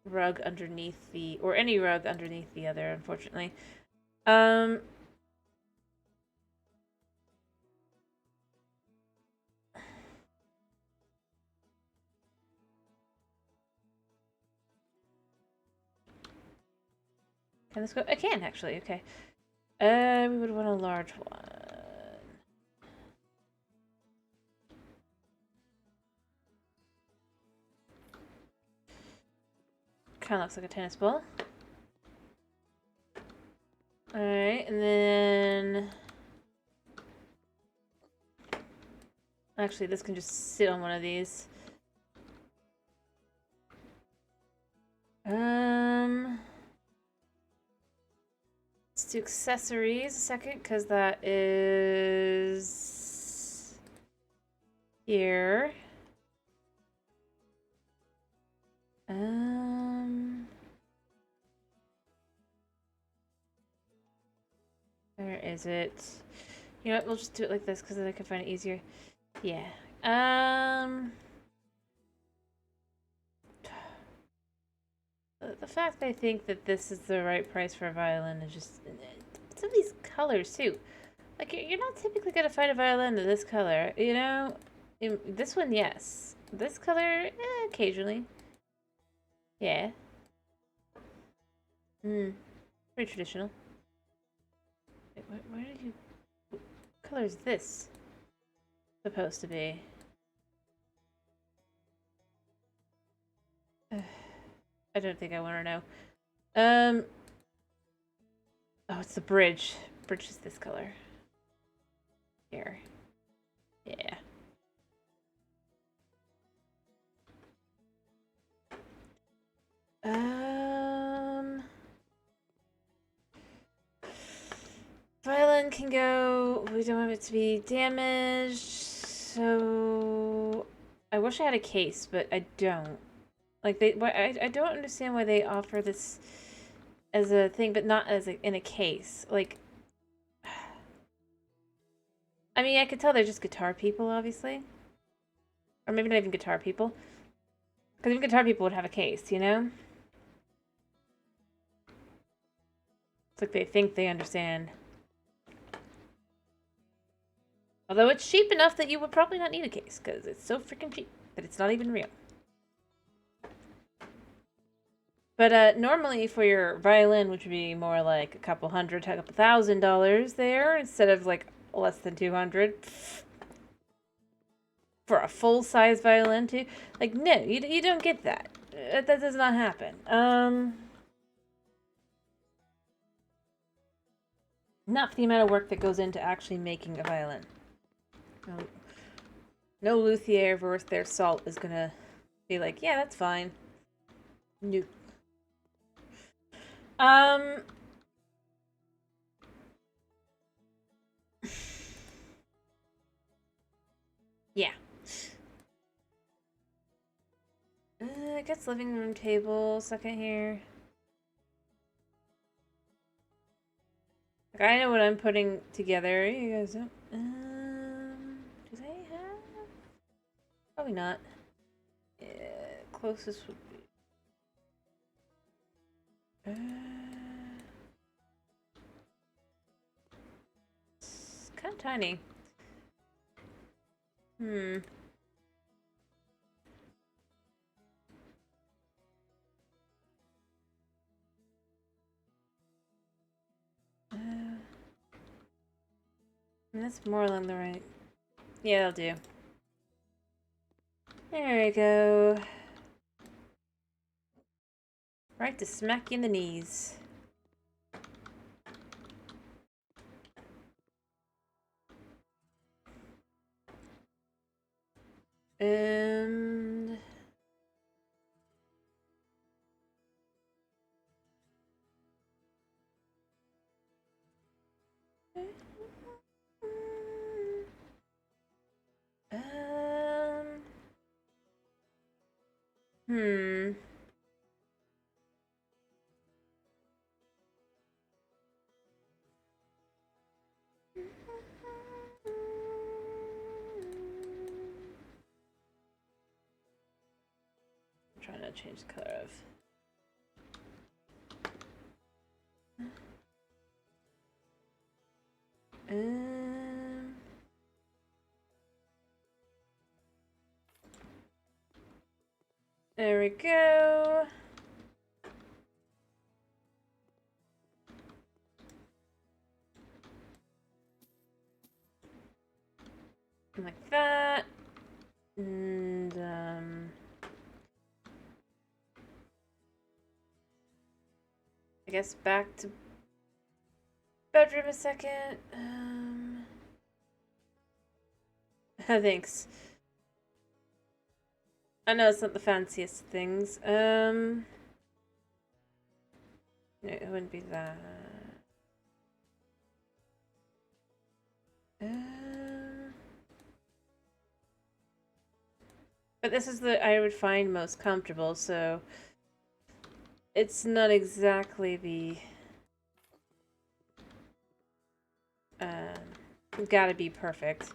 rug underneath the... Or any rug underneath the other, unfortunately. Can this go? I can, actually. Okay. We would want a large one. Kind of looks like a tennis ball. Alright, and then... Actually, this can just sit on one of these. Let's do accessories a second, because that is... here. Where is it? You know what? We'll just do it like this because then I can find it easier. Yeah. The fact I think that this is the right price for a violin is just some of these colors too. Like you're not typically gonna find a violin of this color, you know. This one, yes. This color, occasionally. Yeah. Hmm. Pretty traditional. Wait, where did you? What color is this supposed to be? I don't think I want to know. Oh, it's the bridge. Bridge is this color. Here. Yeah. Violin can go. We don't want it to be damaged. So I wish I had a case, but I don't. Like I don't understand why they offer this as a thing, but not as in a case. Like, I mean, I could tell they're just guitar people, obviously, or maybe not even guitar people, because even guitar people would have a case, you know. It's like they think they understand. Although it's cheap enough that you would probably not need a case, because it's so freaking cheap that it's not even real. But normally for your violin, which would be more like a couple $1,000 there, instead of like less than 200 for a full-size violin too. Like, no, you don't get that. That does not happen. Not for the amount of work that goes into actually making a violin. No luthier worth their salt is gonna be like, yeah, that's fine. Nope. Yeah. I guess living room table, second here. Like, I know what I'm putting together. You guys don't. Do they have? Probably not. Yeah, closest would be. It's kind of tiny. Hmm. That's more along the right. Yeah, that'll do. There we go. Right to smack you in the knees. And hmm. I'm trying to change the color of. There we go. Like that. And I guess back to bedroom a second. Thanks. I know it's not the fanciest things. No, it wouldn't be that. But this is the I would find most comfortable, so it's not exactly the It's gotta be perfect.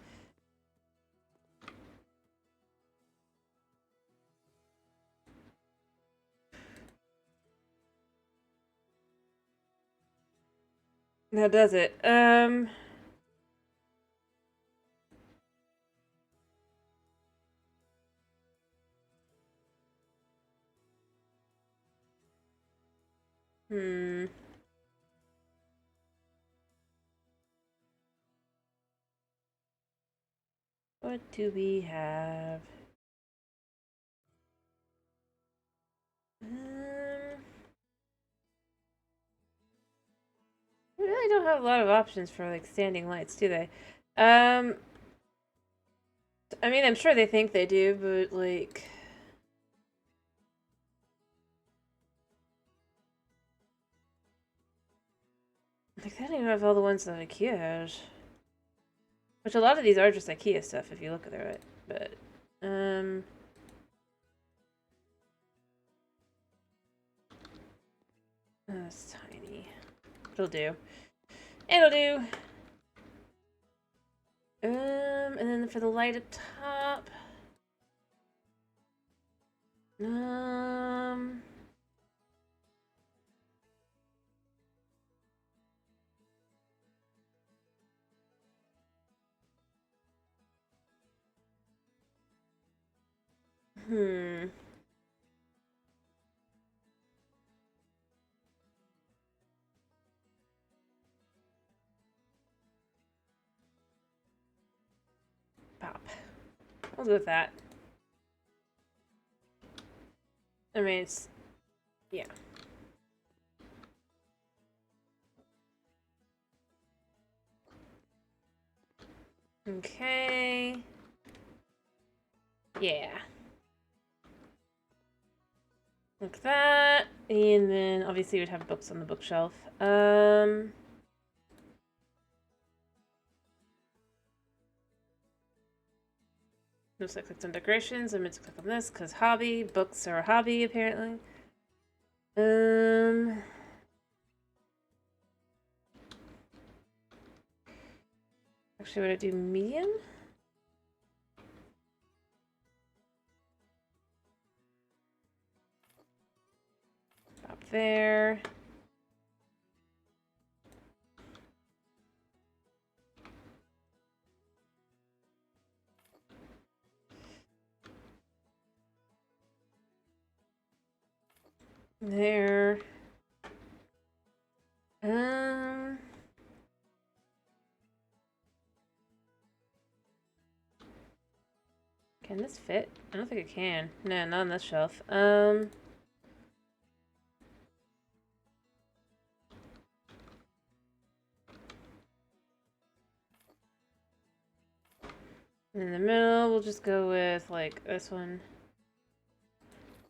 Now does it? Hmm. What do we have? They really don't have a lot of options for like standing lights, do they? I mean, I'm sure they think they do, but like, they don't even have all the ones that IKEA has. Which a lot of these are just IKEA stuff if you look at it, but that's tiny. It'll do. It'll do. And then for the light up top. Um. Hmm. Pop. I'll go with that. I mean, it's yeah. Okay. Yeah. Like that. And then obviously we'd have books on the bookshelf. Looks like click some decorations. I'm going to click on this because hobby. Books are a hobby apparently. Actually, would I do medium? Up there. There. Can this fit? I don't think it can. No, not on this shelf. In the middle, we'll just go with like this one.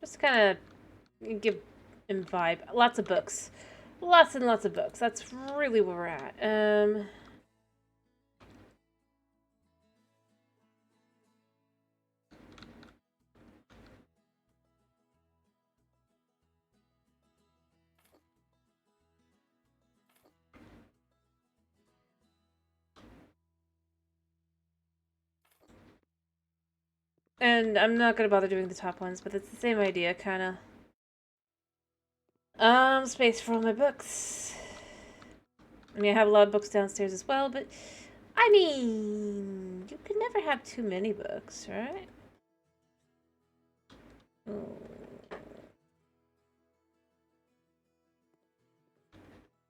Just kind of give him vibe. Lots of books. Lots and lots of books. That's really where we're at. And I'm not gonna bother doing the top ones, but it's the same idea, kind of. Space for all my books. I mean, I have a lot of books downstairs as well, but I mean, you can never have too many books, right?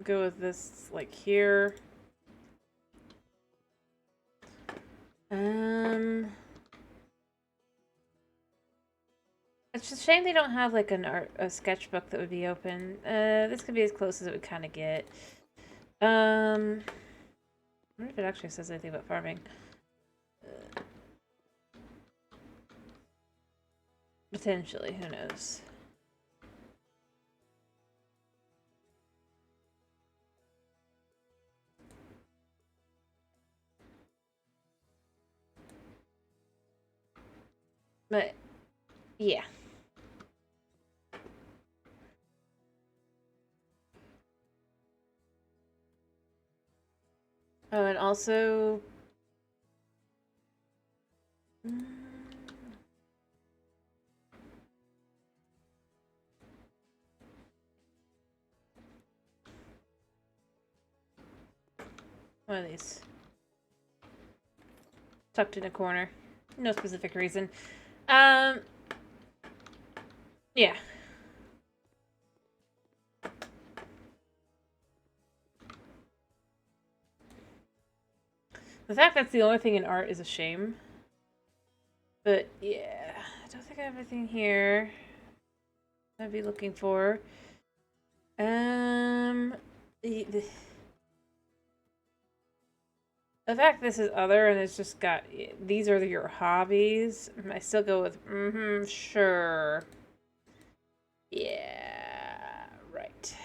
Go with this, like, here. It's just a shame they don't have, like, a sketchbook that would be open. This could be as close as it would kind of get. I wonder if it actually says anything about farming. Potentially, who knows? But, yeah. Oh, and also Mm. One of these. Tucked in a corner. No specific reason. Yeah. The fact that's the only thing in art is a shame. But yeah, I don't think I have anything here I'd be looking for. The fact this is other and it's just got these are your hobbies. I still go with sure. Yeah, right.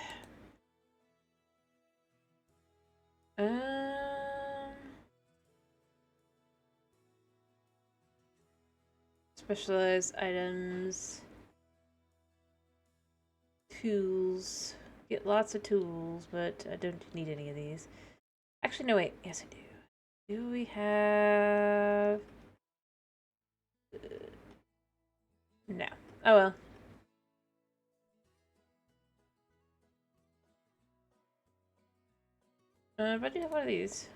Specialized items, tools. Get lots of tools, but I don't need any of these. Actually, no, wait. Yes, I do. Do we have... no. Oh, well. But I do have one of these.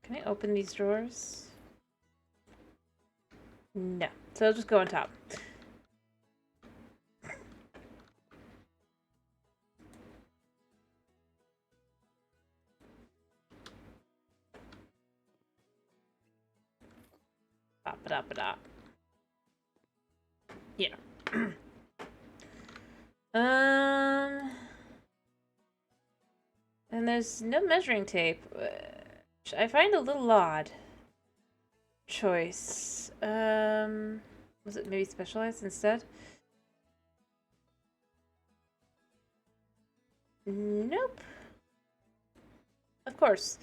Can I open these drawers? No. So I'll just go on top. Ba-da-ba-da. Yeah. And there's no measuring tape, which I find a little odd. Choice. Was it maybe specialized instead? Nope. Of course.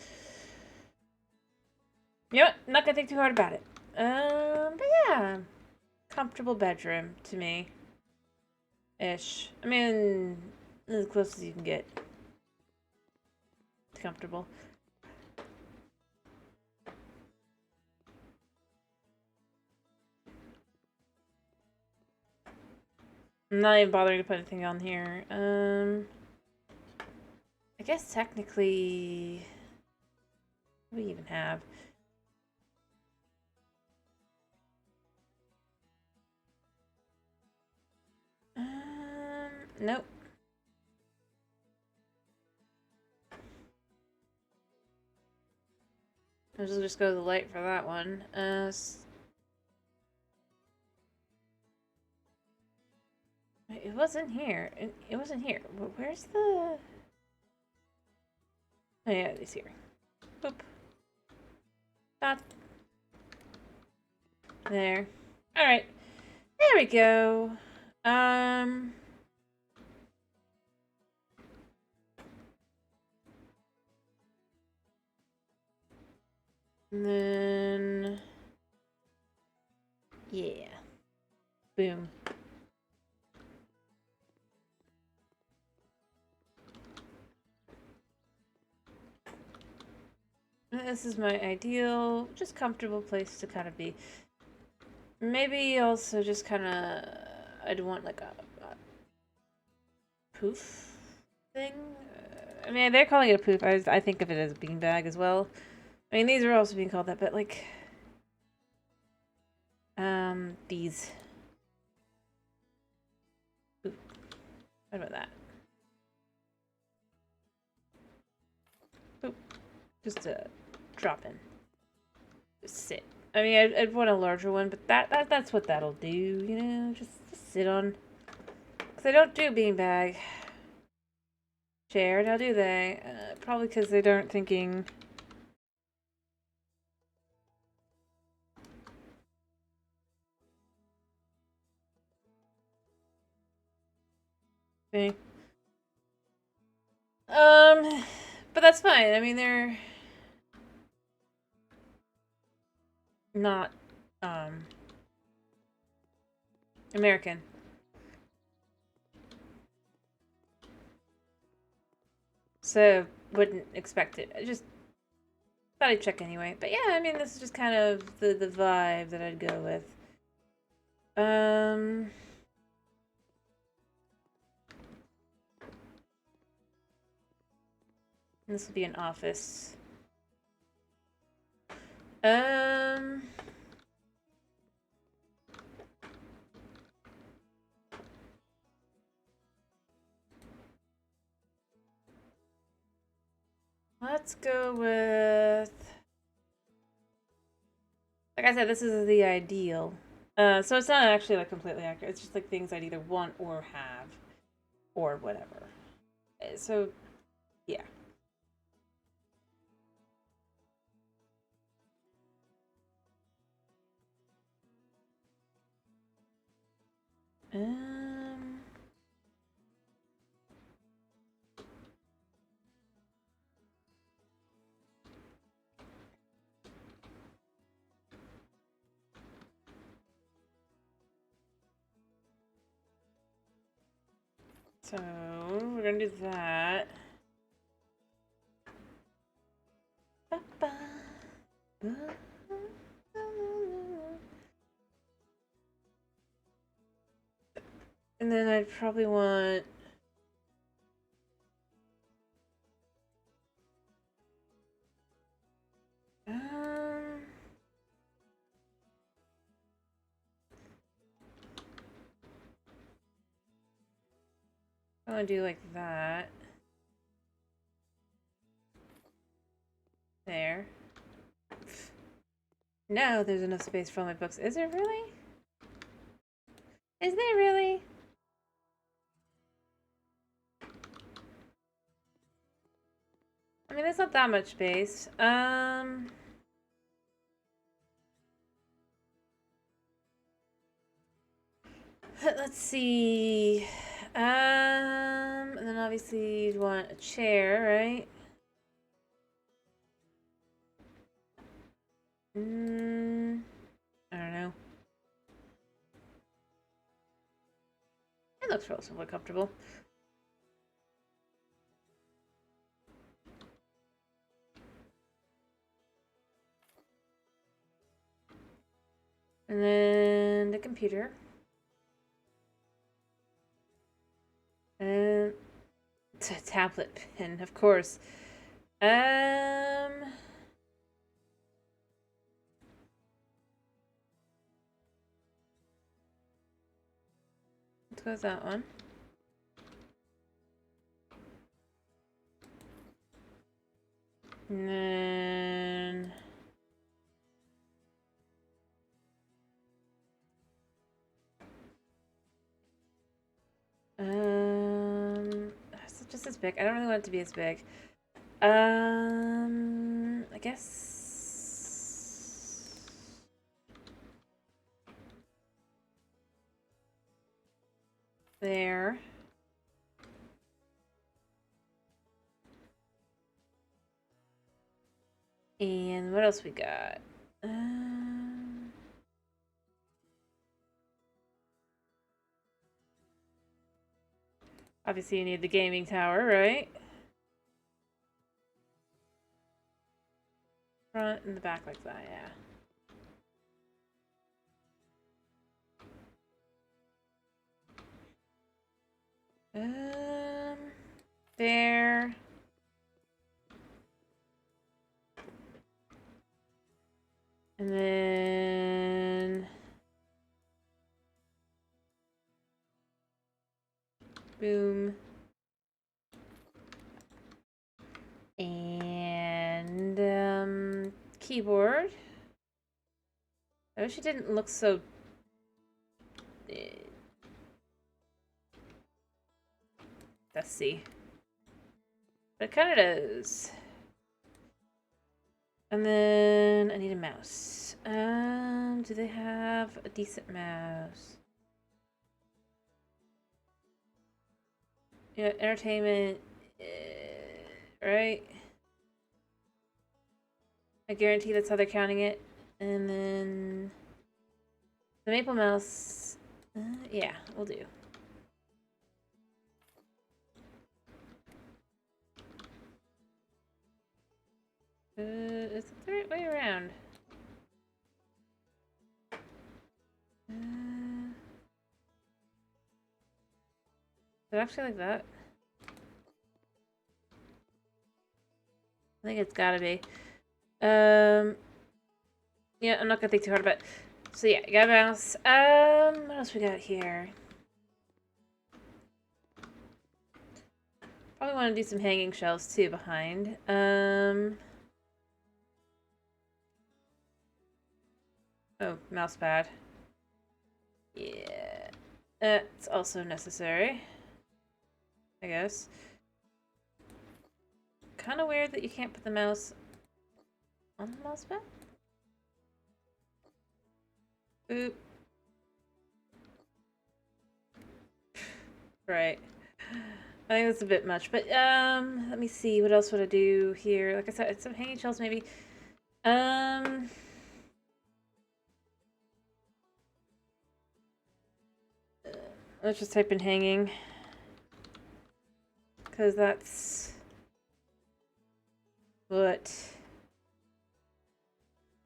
You know what? I'm not gonna think too hard about it. But yeah. Comfortable bedroom to me. Ish. I mean, as close as you can get. Comfortable. I'm not even bothering to put anything on here. I guess technically, what do we even have? Nope. I'll just go to the light for that one. It wasn't here. It wasn't here. Where's the... oh yeah, it's here. Boop. Dot. There. Alright. There we go. And then... yeah. Boom. This is my ideal, just comfortable place to kind of be. Maybe also just kind of, I'd want like a poof thing. I mean, they're calling it a poof. I think of it as a beanbag as well. I mean, these are also being called that, but like, these. Ooh. What about that? Oop. Just a drop in. Just sit. I mean, I'd want a larger one, but that's what that'll do, you know? Just sit on. Because I don't do beanbag chair, now do they? Probably because they aren't thinking... okay. But that's fine. I mean, they're not, American. So, wouldn't expect it. thought I'd check anyway. But yeah, I mean, this is just kind of the vibe that I'd go with. This will be an office. Let's go with... Like I said, this is the ideal. So it's not actually like completely accurate. It's just like things I'd either want or have. Or whatever. So, yeah. So, we're gonna do that. And then I'd probably want... I want to do like that. There. No, there's enough space for all my books. Is there really? Is there really? I mean, there's not that much space. Let's see. And then obviously you'd want a chair, right? I don't know. It looks relatively comfortable. And then the computer. And tablet pen, of course. Let's go with that one. And then just as big. I don't really want it to be as big. I guess there. And what else we got? Obviously you need the gaming tower, right? Front and the back like that, yeah. There. And then boom. And keyboard. I wish it didn't look so dusty. But it kind of does. And then I need a mouse. Do they have a decent mouse? Yeah, entertainment, right? I guarantee that's how they're counting it. And then the Maple Mouse, yeah, we'll do. Is it the right way around? Is it actually like that? I think it's gotta be. Yeah, I'm not gonna think too hard about it. So yeah, got a mouse. What else we got here? Probably want to do some hanging shelves too behind. Oh, mouse pad. Yeah, that's also necessary, I guess. Kind of weird that you can't put the mouse on the mouse pad. Oop. Right. I think that's a bit much, but let me see. What else would I do here? Like I said, some hanging shelves maybe. Let's just type in hanging, because that's what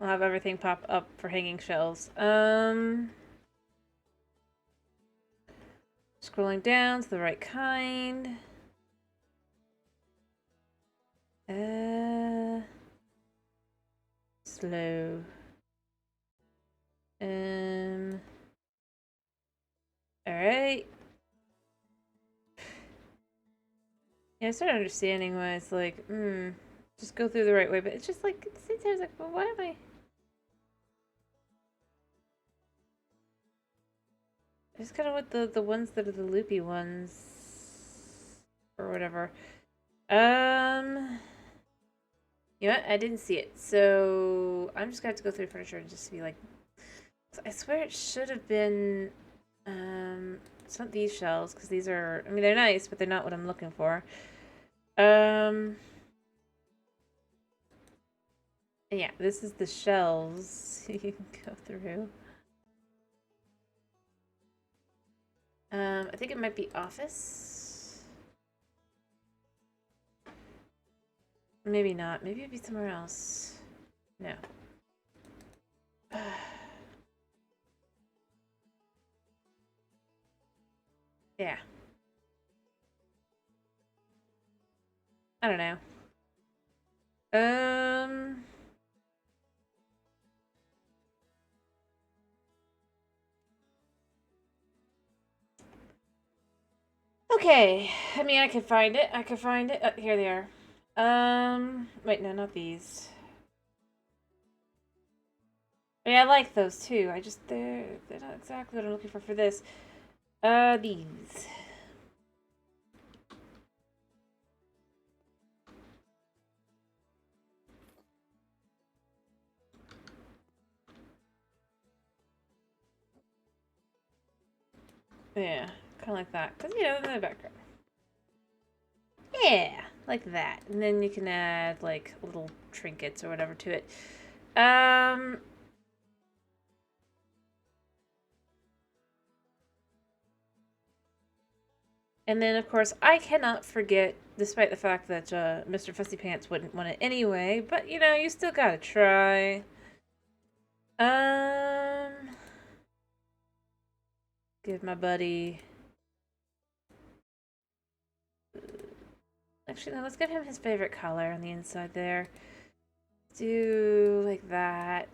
I'll have everything pop up for hanging shelves. Scrolling down to the right kind. Slow. Alright. Yeah, I started understanding why it's like, just go through the right way, but it's just like, sometimes like, well, why am I? I just kind of want the ones that are the loopy ones. Or whatever. You know what? I didn't see it, so I'm just gonna have to go through furniture and just be like, I swear it should have been, it's not these shells, because these are, I mean, they're nice, but they're not what I'm looking for. Yeah, this is the shelves you can go through. I think it might be office. Maybe not. Maybe it'd be somewhere else. No. Yeah. I don't know. Okay. I mean, I could find it. I could find it. Here they are. Wait, no, not these. I mean, I like those too. I just, they're not exactly what I'm looking for this. These. Yeah, kind of like that. Because, you know, in the background. Yeah, like that. And then you can add, like, little trinkets or whatever to it. And then, of course, I cannot forget, despite the fact that Mr. Fussy Pants wouldn't want it anyway, but, you know, you still gotta try. Give my buddy... Actually, no, let's give him his favorite color on the inside there. Do like that.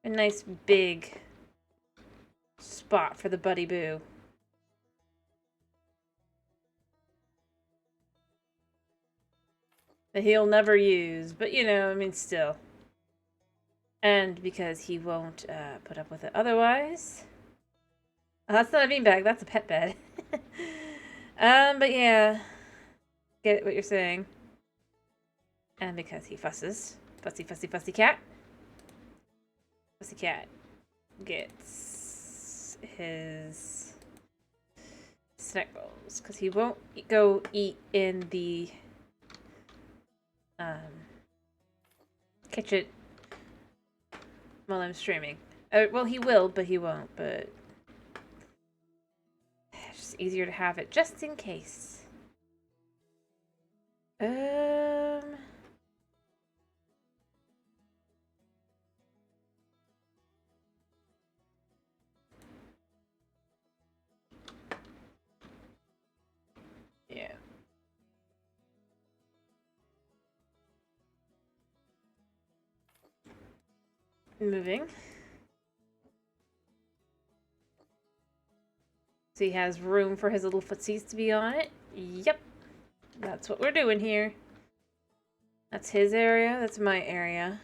A nice big spot for the Buddy Boo. That he'll never use, but you know, I mean, still. And because he won't put up with it otherwise. Oh, that's not a beanbag, that's a pet bed. But yeah. Get what you're saying. And because he fusses. Fussy, fussy, fussy cat. Fussy cat gets his snack bowls. Because he won't go eat in the kitchen while I'm streaming. Well, he will, but he won't. But it's just easier to have it just in case. moving. So he has room for his little footsies to be on it. Yep. That's what we're doing here. That's his area. That's my area.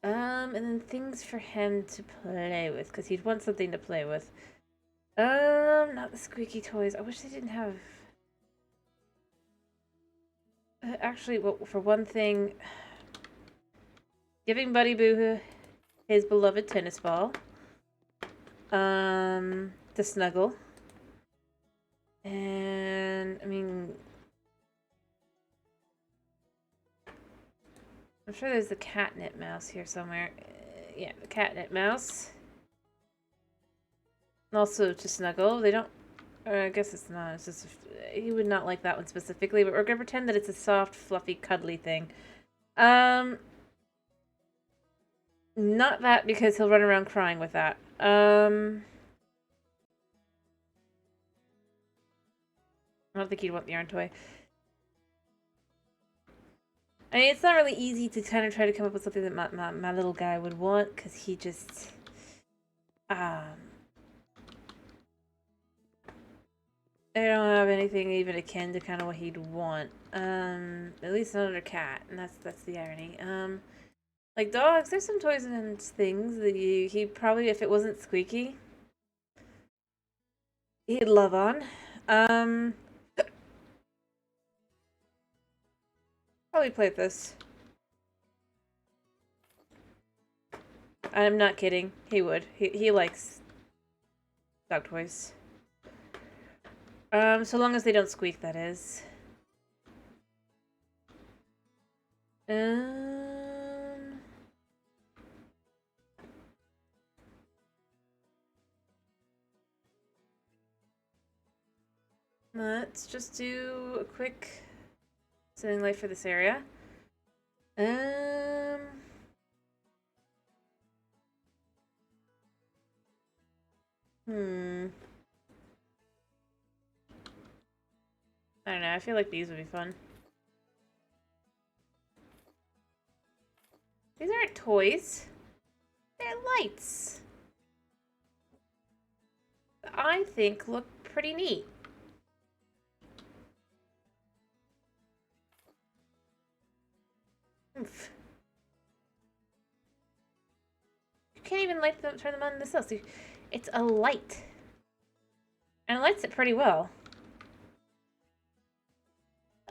And then things for him to play with, because he'd want something to play with. Not the squeaky toys. I wish they didn't have... actually, well, for one thing, giving Buddy Boo his beloved tennis ball. To snuggle. And, I mean... I'm sure there's the catnip mouse here somewhere. Yeah, the catnip mouse. Also to snuggle. They don't... I guess it's not. It's just... He would not like that one specifically, but we're going to pretend that it's a soft, fluffy, cuddly thing. Not that, because he'll run around crying with that. I don't think he'd want the yarn toy. I mean, it's not really easy to kind of try to come up with something that my little guy would want, because he just... I don't have anything even akin to kind of what he'd want. At least not under cat, and that's the irony. Like dogs, there's some toys and things that he'd probably, if it wasn't squeaky, he'd love on. Probably play with this. I'm not kidding. He would. He likes dog toys. So long as they don't squeak, that is. Let's just do a quick setting light for this area. I don't know, I feel like these would be fun. These aren't toys. They're lights. That I think look pretty neat. Oof. You can't even light them, turn them on themselves. It's a light. And it lights it pretty well.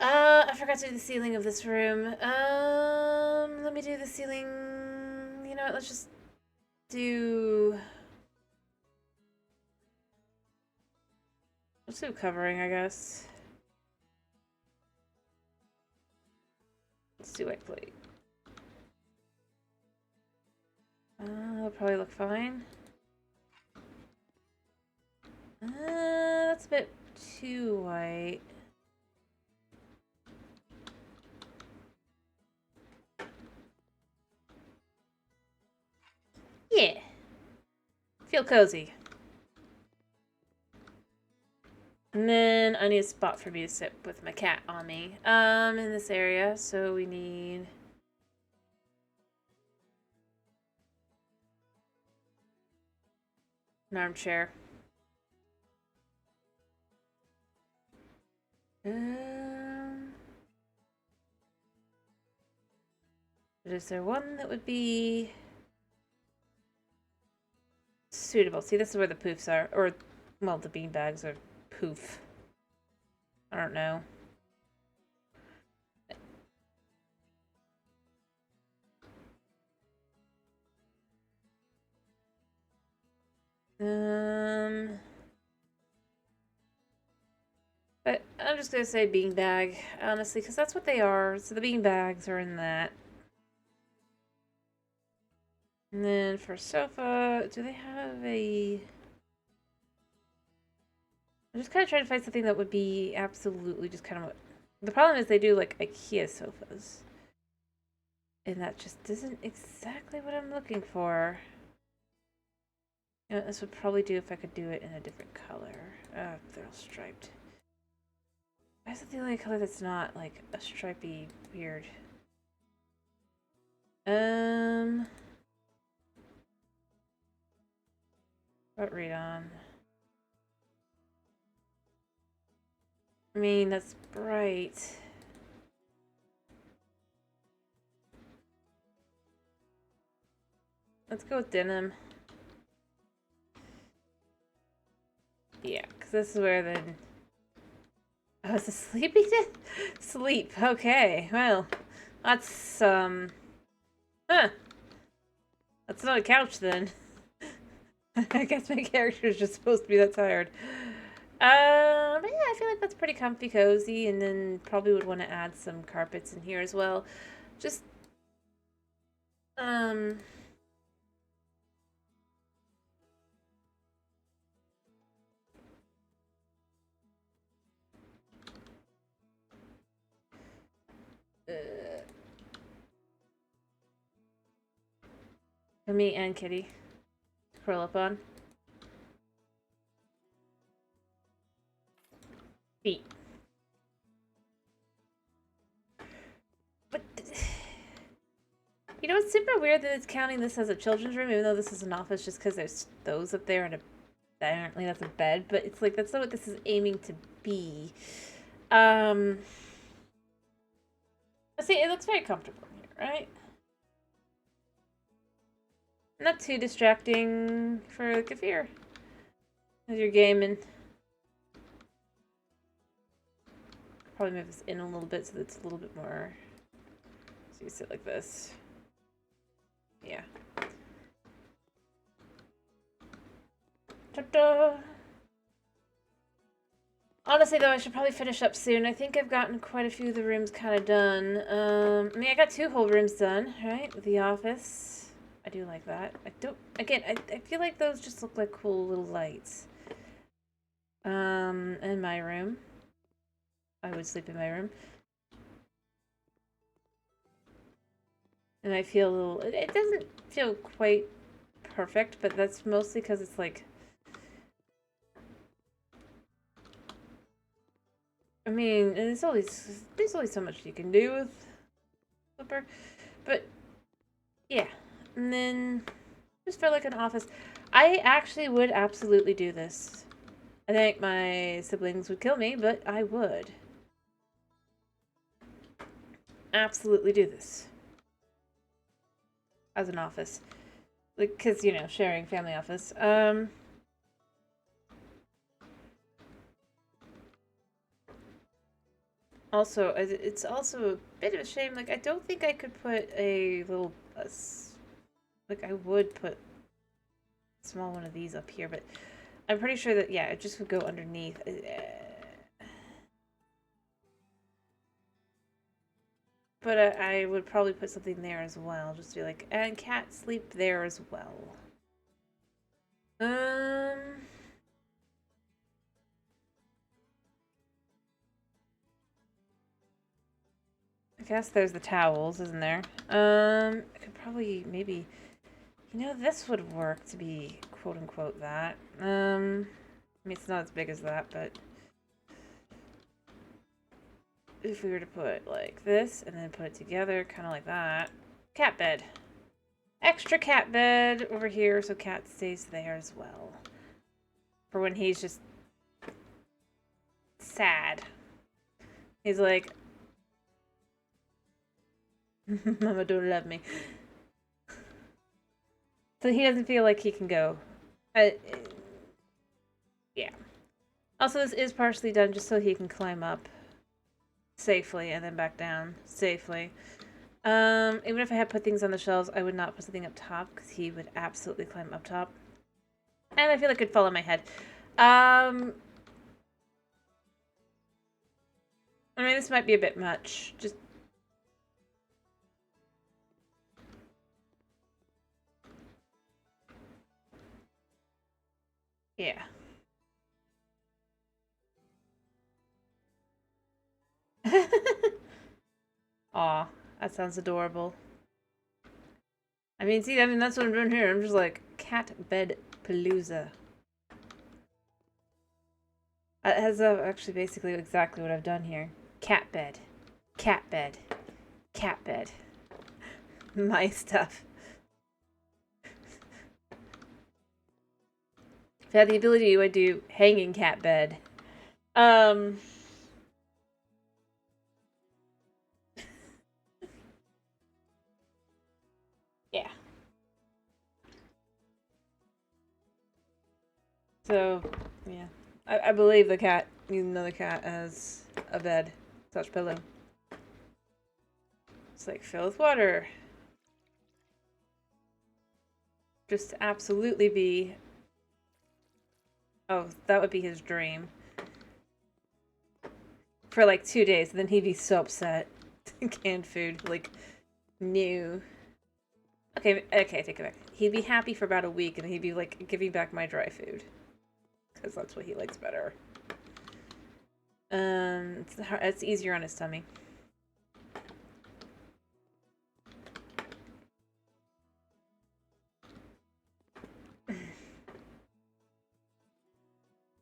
I forgot to do the ceiling of this room. Let me do the ceiling. You know what, let's just do... Let's do covering, I guess. Let's do white plate. That'll probably look fine. That's a bit too white. Yeah. Feel cozy. And then I need a spot for me to sit with my cat on me. In this area, so we need... an armchair. Is there one that would be suitable? See, this is where the poofs are. Or, well, the bean bags are poof. I don't know. But I'm just gonna say beanbag, honestly, because that's what they are. So the beanbags are in that. And then for sofa, do they have a... I'm just kind of trying to find something that would be absolutely just kind of what... The problem is they do, like, IKEA sofas. And that just isn't exactly what I'm looking for. You know, this would probably do if I could do it in a different color. They're all striped. Why is it the only color that's not, like, a stripy, weird... What read on? I mean, that's bright. Let's go with denim. Yeah, because this is where the... Oh, it's a sleepy sleep. Okay, well, that's, Huh. That's not a couch, then. I guess my character is just supposed to be that tired. But yeah, I feel like that's pretty comfy, cozy, and then probably would want to add some carpets in here as well. Just, for me and Kitty to curl up on. Feet. But you know, it's super weird that it's counting this as a children's room, even though this is an office, just because there's those up there and apparently that's a bed. But it's like that's not what this is aiming to be. See, it looks very comfortable here, right? Not too distracting for like if you're as you're gaming. Probably move this in a little bit so that it's a little bit more. So you sit like this. Yeah. Ta-da! Honestly, though, I should probably finish up soon. I think I've gotten quite a few of the rooms kind of done. I mean, I got 2 whole rooms done, right? With the office. I do like that. I don't... Again, I feel like those just look like cool little lights. In my room. I would sleep in my room. And I feel a little... It doesn't feel quite perfect, but that's mostly because it's like... I mean, there's only so much you can do with Flipper, but yeah. And then just for like an office, I actually would absolutely do this. I think my siblings would kill me, but I would absolutely do this as an office, like because you know sharing family office. Also, it's also a bit of a shame. Like, I don't think I could put a little, like, I would put a small one of these up here, but I'm pretty sure that, yeah, it just would go underneath. But I would probably put something there as well, just to be like, and cat sleep there as well. I guess there's the towels, isn't there? I could probably, maybe, you know, this would work to be quote-unquote that. I mean, it's not as big as that, but if we were to put like this and then put it together, kind of like that. Cat bed. Extra cat bed over here so cat stays there as well. For when he's just sad. He's like, Mama don't love me. So he doesn't feel like he can go. Yeah. Also, this is partially done just so he can climb up safely and then back down safely. Even if I had put things on the shelves, I would not put something up top because he would absolutely climb up top. And I feel like it'd fall on my head. I mean, this might be a bit much. Just... Yeah. Aw, that sounds adorable. I mean, see, that's what I'm doing here. I'm just like, cat bed palooza. That has actually basically exactly what I've done here. Cat bed. Cat bed. Cat bed. My stuff. If I had the ability, I would do hanging cat bed. Yeah. So, yeah. I believe the cat needs another cat as a bed / pillow. It's like, fill with water. Just absolutely be... Oh, that would be his dream. For like 2 days, and then he'd be so upset. Canned food, like, new. Okay, take it back. He'd be happy for about a week, and he'd be like, give me back my dry food. Because that's what he likes better. It's easier on his tummy.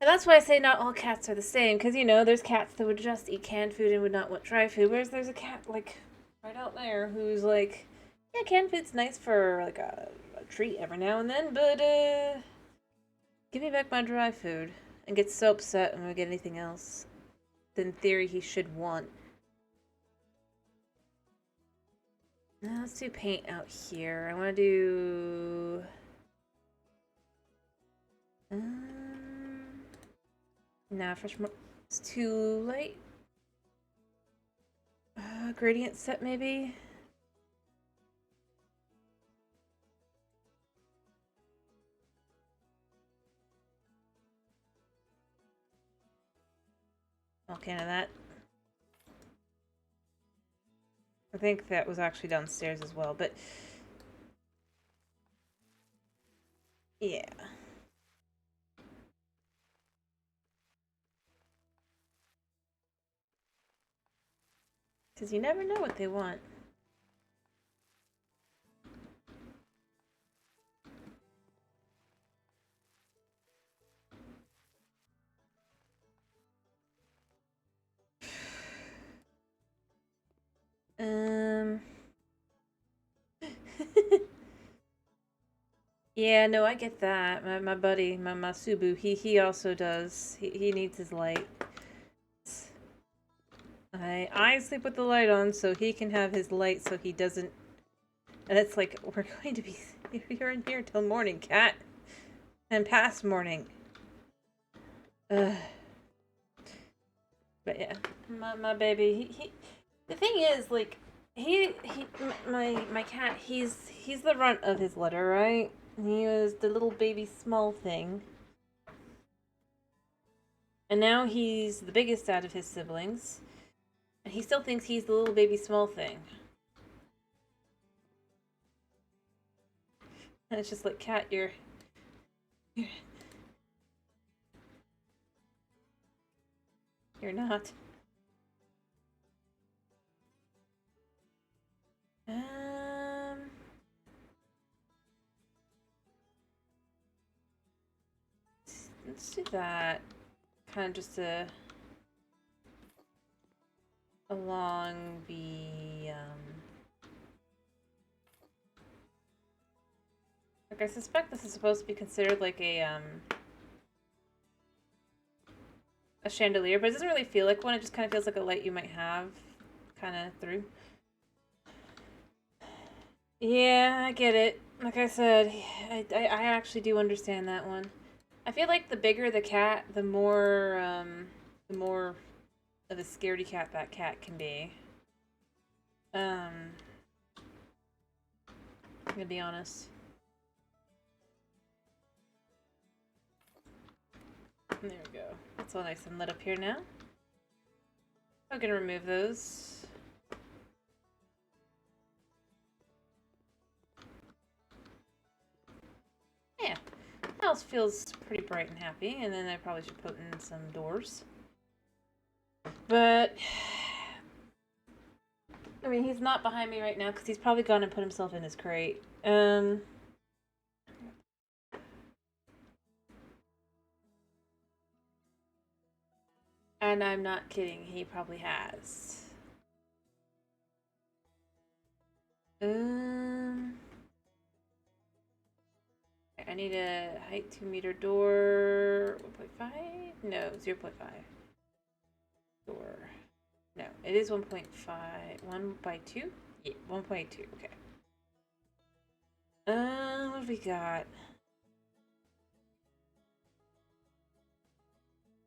And that's why I say not all cats are the same, because, you know, there's cats that would just eat canned food and would not want dry food, whereas there's a cat, like, right out there who's like, yeah, canned food's nice for, like, a treat every now and then, but, give me back my dry food. And gets so upset when we get anything else that in theory he should want. Now let's do paint out here. I want to do... Nah, fresh... It's too light. Gradient set, maybe? Okay, now that... I think that was actually downstairs as well, but... Yeah. Because you never know what they want. Yeah, no, I get that. My buddy, my Subu, he also does. He needs his light. I sleep with the light on so he can have his light so he doesn't... And it's like, we're going to be... You're in here till morning, cat. And past morning. Ugh. But yeah, my baby, he the thing is, like, my cat, he's the runt of his litter, right? He was the little baby small thing. And now he's the biggest out of his siblings. And he still thinks he's the little baby small thing. And it's just like, cat, you're not. Let's do that. Kind of just along the, like, I suspect this is supposed to be considered like a chandelier, but it doesn't really feel like one. It just kind of feels like a light you might have kind of through. Yeah, I get it. Like I said, I actually do understand that one. I feel like the bigger the cat, the more of a scaredy cat that cat can be. I'm gonna be honest. There we go. It's all nice and lit up here now. I'm gonna remove those. Yeah, house feels pretty bright and happy, and then I probably should put in some doors. But, I mean, he's not behind me right now because he's probably gone and put himself in his crate. And I'm not kidding, he probably has. need a height 2-meter door. 1.5? No, 0.5. Door. No, it is 1.5. 1 by 2? Yeah, 1.2. Okay. What have we got?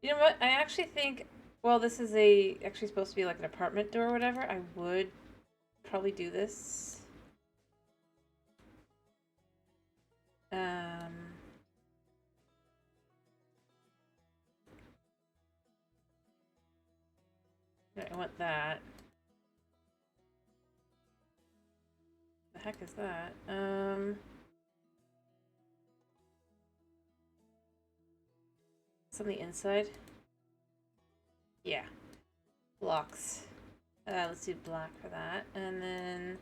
You know what? I actually think, well, this is actually supposed to be like an apartment door or whatever. I would probably do this. I want that. The heck is that? It's on the inside. Yeah. Blocks. Let's do black for that. And then...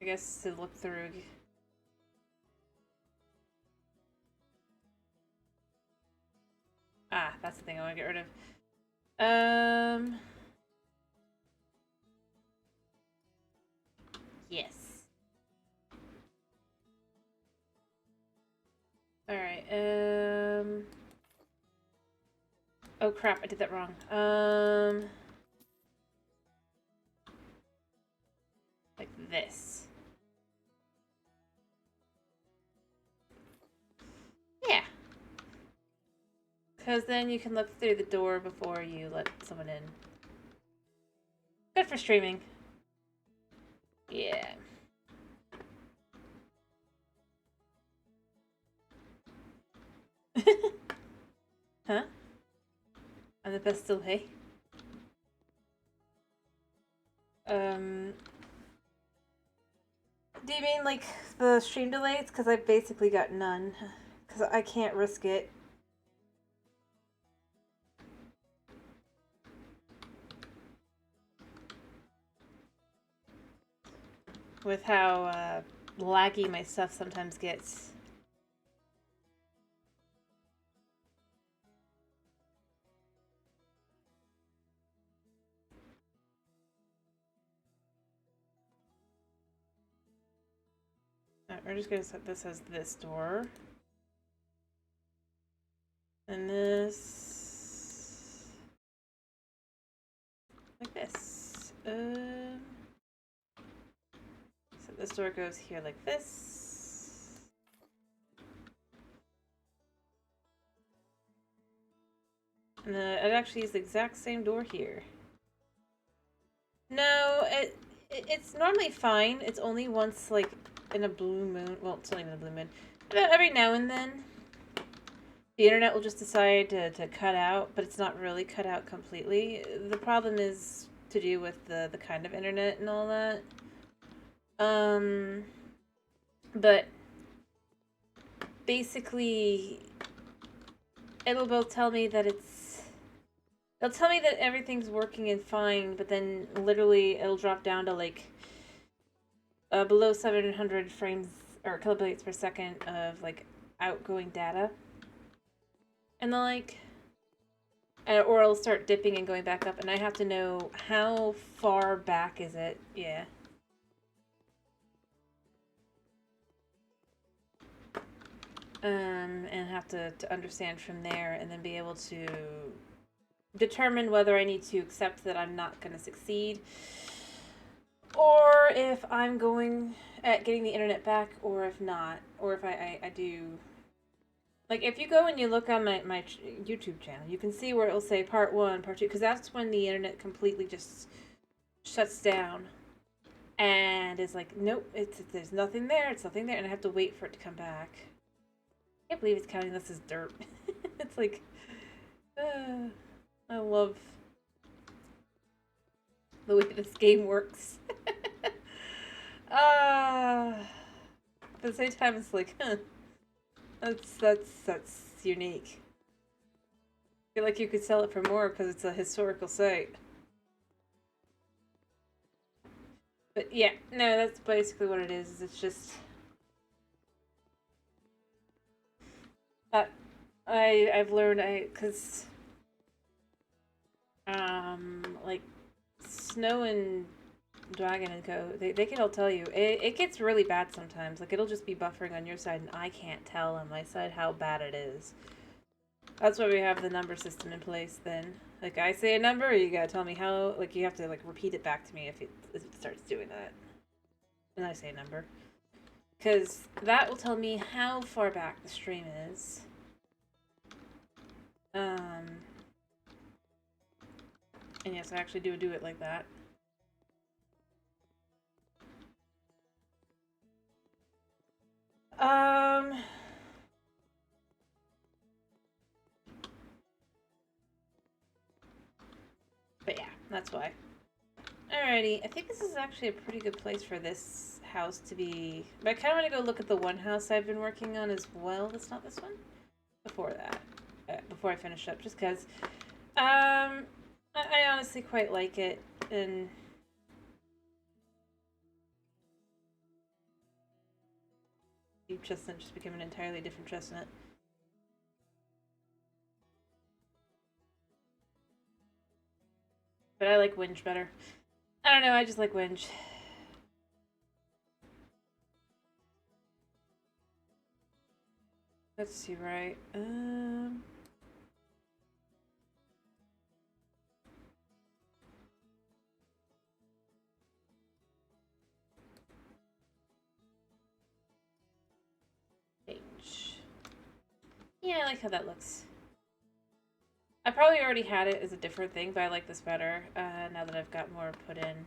I guess to look through... Ah, that's the thing I want to get rid of. Yes. Alright, oh crap, I did that wrong. Like this. Yeah. Because then you can look through the door before you let someone in. Good for streaming. Yeah. Huh? I'm the best still, hey? Do you mean like the stream delays? Because I've basically got none. Because I can't risk it. With how laggy my stuff sometimes gets. We're just gonna set this as this door. And this... like this. So this door goes here like this. And then I'd actually use the exact same door here. No, it's normally fine. It's only once, like, in a blue moon. Well, it's not even a blue moon. But every now and then, the internet will just decide to cut out, but it's not really cut out completely. The problem is to do with the kind of internet and all that. But basically, it'll both tell me that it'll tell me that everything's working and fine, but then literally it'll drop down to like below 700 frames or kilobytes per second of like outgoing data. And the like, or it'll start dipping and going back up, and I have to know how far back is it. Yeah. And have to understand from there, and then be able to determine whether I need to accept that I'm not going to succeed, or if I'm going at getting the internet back, or if not, or if I do. Like, if you go and you look on my YouTube channel, you can see where it'll say part 1, part 2, because that's when the internet completely just shuts down. And it's like, nope, there's nothing there, it's nothing there, and I have to wait for it to come back. I can't believe it's counting this as dirt. It's like, I love the way this game works. At the same time, it's like, that's unique. I feel like you could sell it for more because it's a historical site. But yeah, no, that's basically what it is. It's just that I've learned because like snow and Dragon and Co. They can all tell you. It gets really bad sometimes. Like, it'll just be buffering on your side, and I can't tell on my side how bad it is. That's why we have the number system in place then. Like, I say a number, you gotta tell me how, like, you have to, like, repeat it back to me if it starts doing that. And I say a number. Because that will tell me how far back the stream is. And yes, I actually do it like that. But yeah, that's why. Alrighty, I think this is actually a pretty good place for this house to be. But I kind of want to go look at the one house I've been working on as well. That's not this one. Before that, before I finish up, just because, I honestly quite like it, and Deep Chestnut just became an entirely different chestnut. But I like Winge better. I don't know, I just like Winge. Let's see, right? Change. Yeah, I like how that looks. I probably already had it as a different thing, but I like this better now that I've got more put in.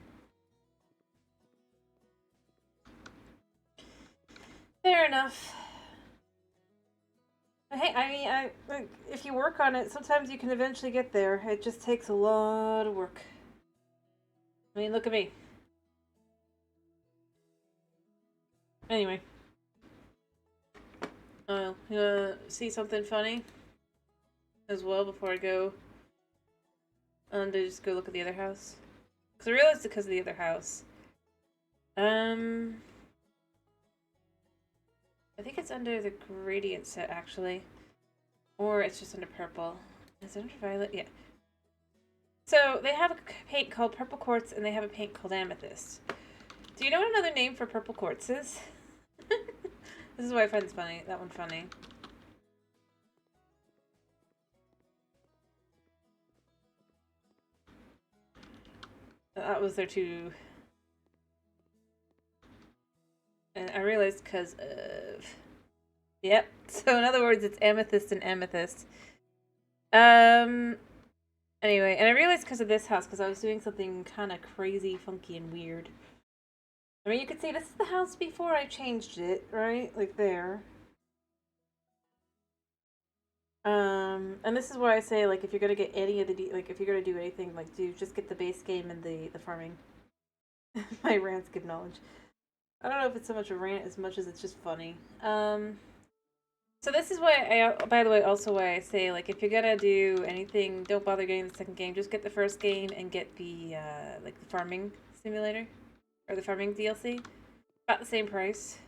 Fair enough. Hey, I mean, like, if you work on it, sometimes you can eventually get there. It just takes a lot of work. I mean, look at me. Anyway. Oh, you wanna see something funny? As well before I go to just go look at the other house? Because I realized because of the other house. I think it's under the gradient set, actually. Or it's just under purple. Is it under violet? Yeah. So, they have a paint called Purple Quartz, and they have a paint called Amethyst. Do you know what another name for Purple Quartz is? This is why I find this funny. That one funny. That was their two... And I realized because of... Yep. So in other words, it's Amethyst and Amethyst. Anyway, and I realized because of this house, because I was doing something kind of crazy, funky, and weird. I mean, you could see this is the house before I changed it, right? Like there. And this is why I say, like, if you're gonna get any of the, like, if you're gonna do anything, like, just get the base game and the farming. My rants give knowledge. I don't know if it's so much a rant as much as it's just funny. So this is why by the way, also why I say, like, if you're gonna do anything, don't bother getting the second game. Just get the first game and get the, like, the farming simulator. Or the farming DLC. About the same price.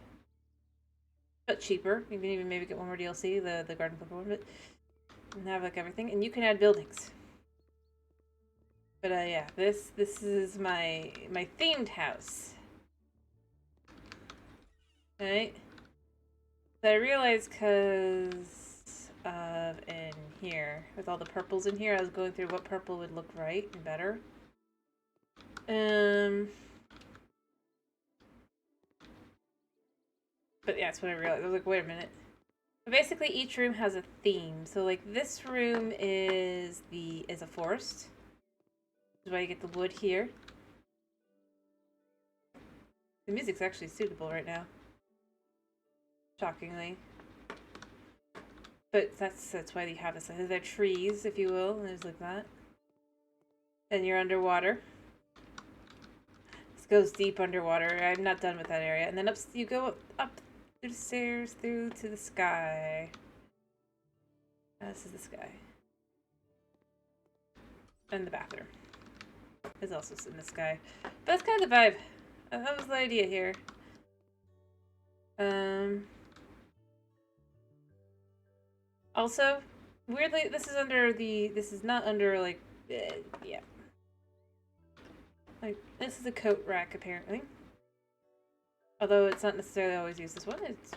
But cheaper. You can even maybe get one more DLC, the Garden Flipper one, but... And have, like, everything. And you can add buildings. But, yeah. This is my themed house. Right? So I realized because of in here, with all the purples in here, I was going through what purple would look right and better. But yeah, that's what I realized. I was like, wait a minute. But basically, each room has a theme. So, like, this room is a forest. This is why you get the wood here. The music's actually suitable right now. Shockingly. But that's why you have this. They're trees, if you will, and there's like that. Then you're underwater. This goes deep underwater. I'm not done with that area. And then you go up through the stairs through to the sky. This is the sky. And the bathroom is also in the sky. But that's kind of the vibe. That was the idea here. Also, weirdly, this is not under, like, yeah. Like, this is a coat rack, apparently. Although it's not necessarily always used this one. It's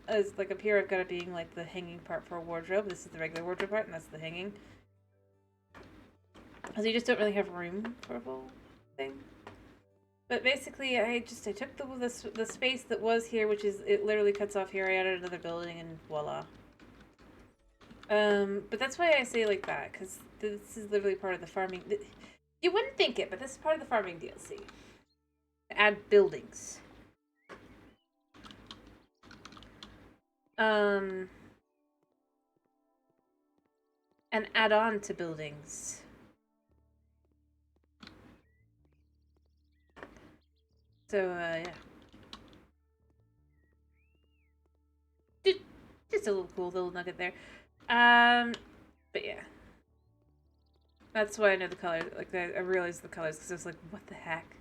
as like up here I've got it being like the hanging part for a wardrobe. This is the regular wardrobe part, and that's the hanging. Because you just don't really have room for a whole thing. But basically, I took the space that was here, which is, it literally cuts off here. I added another building, and voila. But that's why I say like that, because this is literally part of the farming. You wouldn't think it, but this is part of the farming DLC. Add buildings. And add on to buildings. So, yeah. Just a little cool little nugget there. But yeah. That's why I know the color. Like, I realized the colors, because I was like, what the heck?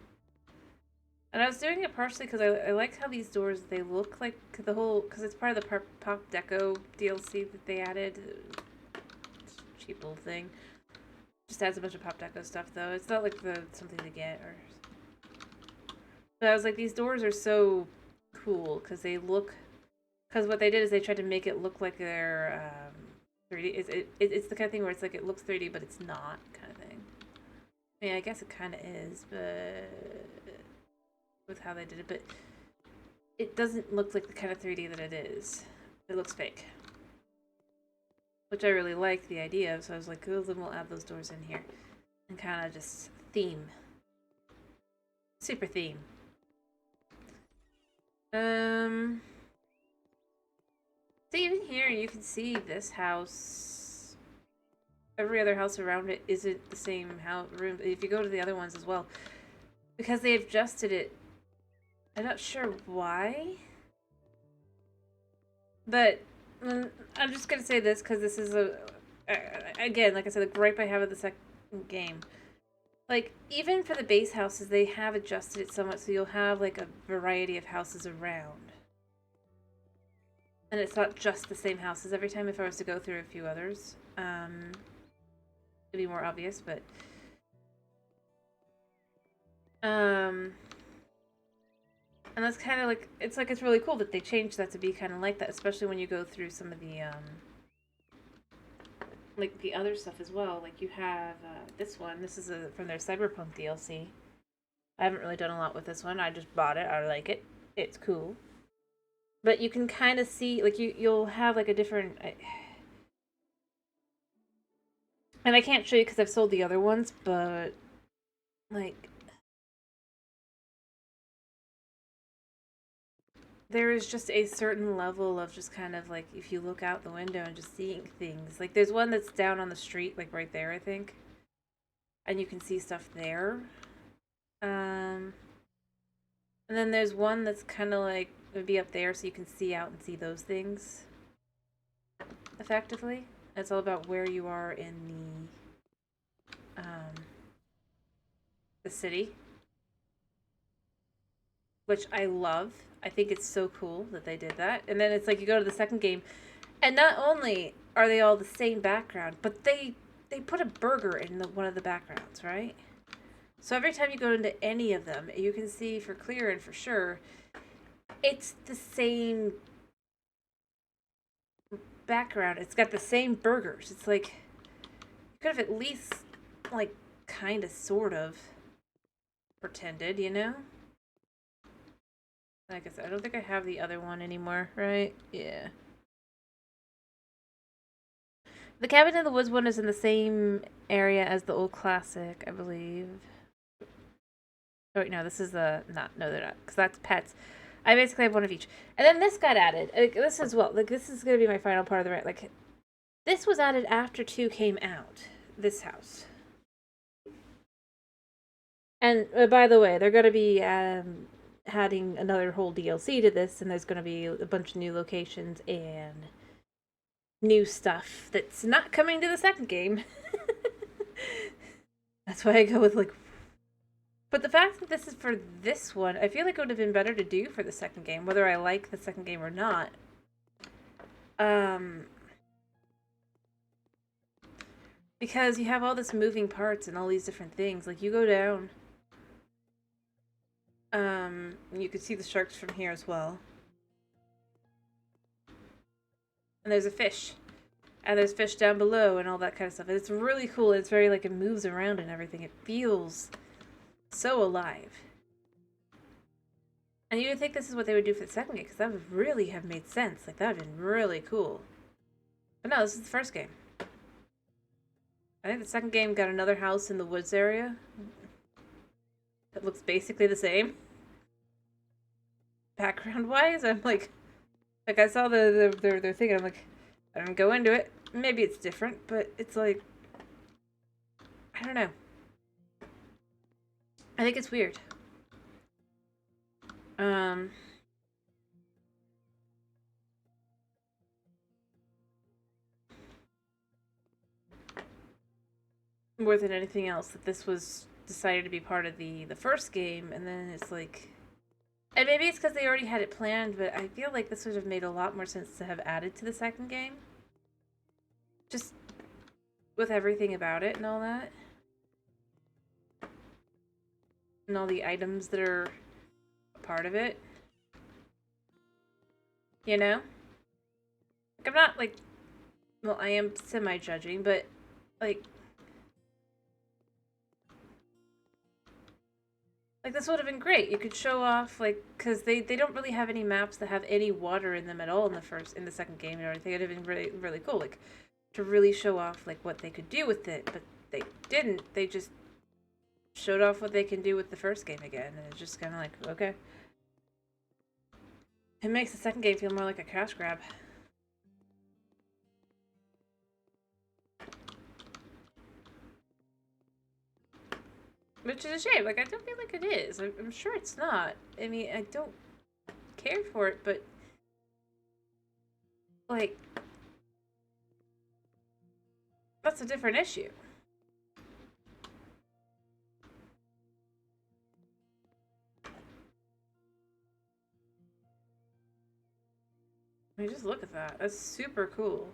And I was doing it partially because I like how these doors, they look like the whole, because it's part of the Pop Deco DLC that they added. Cheap little thing. Just adds a bunch of Pop Deco stuff, though. It's not like something to get, or... But I was like, these doors are so cool, because they look... Because what they did is they tried to make it look like they're 3D. It's the kind of thing where it's like it looks 3D, but it's not, kind of thing. I mean, I guess it kind of is, but... with how they did it, but it doesn't look like the kind of 3D that it is. It looks fake. Which I really like the idea of, so I was like, cool, then we'll add those doors in here. And kind of just theme. Super theme. So even here, you can see this house. Every other house around it isn't the same room. If you go to the other ones as well. Because they adjusted it. I'm not sure why. But I'm just going to say this because this is again, like I said, the gripe I have of the second game. Like, even for the base houses, they have adjusted it somewhat so you'll have, like, a variety of houses around. And it's not just the same houses every time. If I was to go through a few others, it'd be more obvious, but... And that's kind of like, it's really cool that they changed that to be kind of like that, especially when you go through some of the, like the other stuff as well. Like you have this one. This is from their Cyberpunk DLC. I haven't really done a lot with this one. I just bought it. I like it. It's cool. But you can kind of see, like you'll have like a different... and I can't show you because I've sold the other ones, but like... there is just a certain level of just kind of like, if you look out the window and just seeing things. Like there's one that's down on the street, like right there, I think. And you can see stuff there. And then there's one that's kind of like, would be up there so you can see out and see those things. Effectively. It's all about where you are in the city. Which I love. I think it's so cool that they did that. And then it's like you go to the second game, and not only are they all the same background, but they put a burger in one of the backgrounds, right? So every time you go into any of them, you can see for clear and for sure, it's the same background. It's got the same burgers. It's like, you could have at least, like, kind of, sort of pretended, you know? Like I said, I don't think I have the other one anymore, right? Yeah. The Cabin in the Woods one is in the same area as the old classic, I believe. Oh, wait, no, this is the... no, they're not, because that's pets. I basically have one of each. And then this got added. Like, this as well. Like, this is going to be my final part of the... like, this was added after 2 came out. This house. And, by the way, they're going to be... adding another whole DLC to this, and there's going to be a bunch of new locations and new stuff that's not coming to the second game. That's why I go with, like... But the fact that this is for this one, I feel like it would have been better to do for the second game, whether I like the second game or not. Because you have all this moving parts and all these different things. Like, you go down... You can see the sharks from here as well. And there's a fish. And there's fish down below and all that kind of stuff. And it's really cool. It's very, like, it moves around and everything. It feels so alive. And you would think this is what they would do for the second game, because that would really have made sense. Like, that would have been really cool. But no, this is the first game. I think the second game got another house in the woods area. It looks basically the same. Background-wise, I'm like I saw their thing, and I'm like, I don't go into it. Maybe it's different, but it's like, I don't know. I think it's weird. More than anything else, that this was decided to be part of the first game, and then it's like, and maybe it's because they already had it planned, but I feel like this would have made a lot more sense to have added to the second game. Just with everything about it and all that. And all the items that are a part of it. You know? Like, I'm not, like, well, I am semi-judging, but, like, this would have been great. You could show off, like, because they don't really have any maps that have any water in them at all in the second game or anything. It would have been really, really cool, like, to really show off, like, what they could do with it, but they didn't. They just showed off what they can do with the first game again, and it's just kind of like, okay. It makes the second game feel more like a cash grab. Which is a shame. Like, I don't feel like it is. I'm sure it's not. I mean, I don't care for it, but, like, that's a different issue. I mean, just look at that. That's super cool.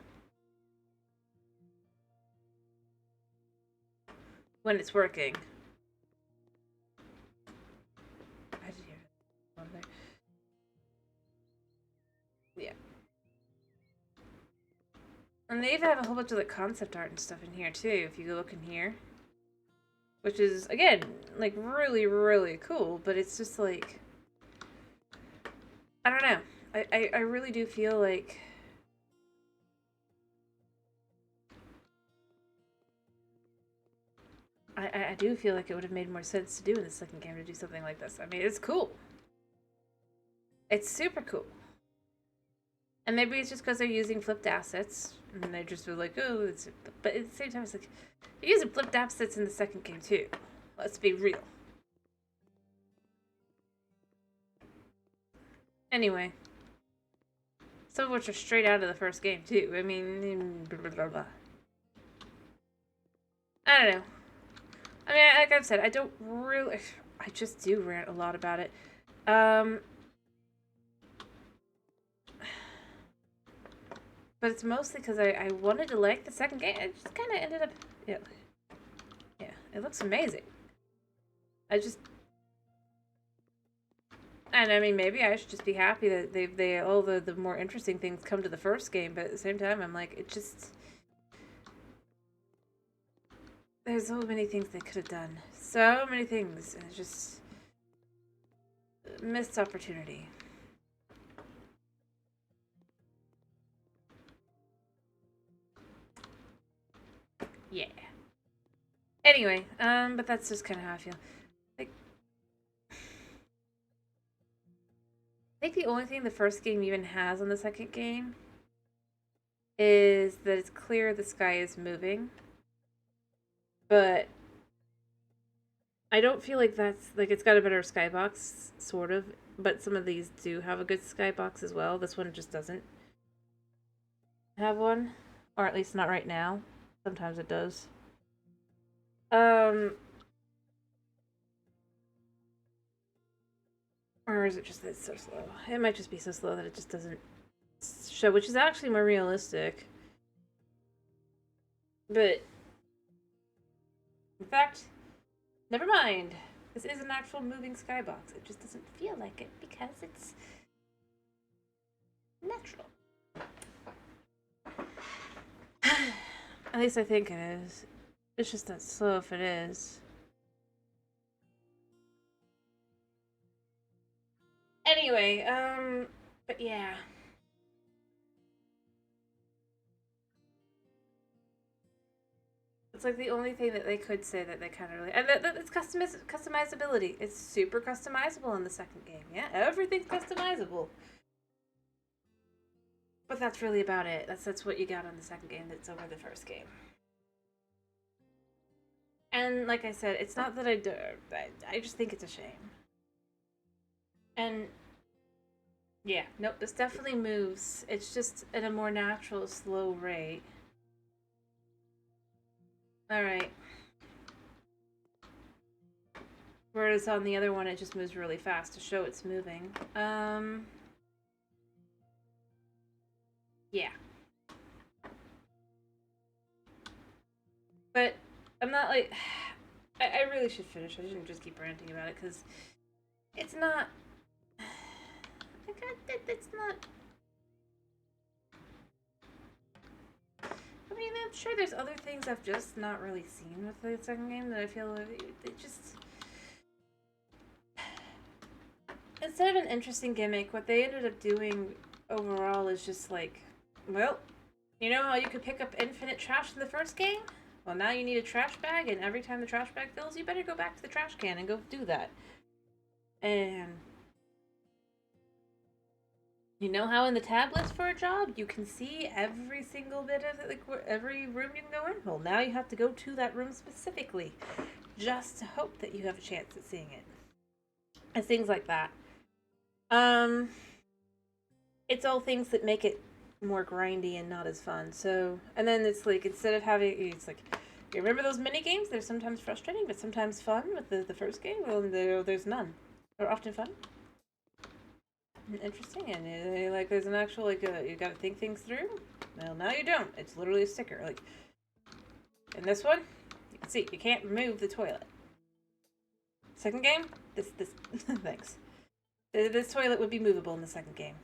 When it's working. I did hear one there. Yeah. And they even have a whole bunch of, like, concept art and stuff in here, too, if you go look in here. Which is, again, like, really, really cool, but it's just, like, I don't know. I really do feel like I do feel like it would have made more sense to do in the second game to do something like this. I mean, it's cool. It's super cool. And maybe it's just because they're using flipped assets, and they just were like, oh, it's... But at the same time, it's like, you're using flipped assets in the second game, too. Let's be real. Anyway. Some of which are straight out of the first game, too. I mean, blah, blah, blah. I don't know. I mean, like I've said, I don't really... I just do rant a lot about it. But it's mostly because I wanted to like the second game. It just kind of ended up... Yeah, it looks amazing. I just... And I mean, maybe I should just be happy that they all the more interesting things come to the first game, but at the same time, I'm like, it just... There's so many things they could have done. So many things, and it's just... missed opportunity. Yeah. Anyway, but that's just kind of how I feel. Like, I think the only thing the first game even has on the second game is that it's clear the sky is moving. But I don't feel like that's, like, it's got a better skybox, sort of. But some of these do have a good skybox as well. This one just doesn't have one. Or at least not right now. Sometimes it does. Or is it just that it's so slow? It might just be so slow that it just doesn't show, which is actually more realistic. But, in fact, never mind. This is an actual moving skybox. It just doesn't feel like it because it's natural. At least I think it is. It's just not slow if it is. Anyway, but yeah. It's like the only thing that they could say that they kind of really, and it's customizability. It's super customizable in the second game. Yeah, everything's customizable. But that's really about it. That's what you got on the second game that's over the first game. And like I said, it's not that I just think it's a shame. And yeah, nope, this definitely moves. It's just at a more natural, slow rate. Alright. Whereas on the other one, it just moves really fast to show it's moving. Yeah. But I'm not like... I really should finish. I shouldn't just keep ranting about it, because it's not... It's not... I mean, I'm sure there's other things I've just not really seen with the second game that I feel like it just... Instead of an interesting gimmick, what they ended up doing overall is just like, well, you know how you could pick up infinite trash in the first game? Well, now you need a trash bag, and every time the trash bag fills, you better go back to the trash can and go do that. And you know how in the tab list for a job, you can see every single bit of it, like every room you can go in? Well, now you have to go to that room specifically, just to hope that you have a chance at seeing it. And things like that. It's all things that make it more grindy and not as fun. So, and then it's like, instead of having, it's like, you remember those mini games? They're sometimes frustrating, but sometimes fun with the first game. Well, there's none. They're often fun and interesting, and like there's an actual like you got to think things through. Well, now you don't. It's literally a sticker. Like in this one, you can see you can't remove the toilet. Second game, this thanks. This toilet would be movable in the second game.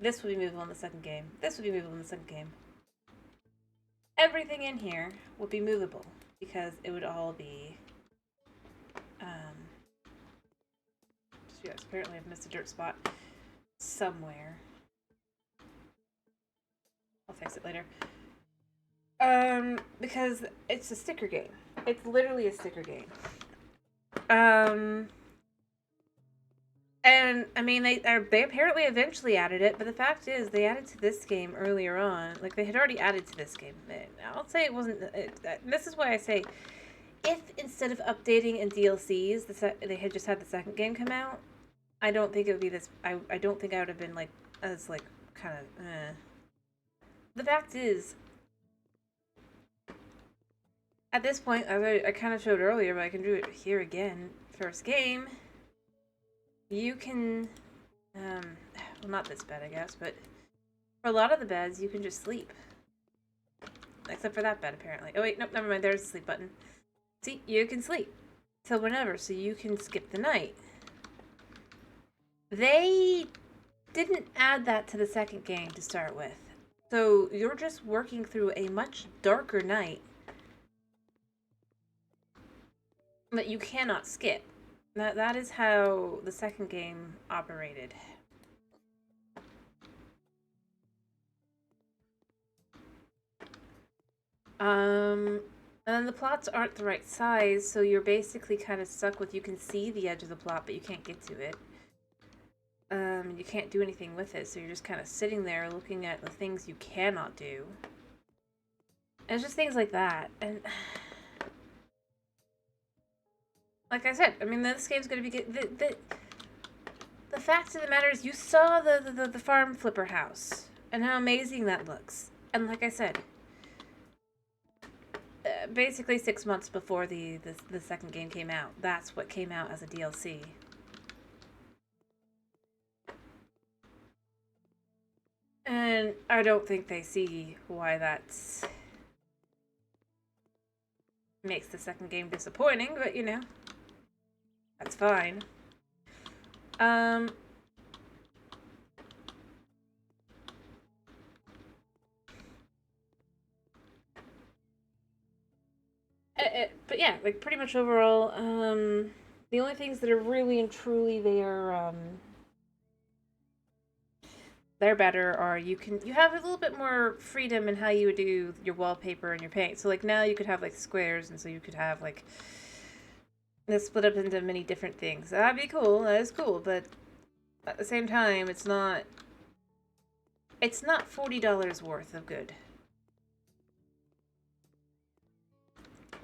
This would be movable in the second game. This would be movable in the second game. Everything in here would be movable because it would all be. Yes, apparently I've missed a dirt spot somewhere. I'll fix it later. Because it's a sticker game. It's literally a sticker game. And I mean, they apparently eventually added it, but the fact is, they added to this game earlier on. Like they had already added to this game. I'll say it wasn't. This is why I say, if instead of updating in DLCs, they had just had the second game come out, I don't think it would be this. I don't think I would have been like as like kind of. The fact is, at this point, as I kind of showed earlier, but I can do it here again. First game. You can, well, not this bed, I guess, but for a lot of the beds, you can just sleep. Except for that bed, apparently. Oh, wait, nope, never mind. There's the sleep button. See, you can sleep till whenever, so you can skip the night. They didn't add that to the second game to start with. So you're just working through a much darker night that you cannot skip. That is how the second game operated. And then the plots aren't the right size, so you're basically kind of stuck with, you can see the edge of the plot, but you can't get to it. You can't do anything with it, so you're just kind of sitting there looking at the things you cannot do. And it's just things like that, and... Like I said, I mean, this game's gonna be good. The fact of the matter is, you saw the farm flipper house, and how amazing that looks. And like I said, basically 6 months before the second game came out, that's what came out as a DLC. And I don't think they see why that's makes the second game disappointing, but you know. That's fine. Um, but yeah, like pretty much overall, the only things that are really and truly they're better are you have a little bit more freedom in how you would do your wallpaper and your paint. So like now you could have like squares, and so you could have like this split up into many different things. That'd be cool. That is cool, but at the same time, it's not $40 worth of good.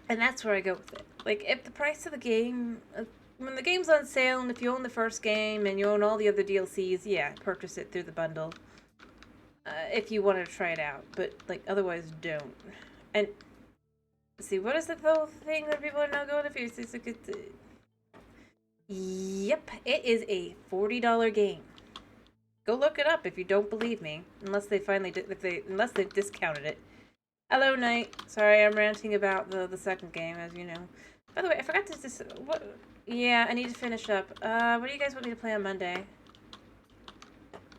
And that's where I go with it. Like, if the price of the game, when the game's on sale, and if you own the first game and you own all the other DLCs, yeah, purchase it through the bundle. If you want to try it out, but like otherwise, don't. And see, what is the whole thing that people are now going to fuse? Yep, it is a $40 game. Go look it up if you don't believe me, unless they unless they've discounted it. Hello, Knight. Sorry, I'm ranting about the second game, as you know. By the way, I forgot to what? Yeah, I need to finish up. What do you guys want me to play on Monday?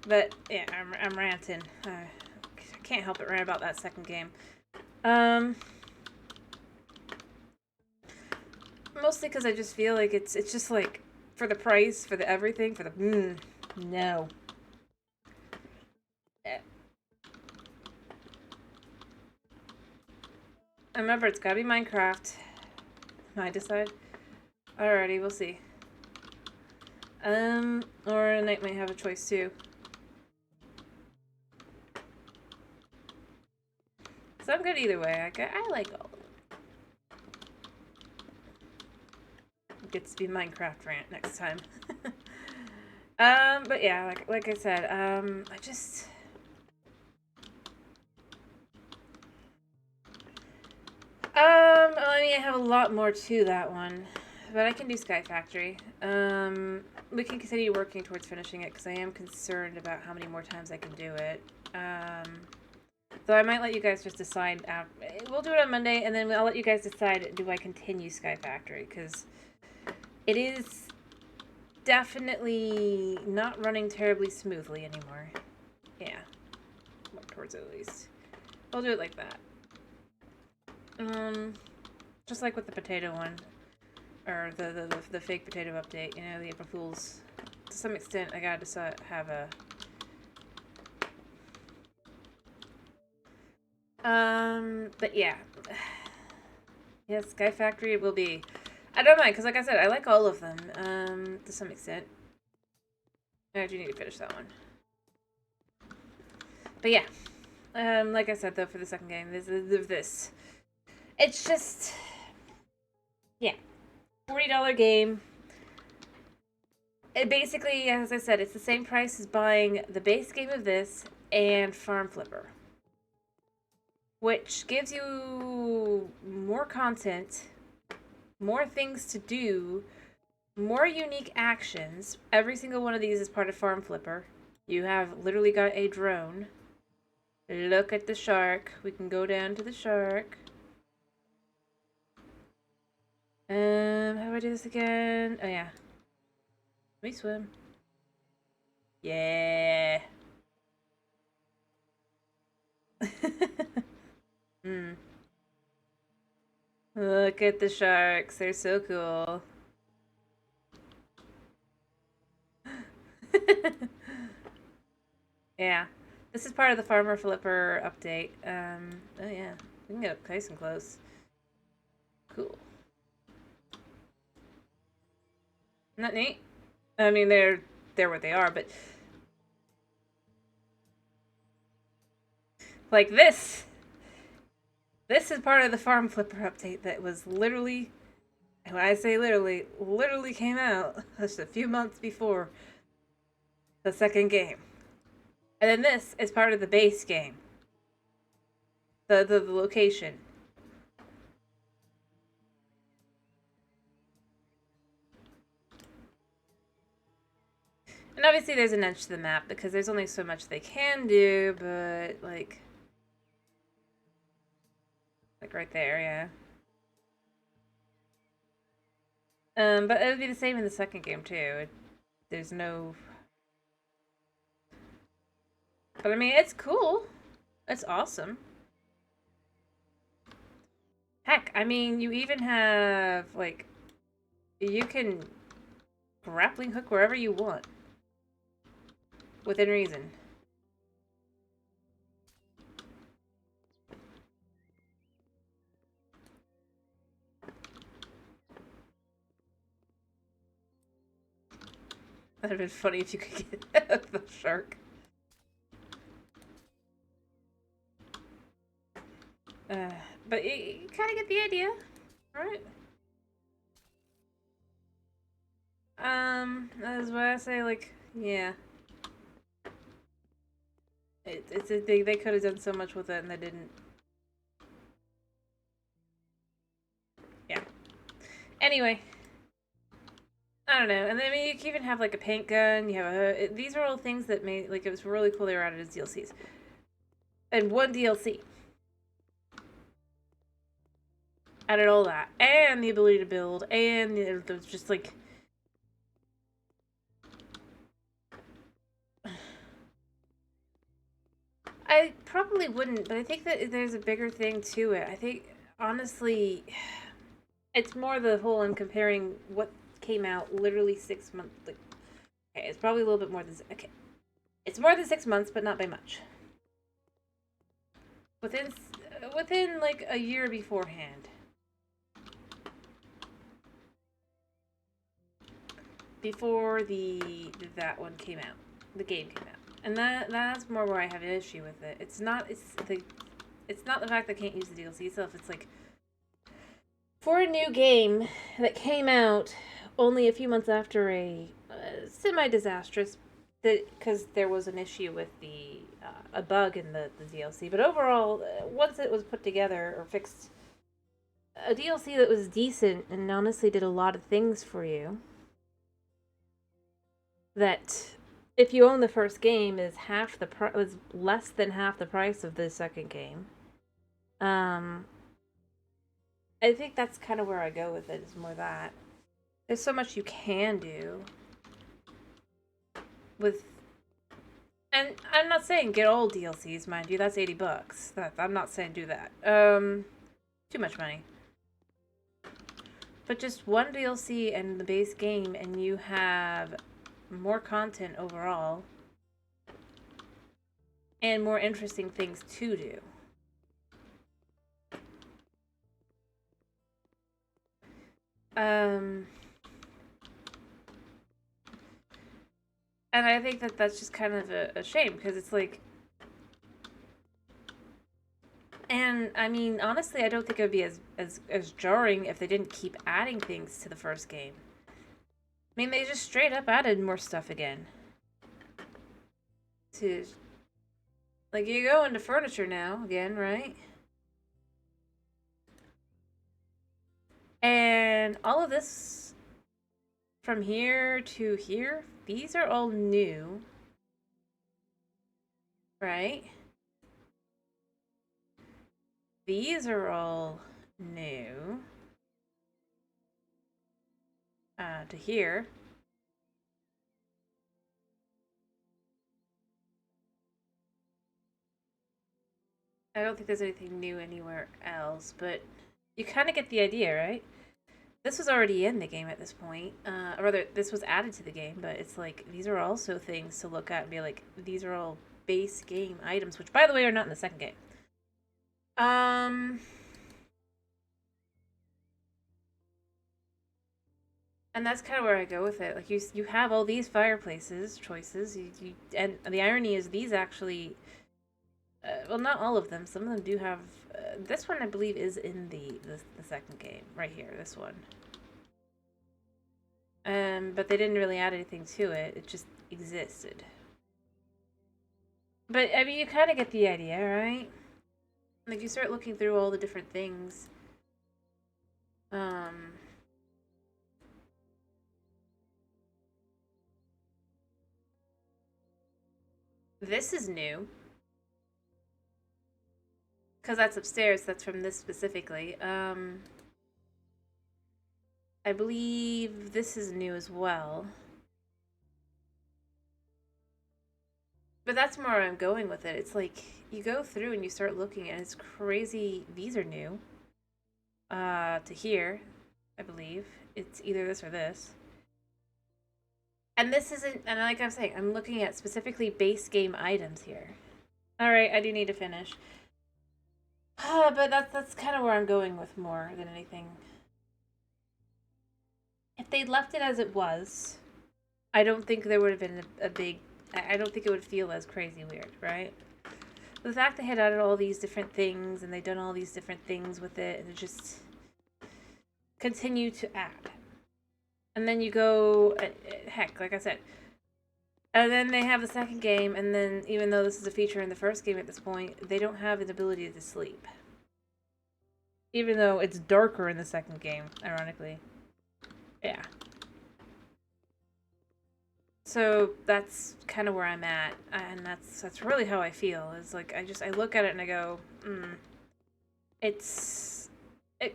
But yeah, I'm ranting. I can't help but rant about that second game. Mostly because I just feel like it's just like for the price, for the everything, for the no. Remember, it's gotta be Minecraft. I decide. Alrighty, we'll see. Or a Knight might have a choice too. So I'm good either way. I like all of it. It gets to be Minecraft rant next time. But yeah, like I said, I just. I mean, I have a lot more to that one, but I can do Sky Factory. We can continue working towards finishing it because I am concerned about how many more times I can do it. So I might let you guys just decide. We'll do it on Monday, and then I'll let you guys decide, do I continue Sky Factory? Because it is definitely not running terribly smoothly anymore. Yeah. More towards it, at least. We'll do it like that. Just like with the potato one. Or the fake potato update, you know, the April Fools. To some extent, I gotta decide, have a... But yeah. Yeah, Sky Factory will be... I don't mind, because like I said, I like all of them, to some extent. I do need to finish that one. But yeah. Like I said, though, for the second game, this. It's just... Yeah. $40 game. It basically, as I said, it's the same price as buying the base game of this and Farm Flipper. Which gives you more content, more things to do, more unique actions. Every single one of these is part of Farm Flipper. You have literally got a drone. Look at the shark. We can go down to the shark. How do I do this again? Oh, yeah. Let me swim. Yeah. Look at the sharks. They're so cool. Yeah. This is part of the Farmer Flipper update. Oh yeah. We can get up nice and close. Cool. Isn't that neat? I mean, they're what they are, but... Like this! This is part of the Farm Flipper update that was literally... And when I say literally, literally came out just a few months before the second game. And then this is part of the base game. The location. And obviously there's an edge to the map because there's only so much they can do, but like right there, yeah. But it would be the same in the second game too. There's no. But I mean, it's cool. It's awesome. Heck, I mean, you even have like, you can grappling hook wherever you want, within reason. That'd have been funny if you could get the shark. But you kind of get the idea, right? That's why I say, like, yeah. They could have done so much with it and they didn't. Yeah. Anyway. I don't know. And then, I mean, you can even have, like, a paint gun. You have a... These are all things that made... Like, it was really cool they were added as DLCs. And one DLC. Added all that. And the ability to build. And there's just, like... I probably wouldn't, but I think that there's a bigger thing to it. I think, honestly, it's more the whole I'm comparing what came out literally 6 months. Like, okay, it's probably a little bit more than... Okay. It's more than 6 months, but not by much. Within like a year beforehand. Before that one came out. The game came out. And that's more where I have an issue with it. It's not the fact that I can't use the DLC itself. It's like, for a new game that came out only a few months after a semi-disastrous, because there was an issue with a bug in the DLC. But overall, once it was put together or fixed, a DLC that was decent and honestly did a lot of things for you, that if you own the first game is less than half the price of the second game. I think that's kind of where I go with it, is more that there's so much you can do with, and I'm not saying get all DLCs, mind you, that's $80. I'm not saying do that. Too much money. But just one DLC and the base game, and you have more content overall and more interesting things to do. And I think that that's just kind of a shame, because it's like, and I mean, honestly, I don't think it would be as jarring if they didn't keep adding things to the first game. I mean, they just straight up added more stuff again. Like, you go into furniture now, again, right? And all of this, from here to here, these are all new. Right? These are all new. To here. I don't think there's anything new anywhere else, but you kind of get the idea, right? This was already in the game at this point. Or rather, this was added to the game, but it's like, these are also things to look at and be like, these are all base game items, which, by the way, are not in the second game. And that's kind of where I go with it. Like, you have all these fireplaces choices, and the irony is these actually, well, not all of them. Some of them do have. This one, I believe, is in the second game right here. This one. But they didn't really add anything to it. It just existed. But I mean, you kind of get the idea, right? Like, you start looking through all the different things. This is new. Because that's upstairs. That's from this specifically. I believe this is new as well. But that's more where I'm going with it. It's like you go through and you start looking and it's crazy. These are new. To here, I believe. It's either this or this. And this isn't, and like I'm saying, I'm looking at specifically base game items here. Alright, I do need to finish. But that's kind of where I'm going with more than anything. If they'd left it as it was, I don't think there would have been a big. I don't think it would feel as crazy weird, right? The fact they had added all these different things and they'd done all these different things with it, and it just continue to add. And then you go, heck, like I said, and then they have the second game, and then even though this is a feature in the first game at this point, they don't have an ability to sleep. Even though it's darker in the second game, ironically. Yeah. So that's kind of where I'm at, and that's really how I feel. It's like I look at it and I go, it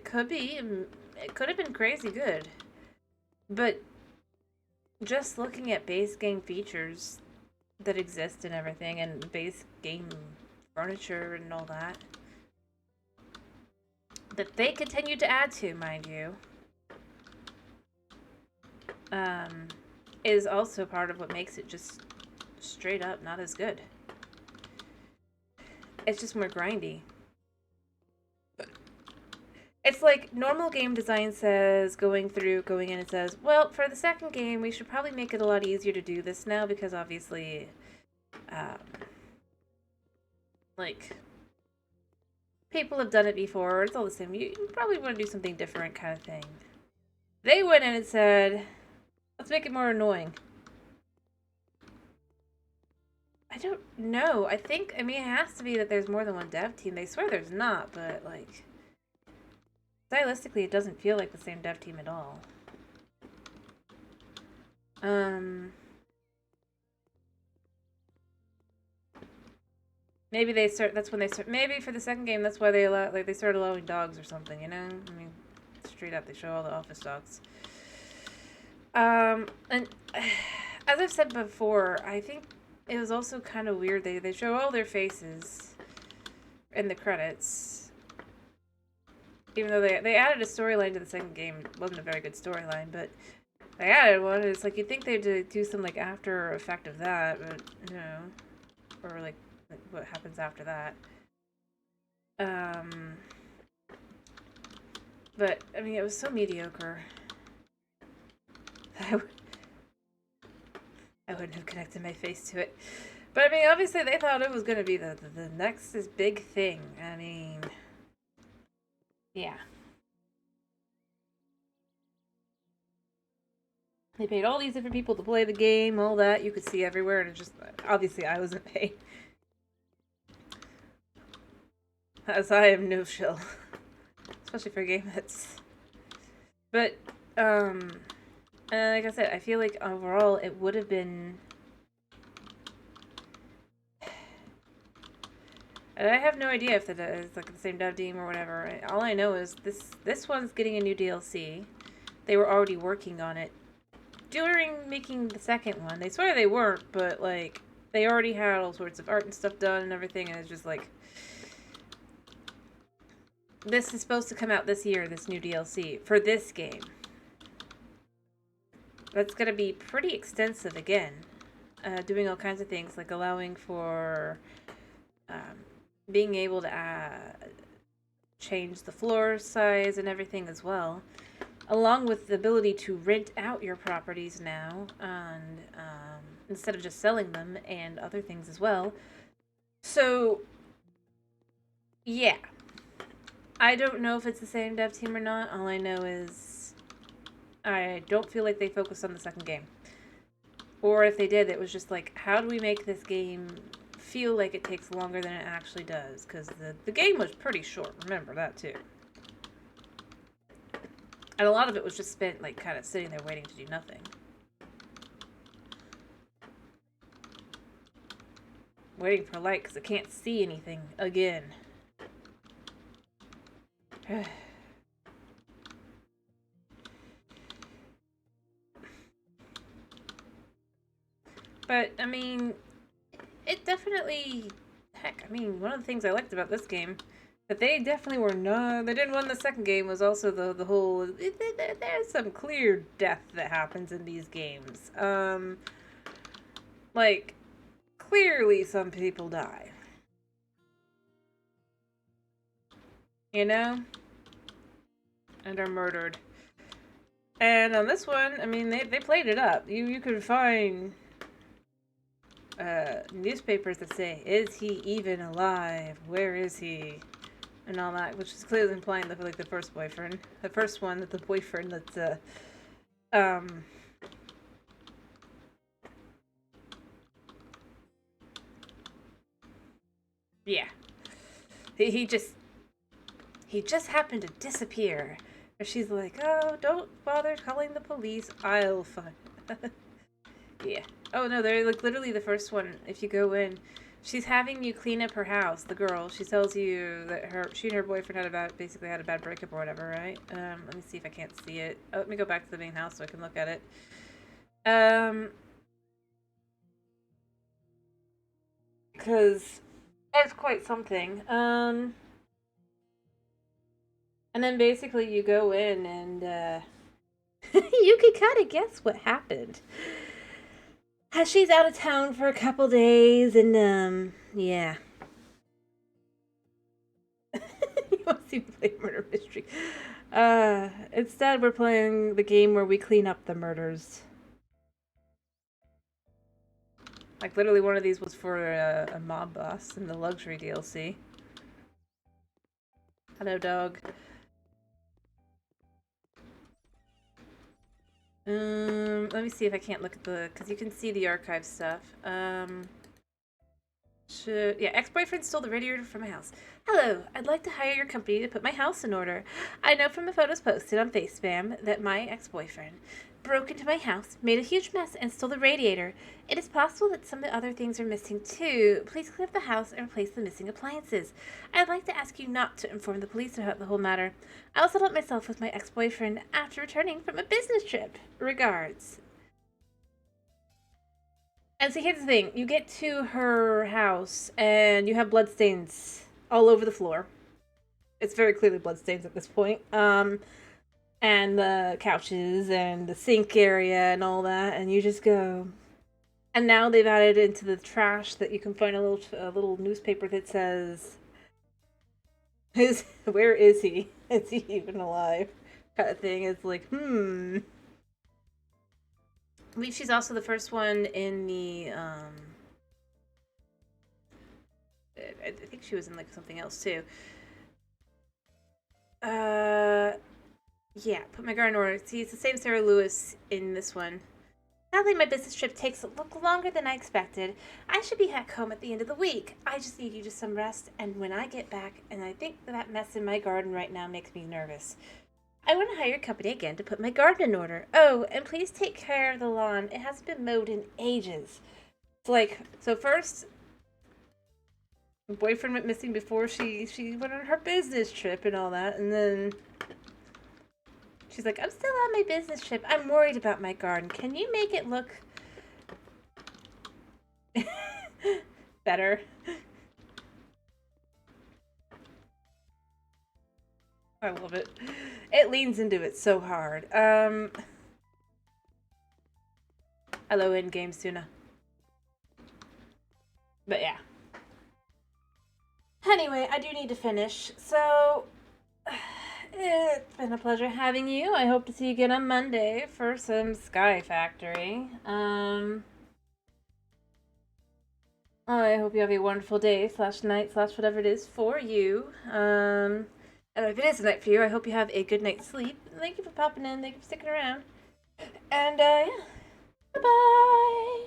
could have been crazy good, but just looking at base game features that exist and everything, and base game furniture and all that they continue to add to, mind you, is also part of what makes it just straight up not as good. It's just more grindy. It's like normal game design says, going in, it says, well, for the second game, we should probably make it a lot easier to do this now because obviously, like, people have done it before. It's all the same. You probably want to do something different kind of thing. They went in and said, let's make it more annoying. I don't know. I mean, it has to be that there's more than one dev team. They swear there's not, but, like, stylistically, it doesn't feel like the same dev team at all. Maybe that's when they start, maybe for the second game, that's why they started allowing dogs or something, you know? I mean, straight up, they show all the office dogs. And as I've said before, I think it was also kind of weird. They show all their faces in the credits. Even though they added a storyline to the second game. It wasn't a very good storyline, but they added one. It's like, you'd think they'd do some, like, after effect of that, but no. Or, like what happens after that. But, I mean, it was so mediocre. I wouldn't have connected my face to it. But, I mean, obviously they thought it was going to be the next big thing. I mean, yeah. They paid all these different people to play the game, all that. You could see everywhere, and it just, obviously I wasn't paid. As I am no shill. Especially for a game that's... But, like I said, I feel like overall it would have been... And I have no idea if it's like the same dev team or whatever. All I know is this one's getting a new DLC. They were already working on it during making the second one. They swear they weren't, but, like, they already had all sorts of art and stuff done and everything, and it's just like... This is supposed to come out this year, this new DLC, for this game. That's going to be pretty extensive again. Doing all kinds of things, like allowing for being able to change the floor size and everything as well. Along with the ability to rent out your properties now, and instead of just selling them, and other things as well. So, yeah. I don't know if it's the same dev team or not. All I know is I don't feel like they focused on the second game. Or if they did, it was just like, how do we make this game feel like it takes longer than it actually does? Because the game was pretty short. Remember that, too. And a lot of it was just spent, like, kind of sitting there waiting to do nothing. Waiting for light because I can't see anything again. But, I mean, it definitely... Heck, I mean, one of the things I liked about this game, that they definitely were not... They didn't win the second game, was also the whole... There's some clear death that happens in these games. Like, clearly some people die. You know? And are murdered. And on this one, I mean, they played it up. You could find newspapers that say, "Is he even alive? Where is he?" and all that, which is clearly implying that, like, the first boyfriend, the first one, that the boyfriend that's yeah, he just happened to disappear. And she's like, "Oh, don't bother calling the police. I'll find." Yeah. Oh no, they're like literally the first one. If you go in, she's having you clean up her house. The girl. She tells you that she and her boyfriend basically had a bad breakup or whatever, right? Let me see if I can't see it. Oh, let me go back to the main house so I can look at it. Because it's quite something. And then basically you go in and, you can kind of guess what happened. She's out of town for a couple days, and, yeah. You want to see me play murder mystery? Instead we're playing the game where we clean up the murders. Like, literally one of these was for a mob boss in the luxury DLC. Hello, dog. Let me see if I can't look at because you can see the archive stuff. Yeah, ex-boyfriend stole the radiator from my house. Hello, I'd like to hire your company to put my house in order. I know from the photos posted on FaceSpam that my ex-boyfriend broke into my house, made a huge mess, and stole the radiator. It is possible that some other things are missing too. Please clear up the house and replace the missing appliances. I'd like to ask you not to inform the police about the whole matter. I will settle it myself with my ex-boyfriend after returning from a business trip. Regards. And so here's the thing. You get to her house, and you have bloodstains all over the floor. It's very clearly bloodstains at this point. And the couches and the sink area and all that, and you just go. And now they've added into the trash that you can find a little newspaper that says, "Where is he? Is he even alive?" kind of thing. It's like, I believe she's also the first one in the I think she was in like something else too. Yeah, put my garden in order. See, it's the same Sarah Lewis in this one. Sadly, my business trip takes a little longer than I expected. I should be back home at the end of the week. I just need you to some rest, and when I get back, and I think that mess in my garden right now makes me nervous. I want to hire your company again to put my garden in order. Oh, and please take care of the lawn. It hasn't been mowed in ages. It's like, so first, the boyfriend went missing before she went on her business trip and all that, and then she's like, I'm still on my business trip. I'm worried about my garden. Can you make it look better? I love it. It leans into it so hard. Hello, in-game Suna. But yeah. Anyway, I do need to finish, so it's been a pleasure having you. I hope to see you again on Monday for some Sky Factory. I hope you have a wonderful day / night / whatever it is for you. And if it is a night for you, I hope you have a good night's sleep. Thank you for popping in. Thank you for sticking around. And yeah, bye-bye.